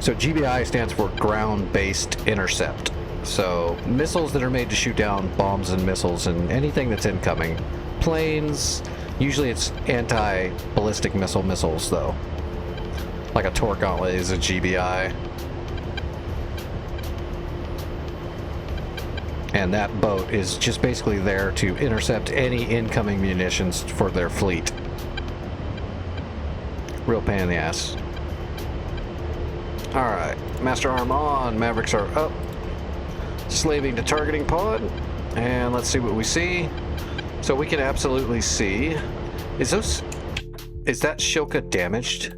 So GBI stands for ground-based intercept. So missiles that are made to shoot down bombs and missiles and anything that's incoming. Planes, usually it's anti-ballistic missiles though. Like a Torque Gauntlet is a GBI. And that boat is just basically there to intercept any incoming munitions for their fleet. Real pain in the ass. Alright, Master Arm on, Mavericks are up. Slaving to targeting pod, and let's see what we see. So we can absolutely see, is that Shilka damaged?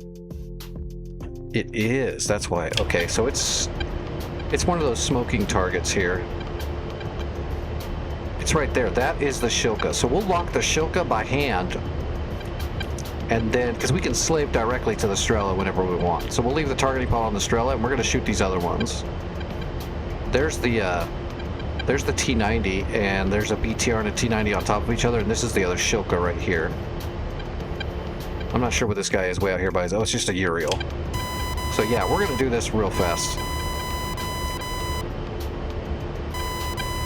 It is, that's why. Okay, so it's one of those smoking targets here. It's right there, that is the Shilka. So we'll lock the Shilka by hand, and then, because we can slave directly to the Strela whenever we want. So we'll leave the targeting pod on the Strela, and we're going to shoot these other ones. There's the T-90, and there's a BTR and a T-90 on top of each other, and this is the other Shilka right here. I'm not sure what this guy is way out here by his... Oh, it's just a Uriel. So yeah, we're going to do this real fast.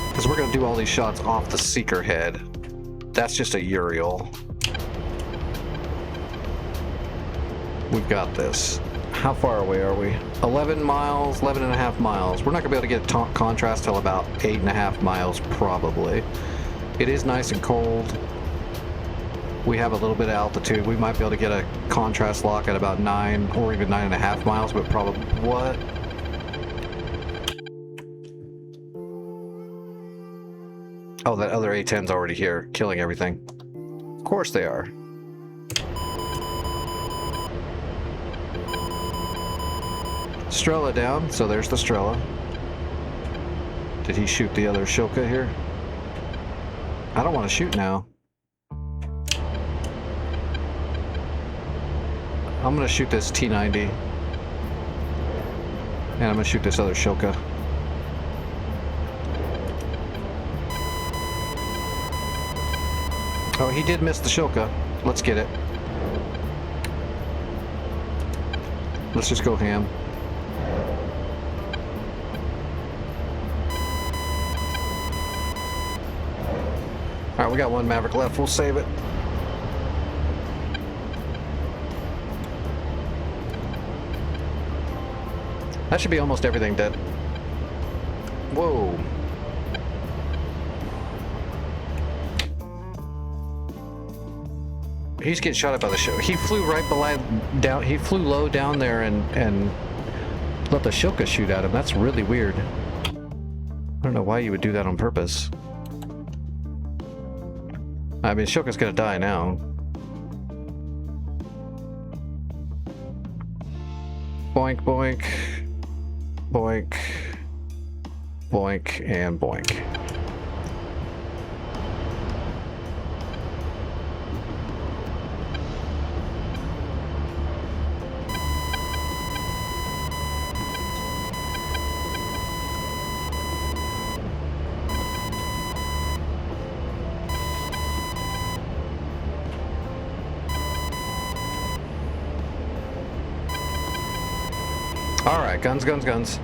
Because we're going to do all these shots off the Seeker head. That's just a Uriel. We've got this. how far away are we? 11 miles, 11 and a half miles. We're not gonna be able to get contrast till about 8.5 miles probably. It is nice and cold. We have a little bit of altitude. We might be able to get a contrast lock at about 9 or even 9.5 miles, but probably what? Oh, that other A-10's already here, killing everything. Of course they are. Strela down, so there's the Strela. Did he shoot the other Shilka here? I don't want to shoot now. I'm gonna shoot this T-90. And I'm gonna shoot this other Shilka. Oh, he did miss the Shilka. Let's get it. Let's just go ham. Alright, we got one Maverick left. We'll save it. That should be almost everything dead. Whoa. He's getting shot at by the Shilka. He flew right down. He flew low down there and let the Shilka shoot at him. That's really weird. I don't know why you would do that on purpose. I mean, Shilka's gonna die now. Boink, boink, boink, boink, and boink. Alright, guns, guns, guns.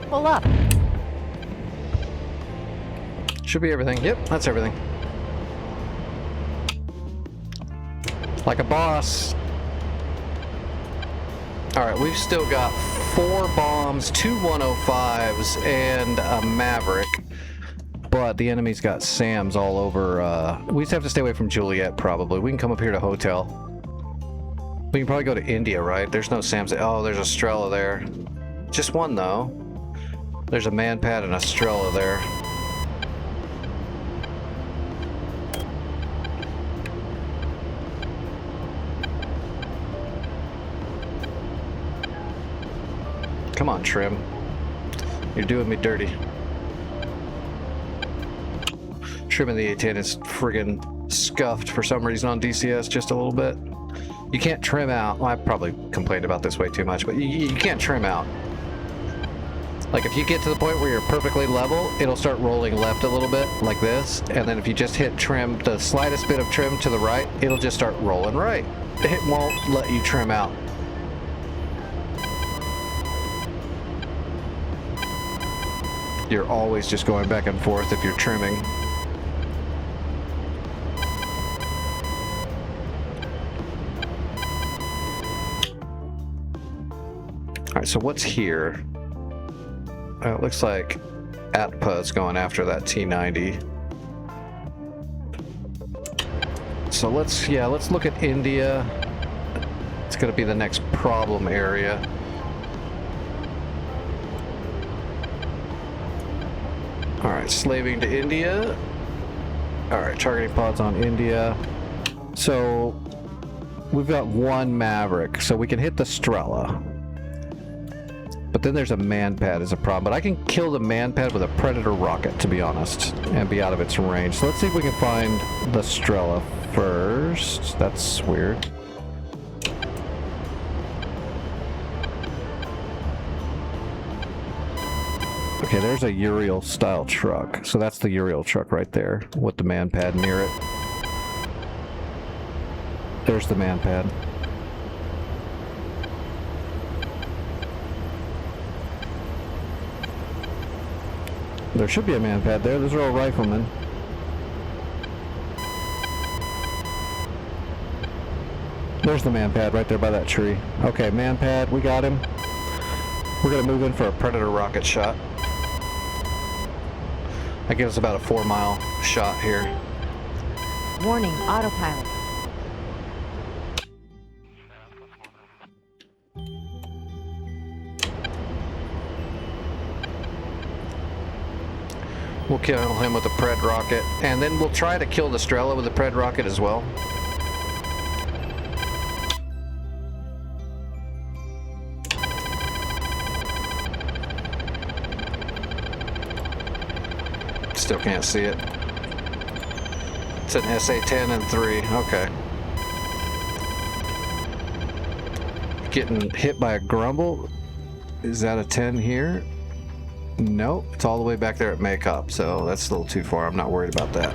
Pull up! Should be everything. Yep, that's everything. Like a boss. Alright, we've still got 4 bombs, 2 105s, and a Maverick. But the enemy's got SAMs all over. We just have to stay away from Juliet, probably. We can come up here to Hotel. We can probably go to India, right? There's no SAMs. Oh, there's a Strela there. Just one, though. There's a Manpad and a Strela there. Come on, Trim. You're doing me dirty. Trim in the A-10 is friggin' scuffed for some reason on DCS just a little bit. You can't trim out. Well, I probably complained about this way too much, but you can't trim out. Like, if you get to the point where you're perfectly level, it'll start rolling left a little bit, like this. And then if you just hit trim, the slightest bit of trim to the right, it'll just start rolling right. It won't let you trim out. You're always just going back and forth if you're trimming. Alright, so what's here? It looks like Atpa's going after that T-90. So let's look at India. It's gonna be the next problem area. Alright, slaving to India. Alright, targeting pods on India. So we've got 1 Maverick, so we can hit the Strela. But then there's a man pad is a problem. But I can kill the man pad with a Predator rocket, to be honest, and be out of its range. So let's see if we can find the Strela first. That's weird. Okay, there's a Uriel style truck. So that's the Uriel truck right there with the man pad near it. There's the man pad. There should be a man pad there. Those are all riflemen. There's the man pad right there by that tree. Okay, man pad, we got him. We're gonna move in for a Predator rocket shot. That gives us about a 4-mile shot here. Warning, autopilot. We'll kill him with a Pred rocket, and then we'll try to kill the Strela with a Pred rocket as well. Still can't see it. It's an SA-10 and 3. Okay. Getting hit by a Grumble. Is that a 10 here? Nope, it's all the way back there at Maycop, so that's a little too far. I'm not worried about that.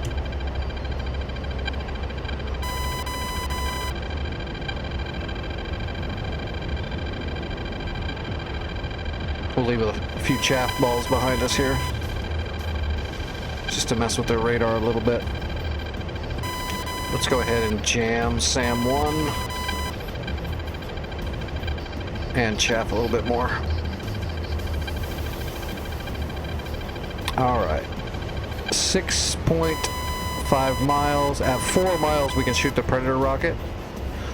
We'll leave a few chaff balls behind us here, just to mess with their radar a little bit. Let's go ahead and jam Sam 1 and chaff a little bit more. Alright, 6.5 miles. At 4 miles we can shoot the Predator rocket.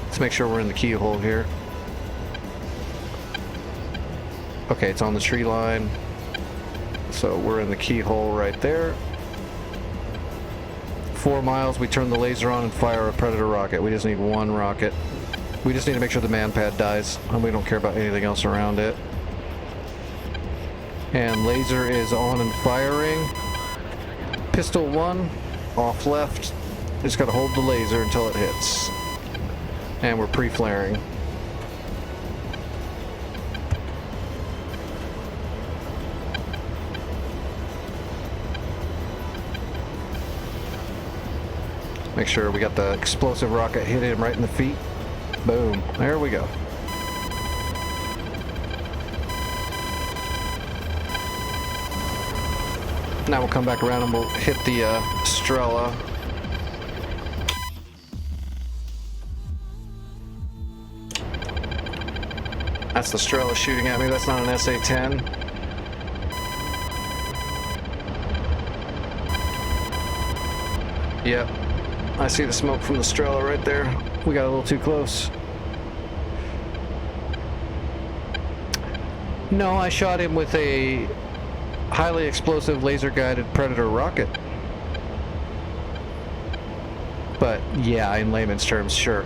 Let's make sure we're in the keyhole here. Okay, it's on the tree line. So we're in the keyhole right there. 4 miles, we turn the laser on and fire a Predator rocket. We just need 1 rocket. We just need to make sure the man pad dies, and we don't care about anything else around it. And laser is on and firing. Pistol 1, off left. Just gotta hold the laser until it hits. And we're pre-flaring. Make sure we got the explosive rocket hit him right in the feet. Boom. There we go. Now we'll come back around and we'll hit the Strela. That's the Strela shooting at me. That's not an SA-10. Yep. I see the smoke from the Strela right there. We got a little too close. No, I shot him with a highly explosive laser-guided Predator rocket. But yeah, in layman's terms, sure.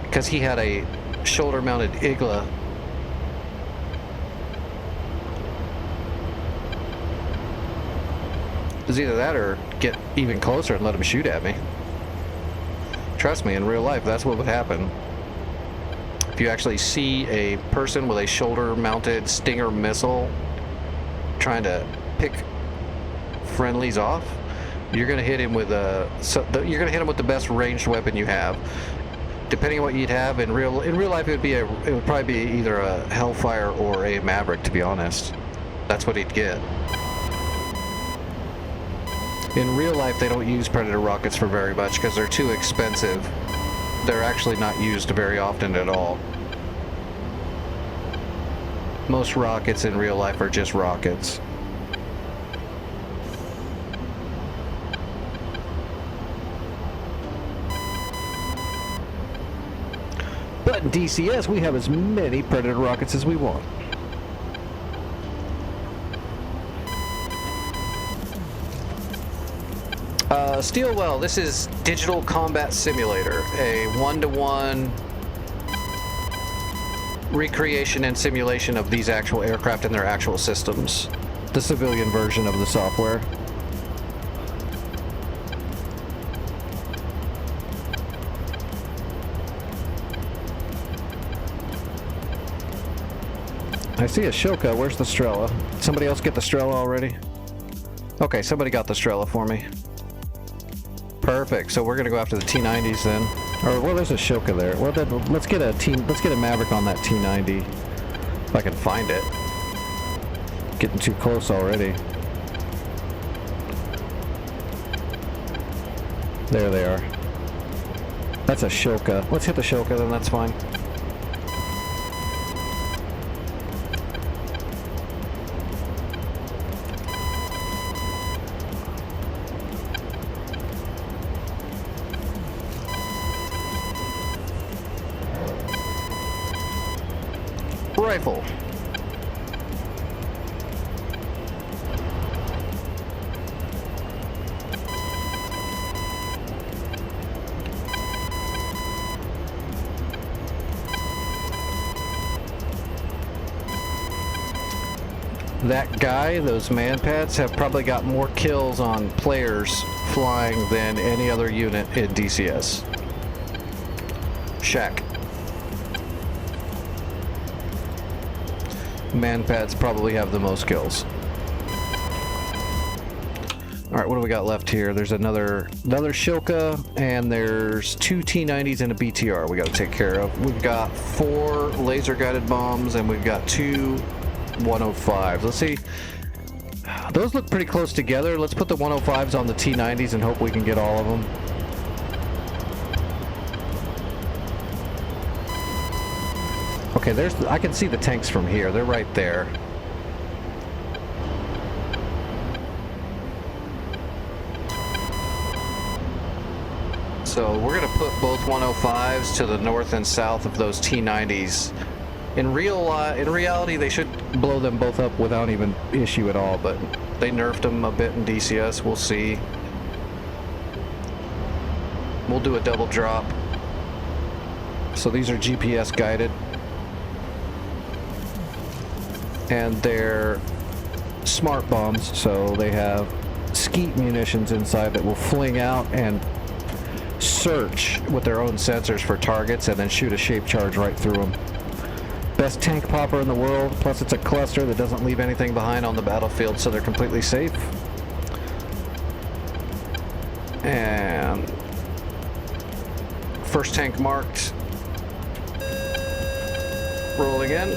Because he had a shoulder-mounted Igla. It was either that or get even closer and let him shoot at me. Trust me, in real life, that's what would happen. If you actually see a person with a shoulder-mounted Stinger missile trying to pick friendlies off, you're gonna hit him with you're gonna hit him with the best ranged weapon you have. Depending on what you'd have in real life, it would probably be either a Hellfire or a Maverick. To be honest, that's what he'd get. In real life, they don't use Predator rockets for very much because they're too expensive. They're actually not used very often at all. Most rockets in real life are just rockets. But in DCS, we have as many Predator rockets as we want. Steelwell, this is Digital Combat Simulator, a one-to-one recreation and simulation of these actual aircraft and their actual systems. The civilian version of the software. I see a Shoka. Where's the Strela? Somebody else get the Strela already? Okay, somebody got the Strela for me. Perfect. So we're gonna go after the T-90s then. Or well, there's a Shoka there. Well, then let's get a Maverick on that T-90 if I can find it. Getting too close already. There they are. That's a Shoka. Let's hit the Shoka then. That's fine. Rifle. That guy, those man pads have probably got more kills on players flying than any other unit in DCS. Shack. Man pads probably have the most kills. Alright, what do we got left here? There's another Shoka, and there's 2 T-90s and a BTR we gotta take care of. We've got 4 laser guided bombs, and we've got 2 105s. Let's see. Those look pretty close together. Let's put the 105s on the T-90s and hope we can get all of them. Okay, I can see the tanks from here. They're right there. So we're gonna put both 105s to the north and south of those T-90s. In reality, they should blow them both up without even issue at all, but they nerfed them a bit in DCS. We'll see. We'll do a double drop. So these are GPS guided. And they're smart bombs, so they have skeet munitions inside that will fling out and search with their own sensors for targets and then shoot a shape charge right through them. Best tank popper in the world, plus it's a cluster that doesn't leave anything behind on the battlefield, so they're completely safe. And first tank marked. Rolling in.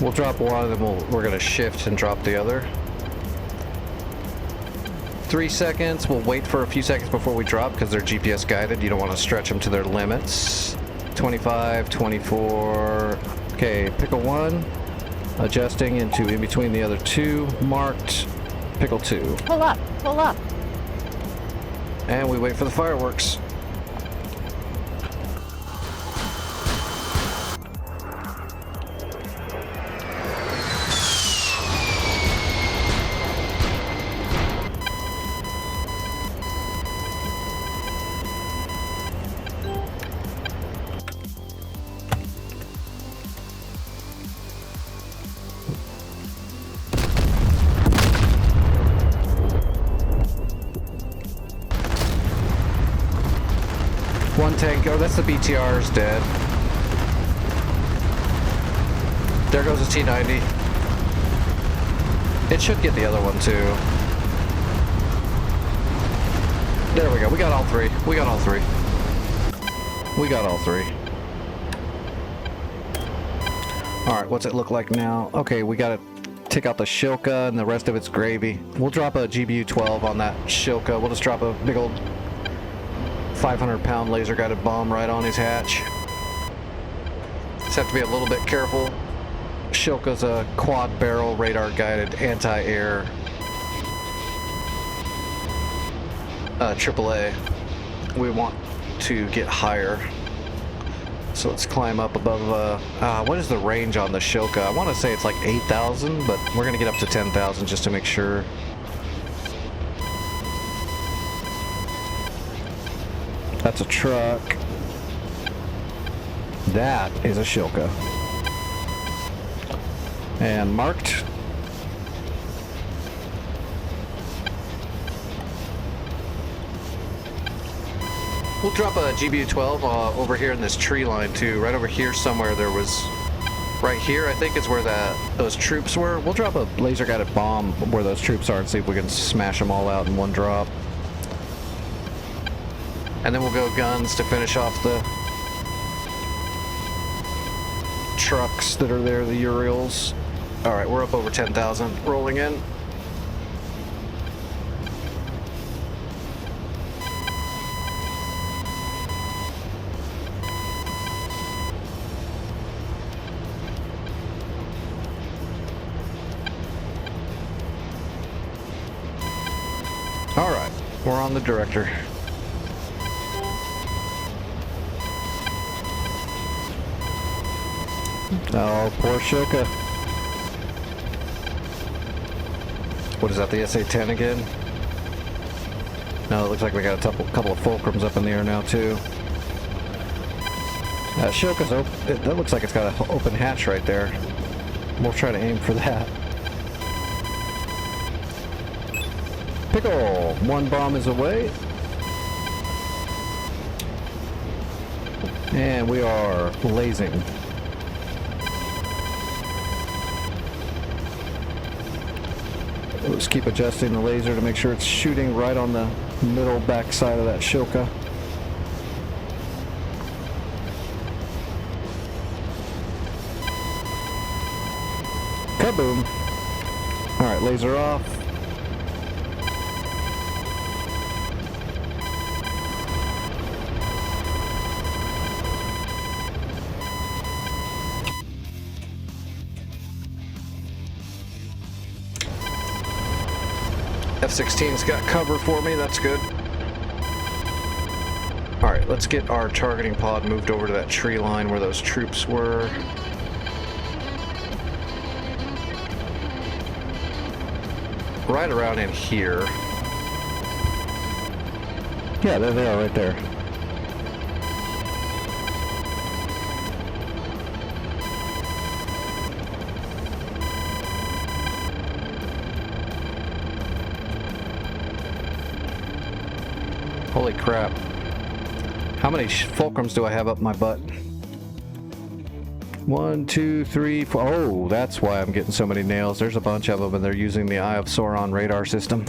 We'll drop one, and then we're going to shift and drop the other. 3 seconds. We'll wait for a few seconds before we drop because they're GPS guided. You don't want to stretch them to their limits. 25, 24. Okay, pickle 1. Adjusting into in between the other 2. Marked. Pickle 2. Pull up, pull up. And we wait for the fireworks. One tank. Oh, that's the BTR's dead. There goes a T-90. It should get the other one too. There we go. We got all 3. We got all 3. We got all 3. Alright, what's it look like now? Okay, we gotta take out the Shoka and the rest of its gravy. We'll drop a GBU-12 on that Shoka. We'll just drop a big old 500-pound laser-guided bomb right on his hatch. Just have to be a little bit careful. Shilka's a quad barrel radar guided anti-air AAA. We want to get higher. So let's climb up above, what is the range on the Shilka? I want to say it's like 8,000, but we're going to get up to 10,000 just to make sure. That's a truck. That is a Shilka. And marked. We'll drop a GBU-12 over here in this tree line too. Right over here somewhere there was, right here I think is where those troops were. We'll drop a laser guided bomb where those troops are and see if we can smash them all out in one drop. And then we'll go guns to finish off the trucks that are there, the Uriels. Alright, we're up over 10,000. Rolling in. Alright, we're on the director. Oh, poor Shilka. What is that, the SA-10 again? No, it looks like we got a couple of fulcrums up in the air now, too. Shilka's open. That looks like it's got an open hatch right there. We'll try to aim for that. Pickle! One bomb is away. And we are lasing. Let's keep adjusting the laser to make sure it's shooting right on the middle back side of that Shilka. Kaboom! Alright, laser off. F-16's got cover for me, that's good. Alright, let's get our targeting pod moved over to that tree line where those troops were. Right around in here. Yeah, there they are, right there. Holy crap. How many fulcrums do I have up my butt? 1, 2, 3, 4. Oh, that's why I'm getting so many nails. There's a bunch of them and they're using the Eye of Sauron radar system.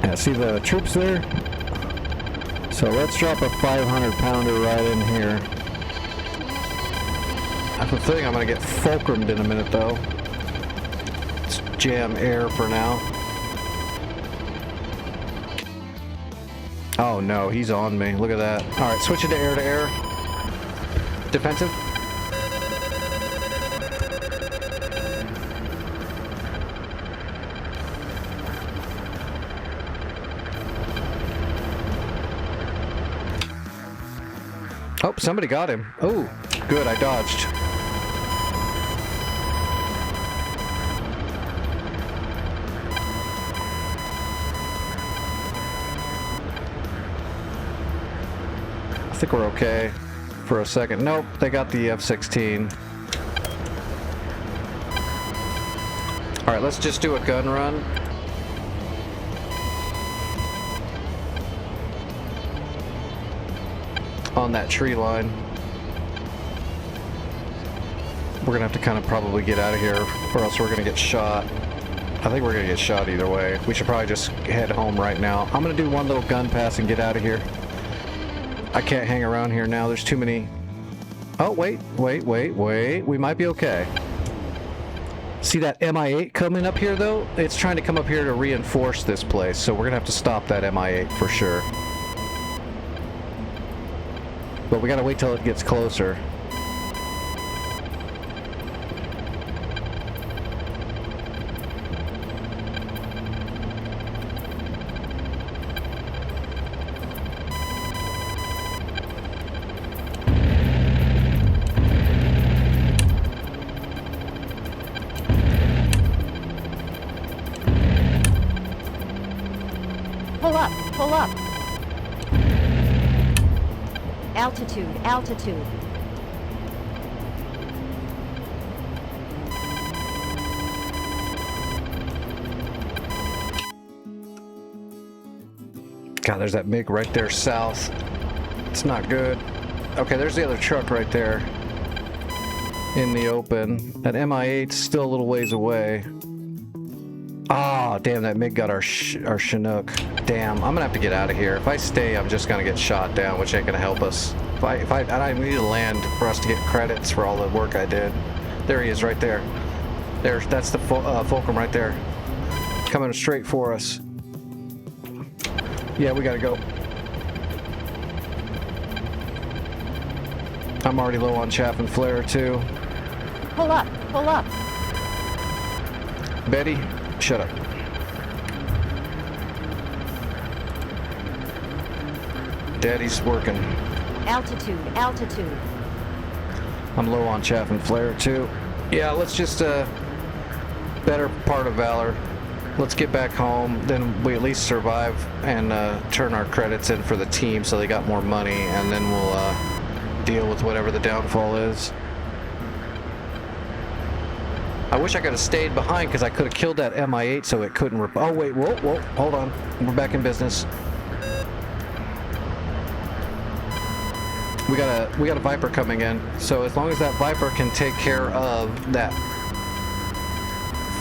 Yeah, see the troops there? So let's drop a 500-pounder right in here. I have a feeling I'm going to get fulcrumed in a minute, though. Let's jam air for now. Oh, no, he's on me. Look at that. All right, switch it to air. Defensive. Oh, somebody got him. Oh, good, I dodged. I think we're okay for a second. Nope, they got the F-16. All right, let's just do a gun run. On that tree line. We're gonna have to kind of probably get out of here or else we're gonna get shot. I think we're gonna get shot either way. We should probably just head home right now. I'm gonna do one little gun pass and get out of here. I can't hang around here now. There's too many. Oh, wait. We might be okay. See that Mi-8 coming up here though? It's trying to come up here to reinforce this place, so we're gonna have to stop that Mi-8 for sure. But we gotta wait till it gets closer. Pull up, pull up. Altitude, altitude. God, there's that MiG right there south. It's not good. Okay, there's the other truck right there in the open. That MI8's still a little ways away. Ah, damn, that MiG got our Chinook. Damn, I'm gonna have to get out of here. If I stay, I'm just gonna get shot down, which ain't gonna help us. I need to land for us to get credits for all the work I did. There he is, right there. That's the Fulcrum right there, coming straight for us. Yeah, we gotta go. I'm already low on chaff and flare too. Pull up, pull up. Betty, shut up. Daddy's working. Altitude, altitude. I'm low on chaff and flare too. Yeah, let's just better part of valor. Let's get back home, then we at least survive and turn our credits in for the team so they got more money, and then we'll deal with whatever the downfall is. I wish I could have stayed behind because I could have killed that MI8 so it couldn't oh wait, whoa, hold on. We're back in business. We got a Viper coming in, so as long as that Viper can take care of that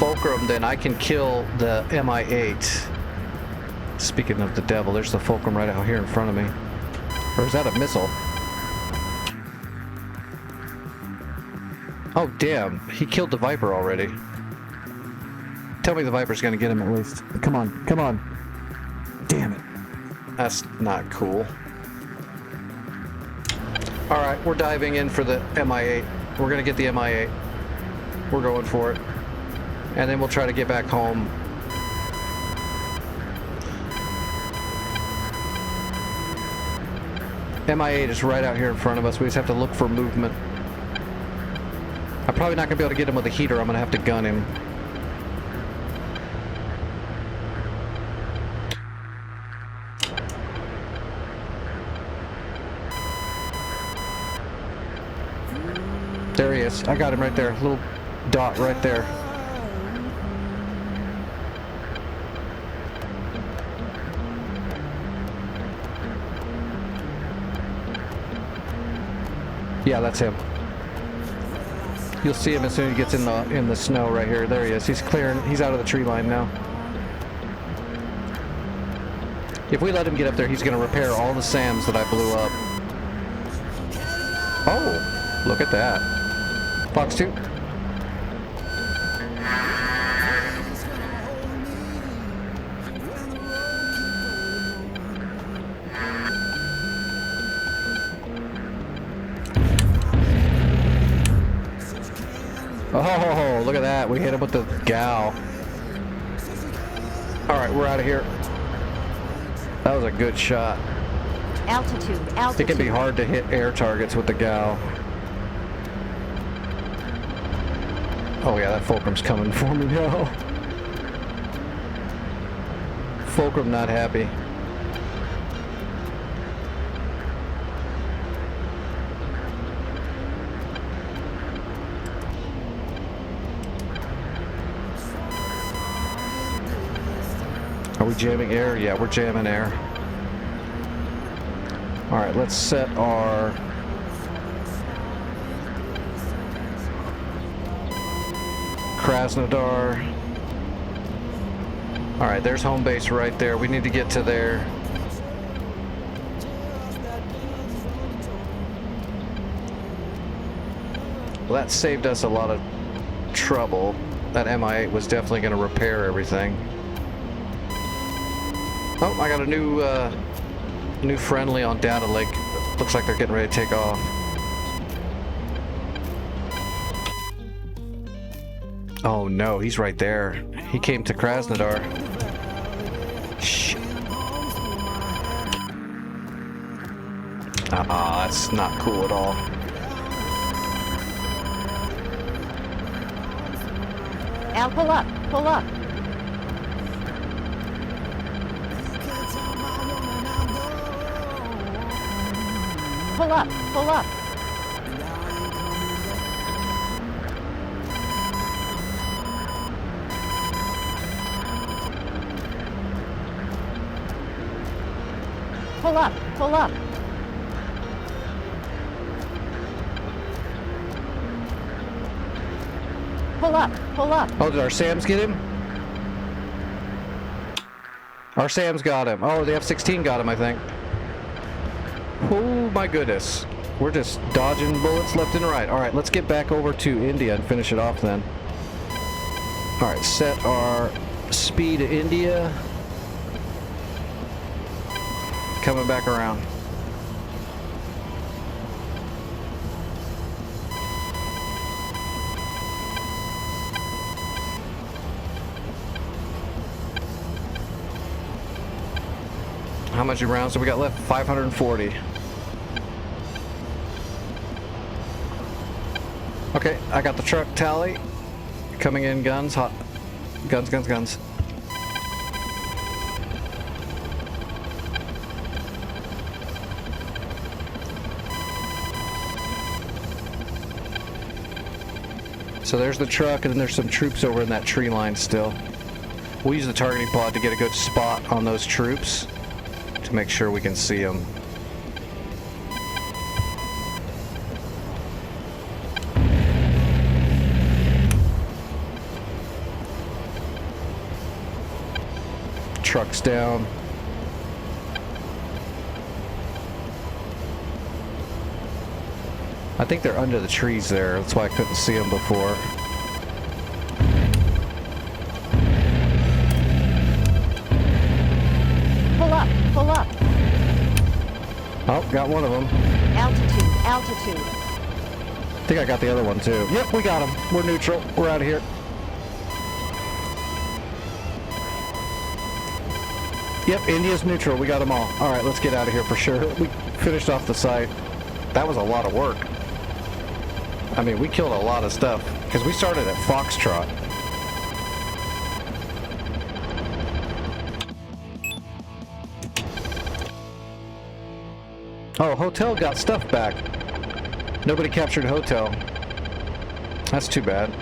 Fulcrum, then I can kill the MI8. Speaking of the devil, there's the Fulcrum right out here in front of me. Or is that a missile? Oh damn, he killed the Viper already. Tell me the Viper's gonna get him at least. Come on, come on. Damn it. That's not cool. Alright, we're diving in for the MI8. We're gonna get the MI8. We're going for it. And then we'll try to get back home. MI8 is right out here in front of us. We just have to look for movement. I'm probably not gonna be able to get him with a heater. I'm gonna have to gun him. There he is. I got him right there. Little dot right there. Yeah, that's him. You'll see him as soon as he gets in the snow right here. There he is. He's clearing. He's out of the tree line now. If we let him get up there, he's going to repair all the SAMs that I blew up. Oh, look at that. Fox 2. Oh, look at that. We hit him with the gal. Alright, we're out of here. That was a good shot. Altitude, altitude. It can be hard to hit air targets with the gal. Oh yeah, that Fulcrum's coming for me now. Fulcrum not happy. Are we jamming air? Yeah, we're jamming air. All right, let's set our Krasnodar. All right, there's home base right there. We need to get to there. Well, that saved us a lot of trouble. That MI8 was definitely going to repair everything. Oh, I got a new friendly on Data Lake. Looks like they're getting ready to take off. Oh no, he's right there. He came to Krasnodar. Shh. That's not cool at all. Al, pull up. Pull up. Pull up. Pull up. Pull up. Pull up. Pull up. Pull up. Oh, did our Sams get him? Our Sams got him. Oh, the F-16 got him, I think. Oh my goodness. We're just dodging bullets left and right. Alright, let's get back over to India and finish it off then. Alright, set our speed to India. Coming back around. How much rounds do we got left? 540. Okay, I got the truck tally. Coming in guns, hot. Guns, guns, guns. So there's the truck, and then there's some troops over in that tree line still. We'll use the targeting pod to get a good spot on those troops to make sure we can see them. Trucks down. I think they're under the trees there. That's why I couldn't see them before. Pull up. Pull up. Oh, got one of them. Altitude. Altitude. I think I got the other one too. Yep, we got them. We're neutral. We're out of here. Yep, India's neutral. We got them all. All right, let's get out of here for sure. We finished off the site. That was a lot of work. I mean, we killed a lot of stuff because we started at Foxtrot. Oh, Hotel got stuff back. Nobody captured Hotel. That's too bad.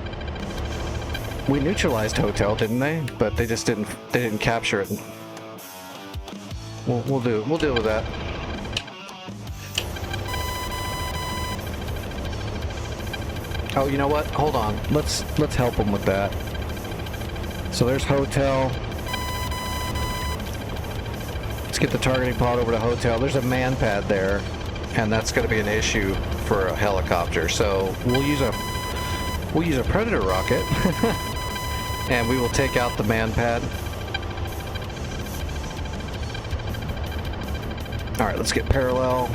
We neutralized Hotel, didn't they? But they just didn't. They didn't capture it. We'll deal with that. Oh, you know what? Hold on. Let's help them with that. So there's Hotel. Let's get the targeting pod over to Hotel. There's a man pad there, and that's going to be an issue for a helicopter. So we'll use a Predator rocket, and we will take out the man pad. All right, let's get parallel.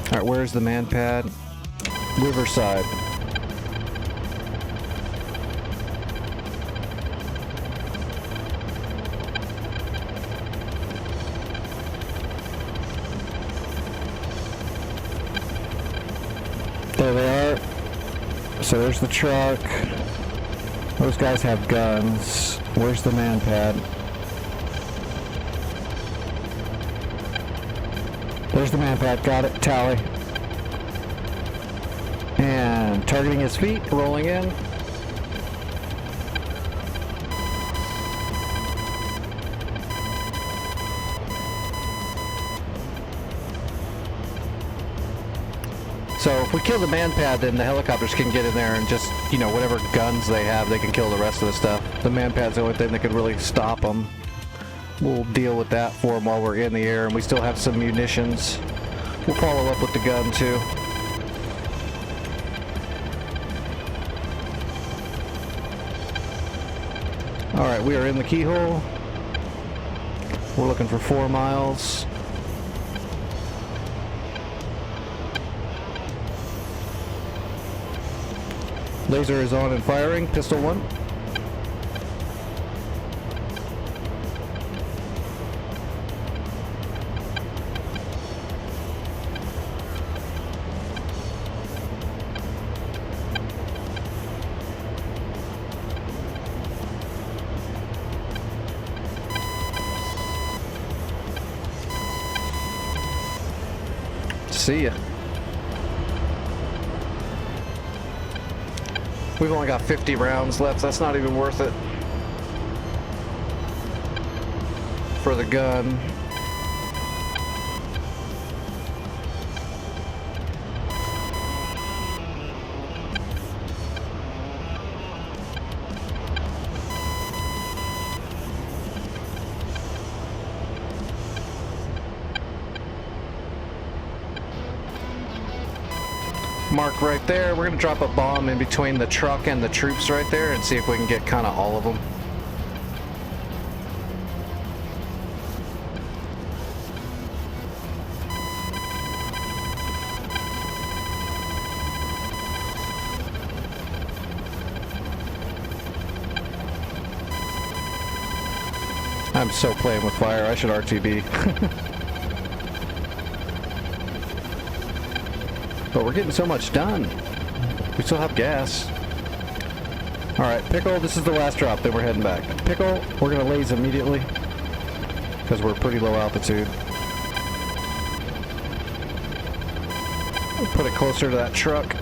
All right, where's the man pad? Riverside. There they are. So there's the truck. Those guys have guns. Where's the man pad? There's the man pad. Got it. Tally. And targeting his feet. Rolling in. So if we kill the man pad, then the helicopters can get in there and just, you know, whatever guns they have, they can kill the rest of the stuff. The man pad's the only thing that could really stop them. We'll deal with that for them while we're in the air, and we still have some munitions. We'll follow up with the gun too. Alright, we are in the keyhole. We're looking for 4 miles. Laser is on and firing. Pistol 1. See ya. We've only got 50 rounds left. That's not even worth it for the gun. Mark right there. We're gonna drop a bomb in between the truck and the troops right there and see if we can get kind of all of them. I'm so playing with fire. I should RTB. But we're getting so much done. We still have gas. Alright, Pickle, this is the last drop, then we're heading back. Pickle, we're gonna laze immediately, because we're pretty low altitude. We'll put it closer to that truck.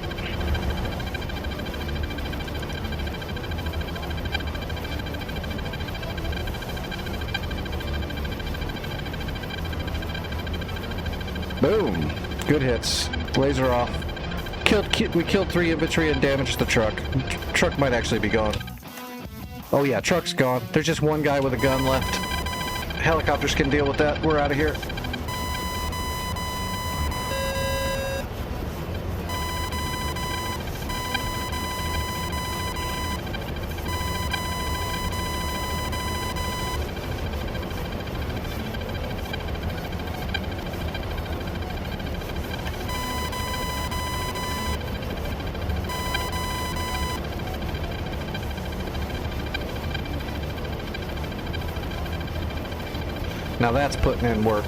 Boom! Good hits. Laser off. We killed 3 infantry and damaged the truck. Truck might actually be gone. Oh yeah, truck's gone. There's just one guy with a gun left. Helicopters can deal with that. We're out of here. Now that's putting in work.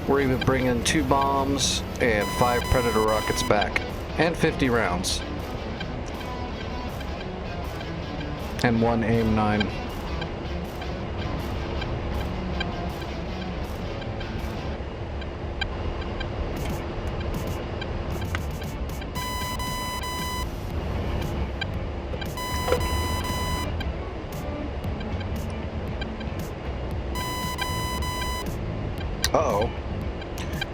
We're even bringing 2 bombs and 5 Predator rockets back. And 50 rounds. And 1 AIM-9. Uh-oh.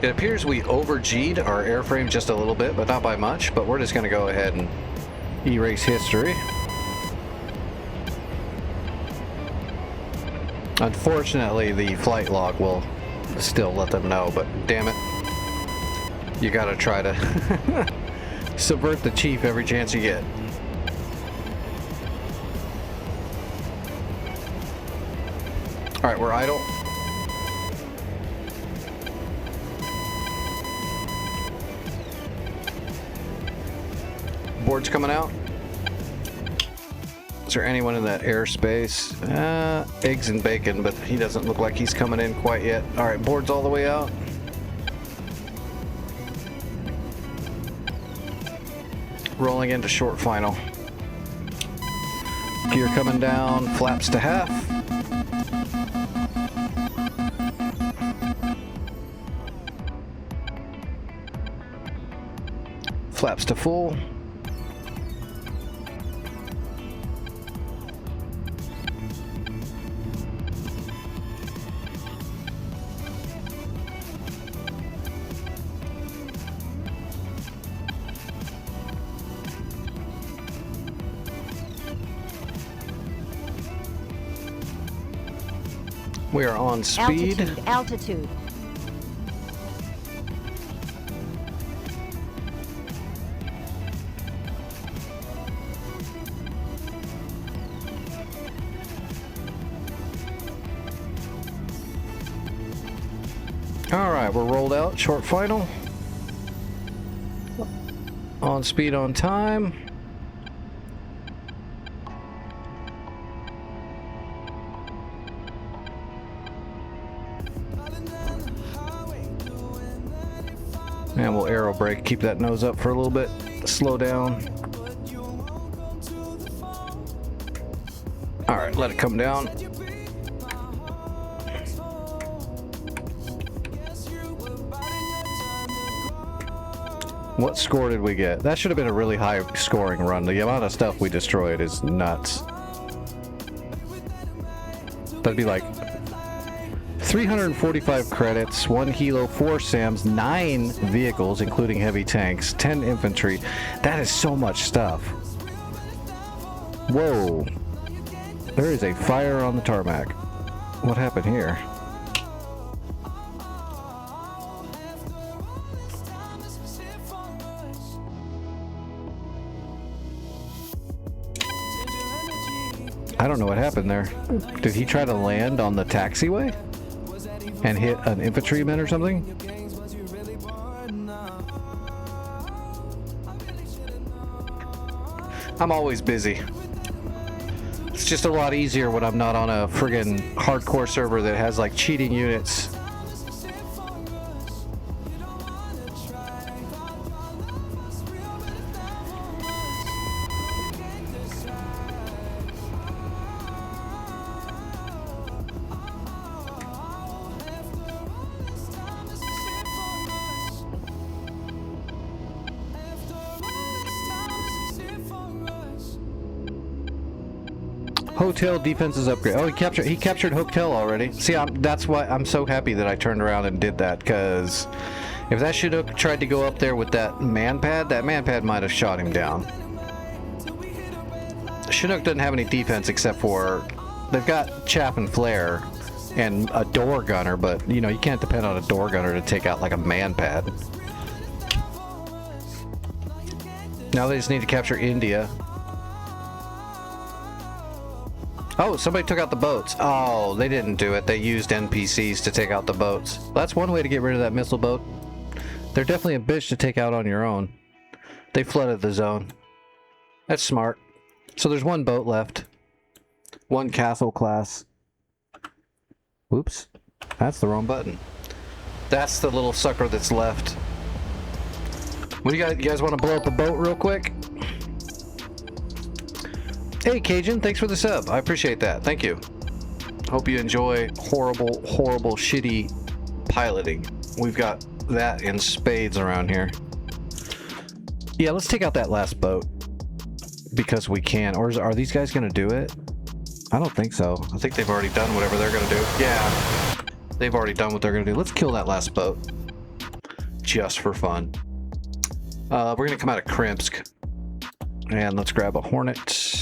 It appears we over-G'd our airframe just a little bit, but not by much, but we're just going to go ahead and erase history. Unfortunately, the flight log will still let them know, but damn it. You gotta try to subvert the chief every chance you get. Alright, we're idle. Board's coming out. Is there anyone in that airspace? Eggs and bacon, but he doesn't look like he's coming in quite yet. Alright, board's all the way out. Rolling into short final. Gear coming down, flaps to half. Flaps to full. We are on speed. Altitude, altitude. All right, we're rolled out. Short final. On speed, on time. And we'll aero brake, keep that nose up for a little bit, slow down. All right, let it come down. What score did we get? That should have been a really high scoring run. The amount of stuff we destroyed is nuts. That'd be like 345 credits, 1 helo, 4 SAMs, 9 vehicles, including heavy tanks, 10 infantry. That is so much stuff. Whoa. There is a fire on the tarmac. What happened here? I don't know what happened there. Did he try to land on the taxiway and hit an infantryman or something? I'm always busy. It's just a lot easier when I'm not on a friggin' hardcore server that has like cheating units. Hotel defenses upgrade. Oh, he captured hotel already. See, that's why I'm so happy that I turned around and did that, because if that Chinook tried to go up there with that man-pad might have shot him down. Chinook doesn't have any defense except for they've got chaff and flare and a door gunner, but you know, you can't depend on a door gunner to take out like a man-pad. Now they just need to capture India. Oh, somebody took out the boats. Oh, they didn't do it. They used NPCs to take out the boats. That's one way to get rid of that missile boat. They're definitely a bitch to take out on your own. They flooded the zone. That's smart. So there's one boat left. One castle class. Oops. That's the wrong button. That's the little sucker that's left. What do you guys want to blow up a boat real quick? Hey Cajun, thanks for the sub. I appreciate that. Thank you. Hope you enjoy horrible, horrible, shitty piloting. We've got that in spades around here. Yeah, let's take out that last boat. Because we can. Or are these guys going to do it? I don't think so. I think they've already done whatever they're going to do. Yeah. They've already done what they're going to do. Let's kill that last boat. Just for fun. We're going to come out of Krimsk. And let's grab a Hornet.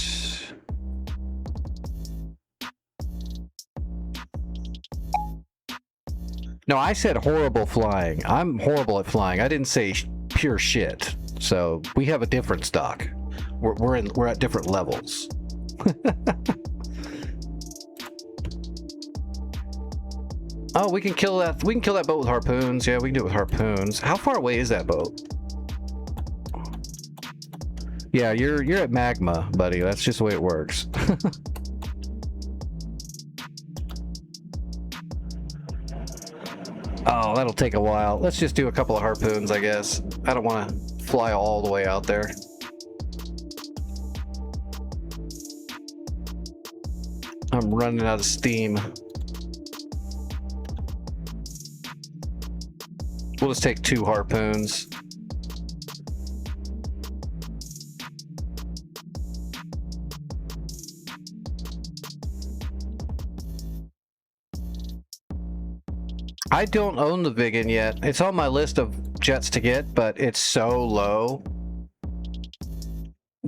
No, I said horrible flying. I'm horrible at flying. I didn't say pure shit. So we have a different stock. We're at different levels. Oh, we can kill that. We can kill that boat with harpoons. Yeah, we can do it with harpoons. How far away is that boat? Yeah, you're at magma, buddy. That's just the way it works. Oh, that'll take a while. Let's just do a couple of harpoons, I guess. I don't want to fly all the way out there. I'm running out of steam. We'll just take 2 harpoons. I don't own the Viggen yet. It's on my list of jets to get, but it's so low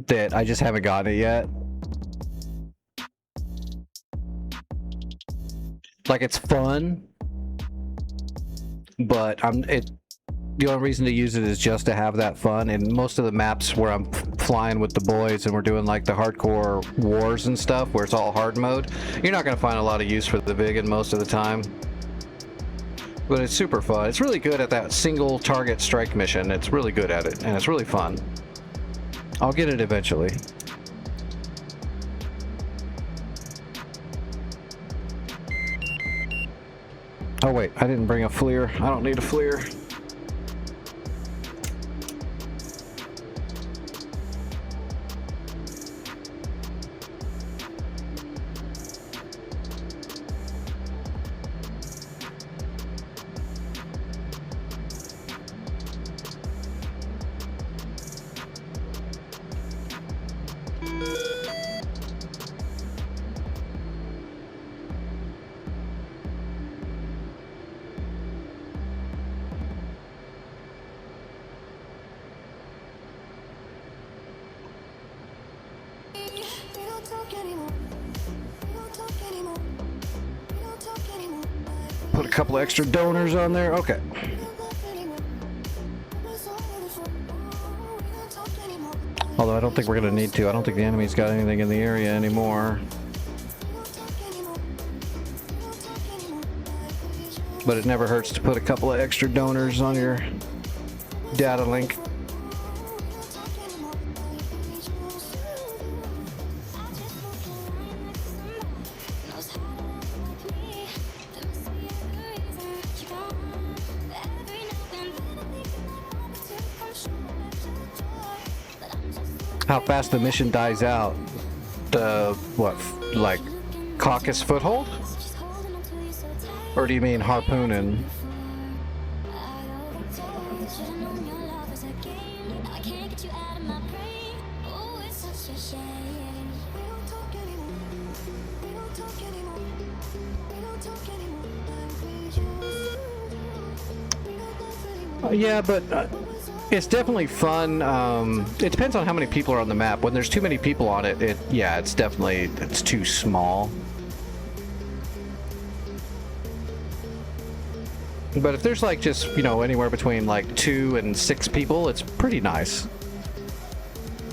that I just haven't gotten it yet. Like, it's fun, but the only reason to use it is just to have that fun. And most of the maps where I'm flying with the boys and we're doing like the hardcore wars and stuff where it's all hard mode, you're not going to find a lot of use for the Viggen most of the time. But it's super fun. It's really good at that single target strike mission. It's really good at it, and it's really fun. I'll get it eventually. Oh wait, I didn't bring a FLIR. I don't need a FLIR. Put a couple extra donors on there. Okay. Although I don't think we're going to need to. I don't think the enemy's got anything in the area anymore. But it never hurts to put a couple of extra donors on your data link. How fast the mission dies out. The, what, like Caucasus Foothold? Or do you mean harpooning? Yeah, but it's definitely fun. It depends on how many people are on the map. When there's too many people on it, it's too small. But if there's like just, you know, anywhere between like 2 and 6 people, it's pretty nice.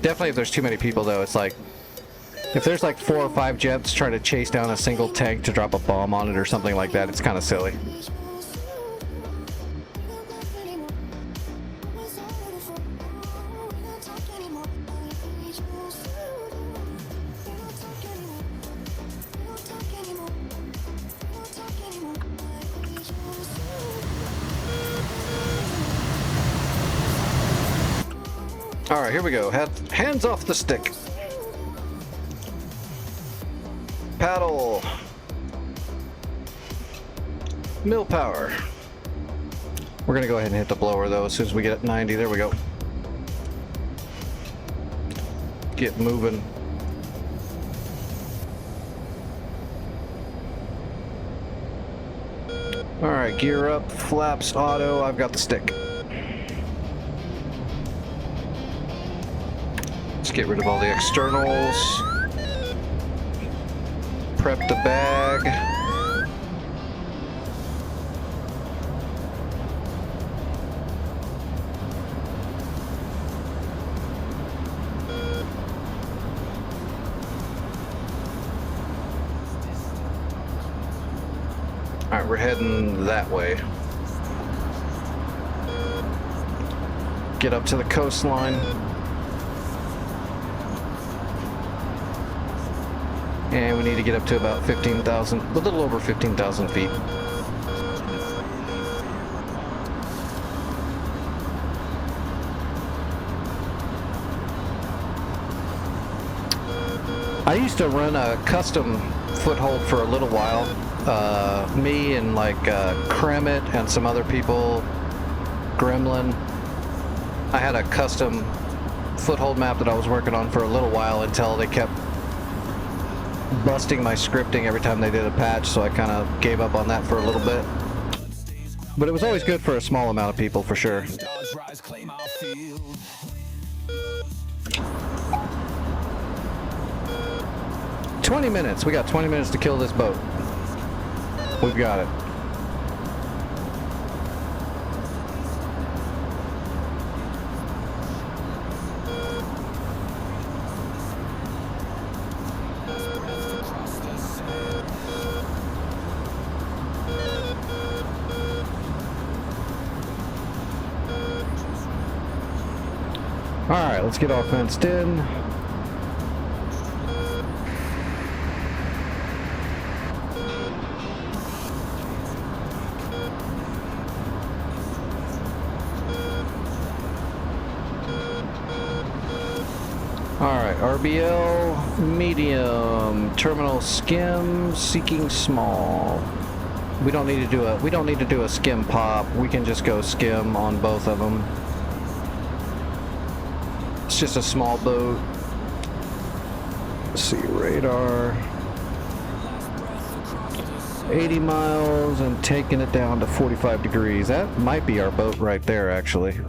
Definitely if there's too many people though, it's like, if there's like 4 or 5 jets trying to chase down a single tank to drop a bomb on it or something like that, it's kind of silly. All right, here we go. Hands off the stick. Paddle. Mill power. We're gonna go ahead and hit the blower though as soon as we get at 90. There we go. Get moving. All right, gear up, flaps, auto. I've got the stick. Let's get rid of all the externals. Prep the bag. All right, we're heading that way. Get up to the coastline. And we need to get up to about 15,000, a little over 15,000 feet. I used to run a custom foothold for a little while. Me and like Kremit and some other people, Gremlin. I had a custom foothold map that I was working on for a little while until they kept busting my scripting every time they did a patch, so I kind of gave up on that for a little bit. But it was always good for a small amount of people, for sure. 20 minutes. We got 20 minutes to kill this boat. We've got it. Alright, let's get all fenced in. Alright, RBL, medium, terminal skim, seeking small. We don't need to do a skim pop. We can just go skim on both of them. It's just a small boat. Let's see, radar. 80 miles and taking it down to 45 degrees. That might be our boat right there, actually.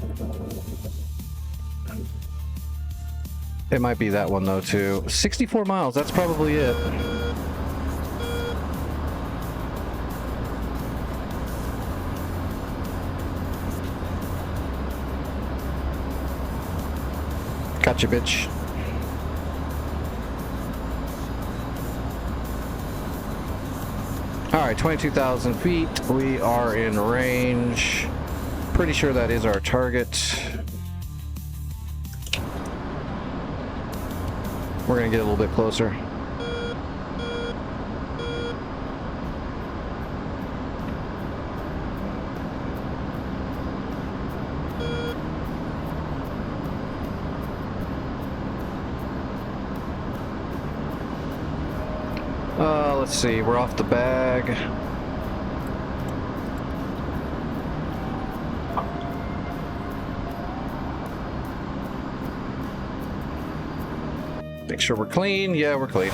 It might be that one though too. 64 miles, that's probably it. Gotcha, bitch. Alright, 22,000 feet. We are in range. Pretty sure that is our target. We're gonna get a little bit closer. Let's see, we're off the bag. Make sure we're clean. Yeah, we're clean.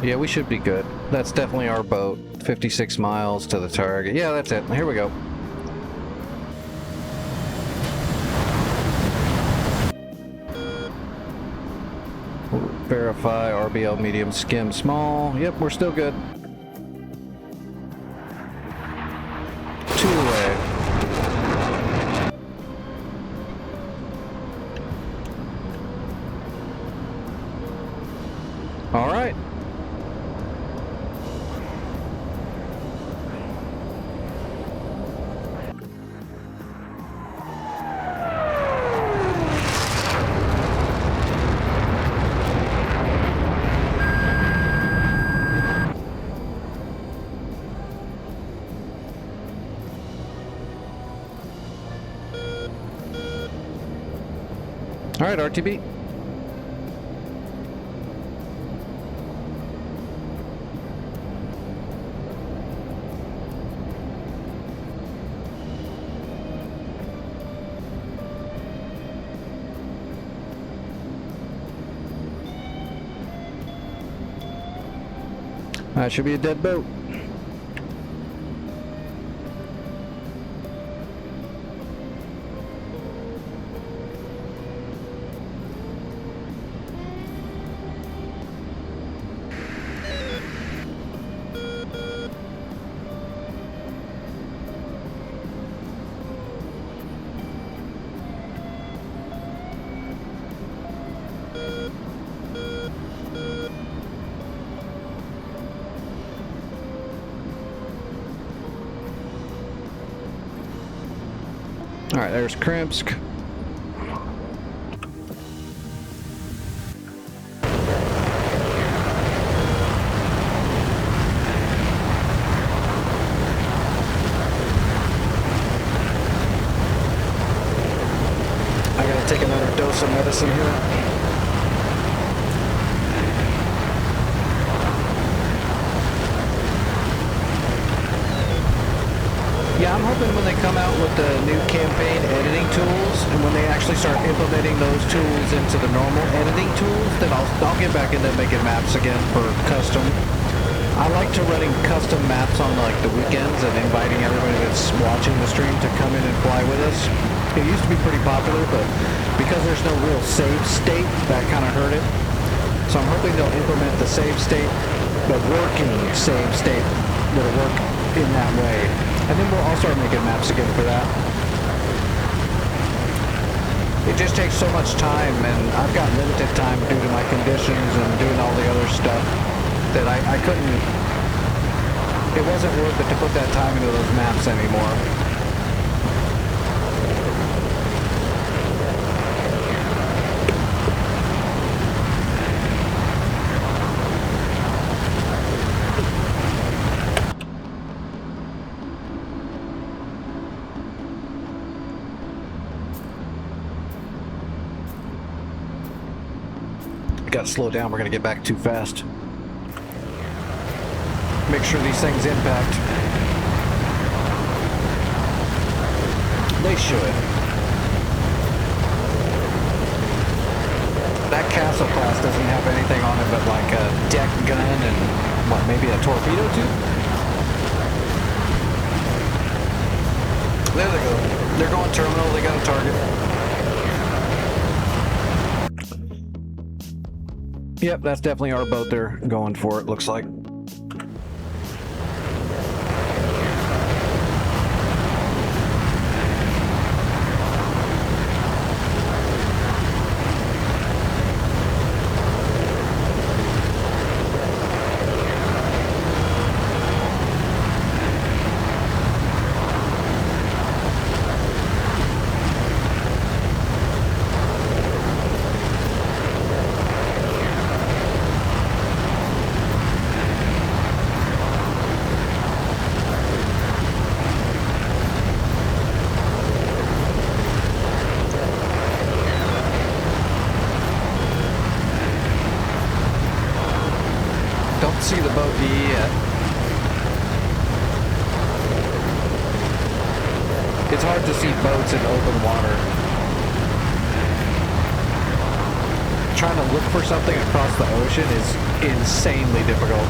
Yeah, we should be good. That's definitely our boat. 56 miles to the target. Yeah, that's it. Here we go. Verify RBL medium skim small. Yep, we're still good. 2 away. All right. All right, RTB. That should be a dead boat. All right, there's Krimsk. I gotta take another dose of medicine here. Yeah, I'm hoping when they come out with the new campaign editing tools, and when they actually start implementing those tools into the normal editing tools, then I'll get back into making maps again for custom. I like to running custom maps on like the weekends and inviting everybody that's watching the stream to come in and fly with us. It used to be pretty popular, but because there's no real save state, that kind of hurt it. So I'm hoping they'll implement the save state the working save state that'll work in that way. And then I'll start making maps again for that. It just takes so much time, and I've got limited time due to my conditions and doing all the other stuff that I couldn't. It wasn't worth it to put that time into those maps anymore. Gotta slow down, we're gonna get back too fast. Make sure these things impact. They should. That castle class doesn't have anything on it but like a deck gun and what, maybe a torpedo tube? There they go. They're going terminal, they got a target. Yep, that's definitely our boat they're going for, it looks like. See the boat yet. It's hard to see boats in open water. Trying to look for something across the ocean is insanely difficult.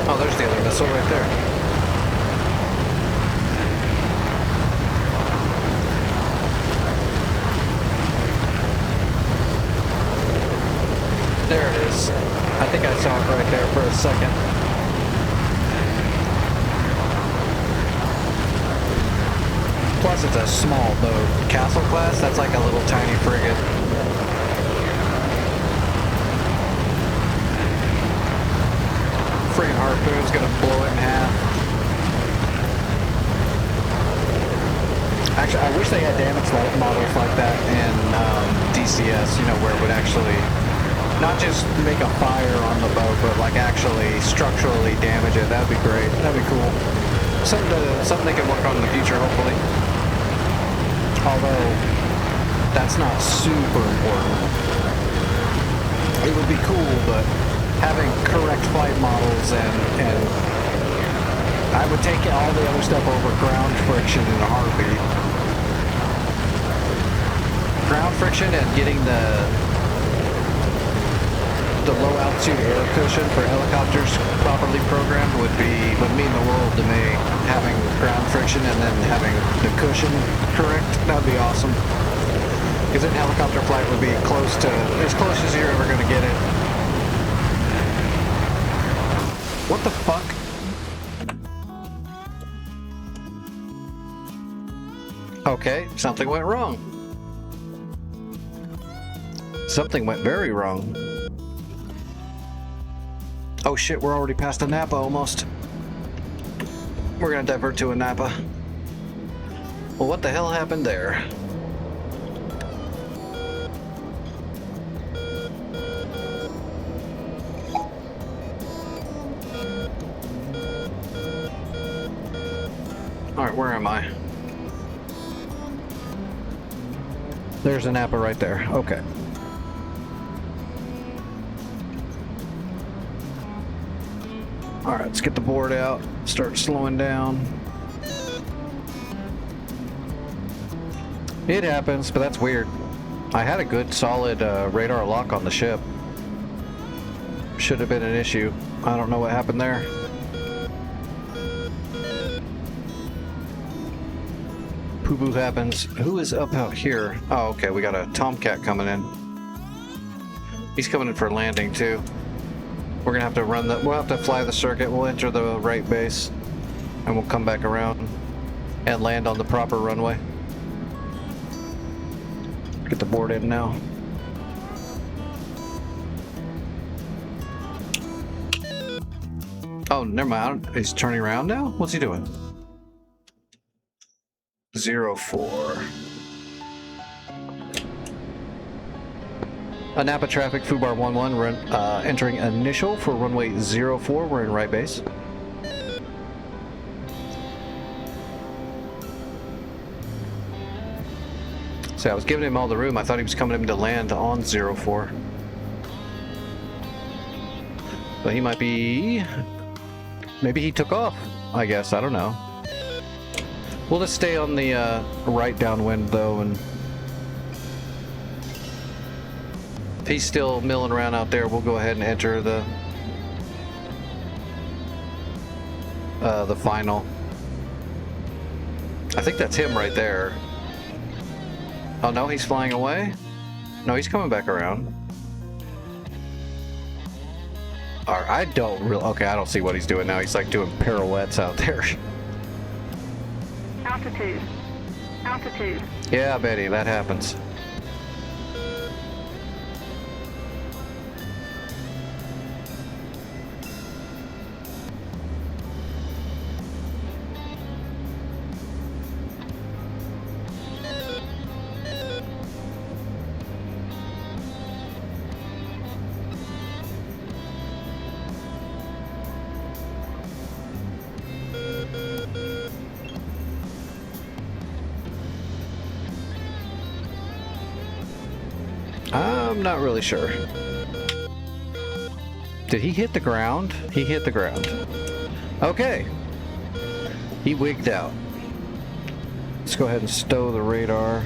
Oh, there's the other missile right there. There it is. I think I saw it right there for a second. Plus it's a small boat. Castle class, that's like a little tiny frigate. Friggin' harpoon's gonna blow it in half. Actually, I wish they had damage models like that in DCS, you know, where it would actually not just make a fire on the boat, but like actually structurally damage it. That'd be great. That'd be cool. Something they can work on in the future, hopefully. Although, that's not super important. It would be cool, but having correct flight models and I would take all the other stuff over ground friction in a heartbeat. Ground friction and getting the low altitude air cushion for helicopters properly programmed would mean the world to me. Having ground friction and then having the cushion correct, that'd be awesome. Because then helicopter flight would be close to as close as you're ever gonna get it. What the fuck? Okay, something went wrong. Something went very wrong. Oh shit, we're already past a Napa almost. We're gonna divert to a Napa. Well, what the hell happened there? Alright, where am I? There's a Napa right there. Okay. Alright, let's get the board out. Start slowing down. It happens, but that's weird. I had a good solid radar lock on the ship. Should have been an issue. I don't know what happened there. Poo-boo happens. Who is up out here? Oh, okay, we got a Tomcat coming in. He's coming in for a landing too. We're gonna have to run the, we'll have to fly the circuit, we'll enter the right base, and we'll come back around and land on the proper runway. Get the board in now. Oh, never mind. He's turning around now? What's he doing? 04. Napa traffic, Fubar 11, run, entering initial for runway 04. We're in right base. So I was giving him all the room. I thought he was coming in to land on 04. But he might be... Maybe he took off, I guess. I don't know. We'll just stay on the right downwind, though, and... If he's still milling around out there, we'll go ahead and enter the final. I think that's him right there. Oh no, he's flying away? No, he's coming back around. Or I don't really... Okay, I don't see what he's doing now. He's like doing pirouettes out there. Altitude. Altitude. Yeah, Betty, that happens. I'm not really sure. Did he hit the ground? He hit the ground. Okay. He wigged out. Let's go ahead and stow the radar.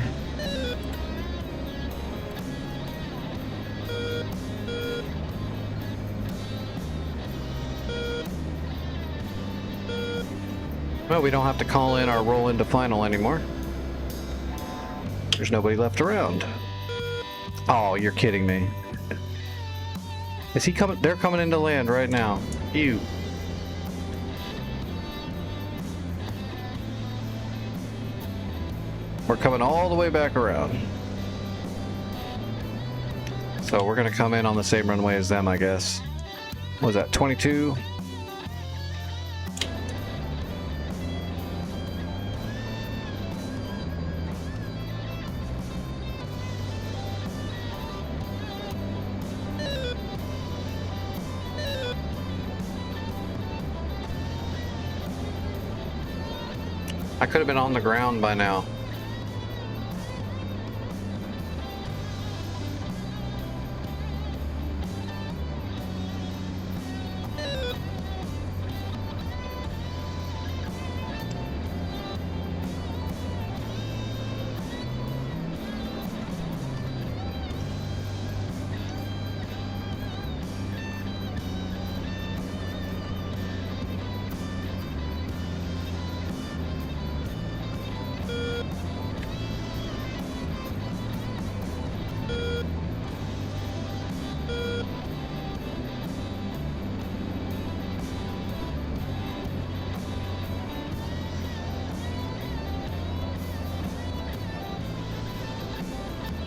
Well, we don't have to call in our roll into final anymore. There's nobody left around. Oh, you're kidding me. Is he coming? They're coming into land right now. You. We're coming all the way back around. So we're going to come in on the same runway as them, I guess. What was that, 22? I could have been on the ground by now.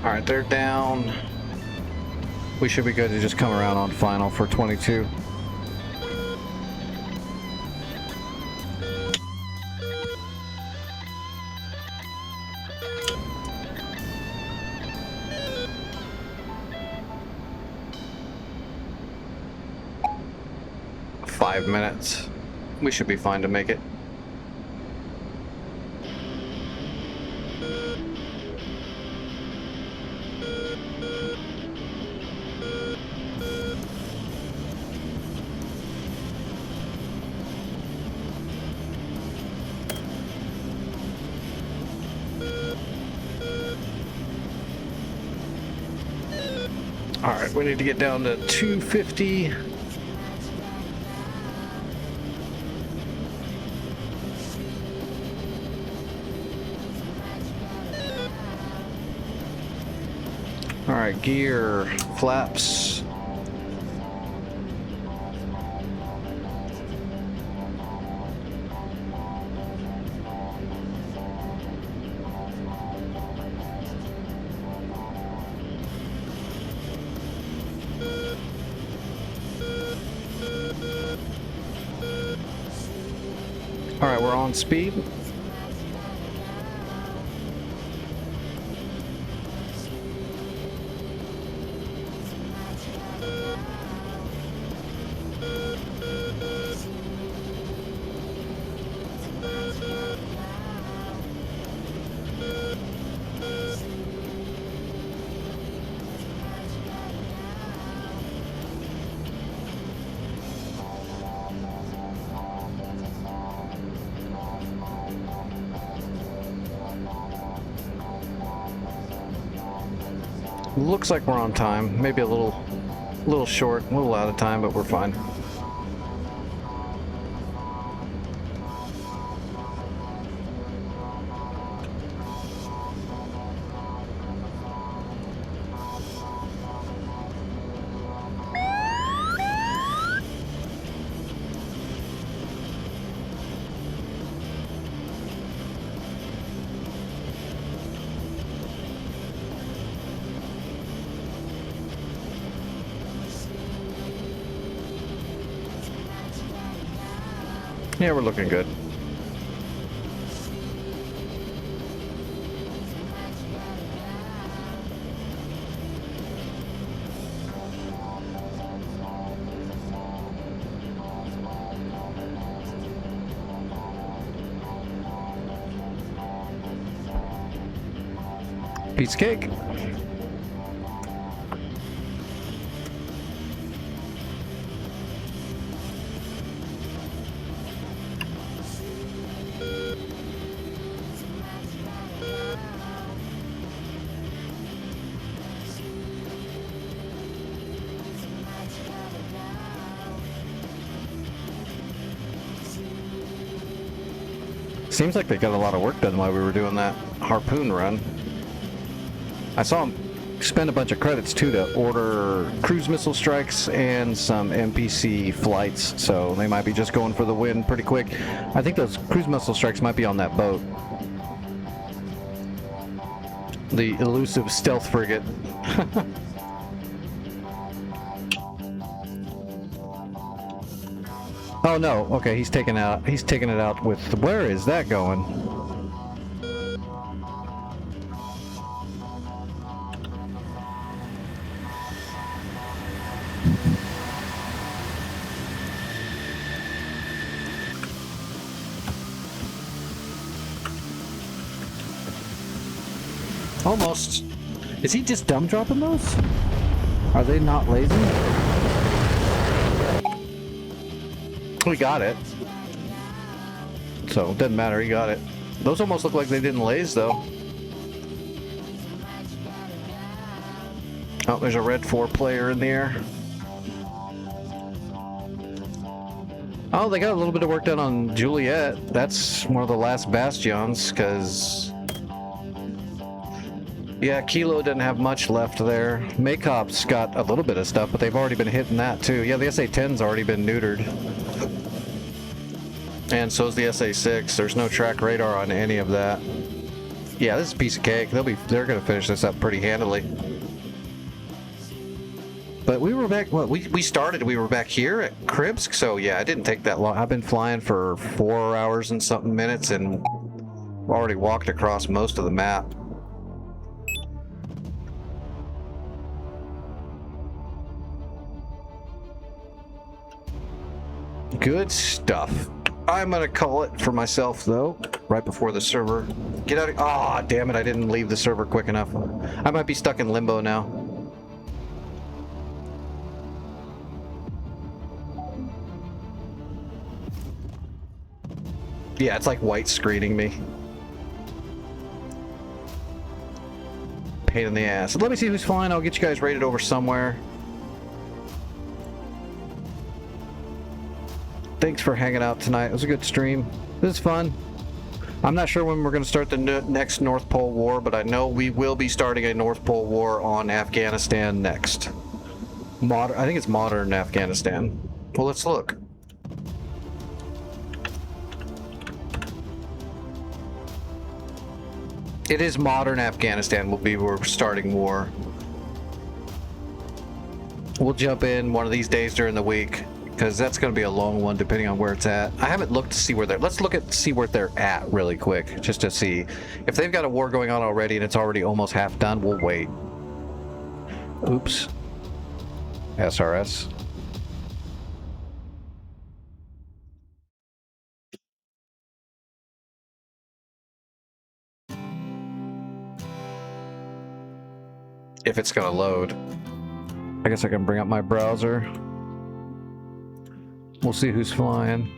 Alright, they're down. We should be good to just come around on final for 22. Five minutes. We should be fine to make it. Alright, we need to get down to 250. Alright, gear, flaps. Alright, we're on speed. Looks like we're on time. Maybe a little short, a little out of time, but we're fine. Yeah, we're looking good. Piece of cake. Seems like they got a lot of work done while we were doing that harpoon run. I saw them spend a bunch of credits too to order cruise missile strikes and some NPC flights, so they might be just going for the win pretty quick. I think those cruise missile strikes might be on that boat. The elusive stealth frigate. Oh no, okay, he's taking it out with, where is that going? Almost. Is he just dumb dropping those? Are they not lazy? We got it. So, it doesn't matter, he got it. Those almost look like they didn't laze, though. Oh, there's a red 4 player in the air. Oh, they got a little bit of work done on Juliet. That's one of the last bastions, because... yeah, Kilo doesn't have much left there. Maycop's got a little bit of stuff, but they've already been hitting that, too. Yeah, the SA-10's already been neutered. And so's the SA-6. There's no track radar on any of that. Yeah, this is a piece of cake. They're gonna finish this up pretty handily. But we were back, we were back here at Kribsk, so yeah, it didn't take that long. I've been flying for 4 hours and something minutes and already walked across most of the map. Good stuff. I'm gonna call it for myself though, right before the server. Get out of, ah, damn it, I didn't leave the server quick enough. I might be stuck in limbo now. Yeah, it's like white screening me. pain in the ass. Let me see who's flying. I'll get you guys rated over somewhere. Thanks for hanging out tonight. It was a good stream. This is fun. I'm not sure when we're going to start the next North Pole War, but I know we will be starting a North Pole War on Afghanistan next. I think it's modern Afghanistan. Well, let's look. It is modern Afghanistan. We're starting war. We'll jump in one of these days during the week, because that's going to be a long one depending on where it's at. I haven't looked to see where they're... Let's see where they're at really quick, just to see. If they've got a war going on already and it's already almost half done, we'll wait. Oops. SRS. If it's going to load. I guess I can bring up my browser. We'll see who's flying.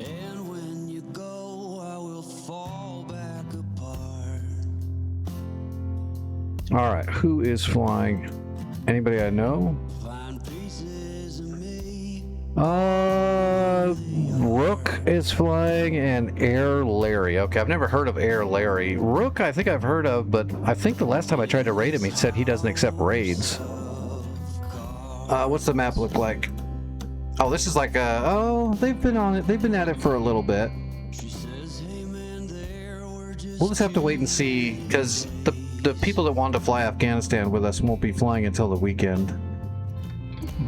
And when you go, I will fall back apart. All right, who is flying? Anybody I know? Find pieces of me. Rook is flying and Air Larry. Okay, I've never heard of Air Larry. Rook, I think I've heard of, but I think the last time I tried to raid him, he said he doesn't accept raids. What's the map look like? Oh, this is like oh, they've been on it. They've been at it for a little bit. We'll just have to wait and see, because the people that want to fly Afghanistan with us won't be flying until the weekend.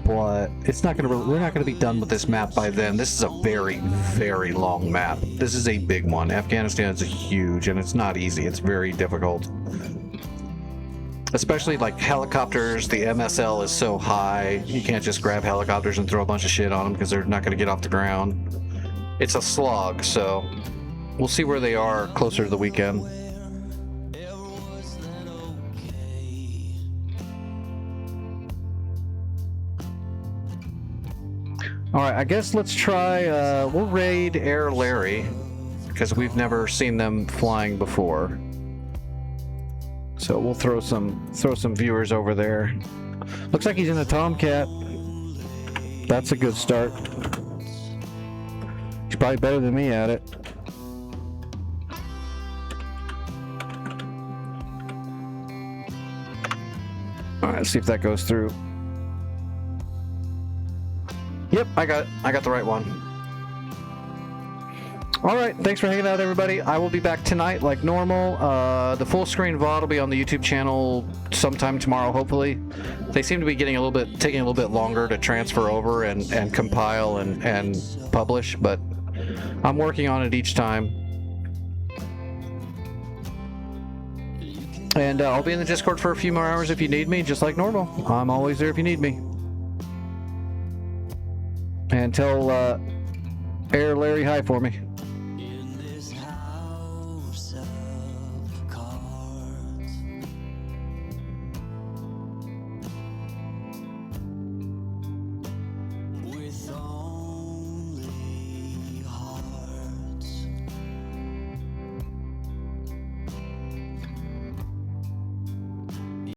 But it's not gonna. We're not gonna be done with this map by then. This is a very, very long map. This is a big one. Afghanistan is huge, and it's not easy. It's very difficult. Especially like helicopters. The MSL is so high. You can't just grab helicopters and throw a bunch of shit on them because they're not gonna get off the ground. It's a slog. So we'll see where they are closer to the weekend. Alright, I guess let's try, we'll raid Air Larry, because we've never seen them flying before. So we'll throw some viewers over there. Looks like he's in a Tomcat. That's a good start. He's probably better than me at it. Alright, let's see if that goes through. Yep, I got the right one. Alright, thanks for hanging out, everybody. I will be back tonight like normal. The full screen VOD will be on the YouTube channel sometime tomorrow, hopefully. They seem to be taking a little bit longer to transfer over and compile and publish, but I'm working on it each time. And I'll be in the Discord for a few more hours if you need me, just like normal. I'm always there if you need me. And tell Air Larry hi for me.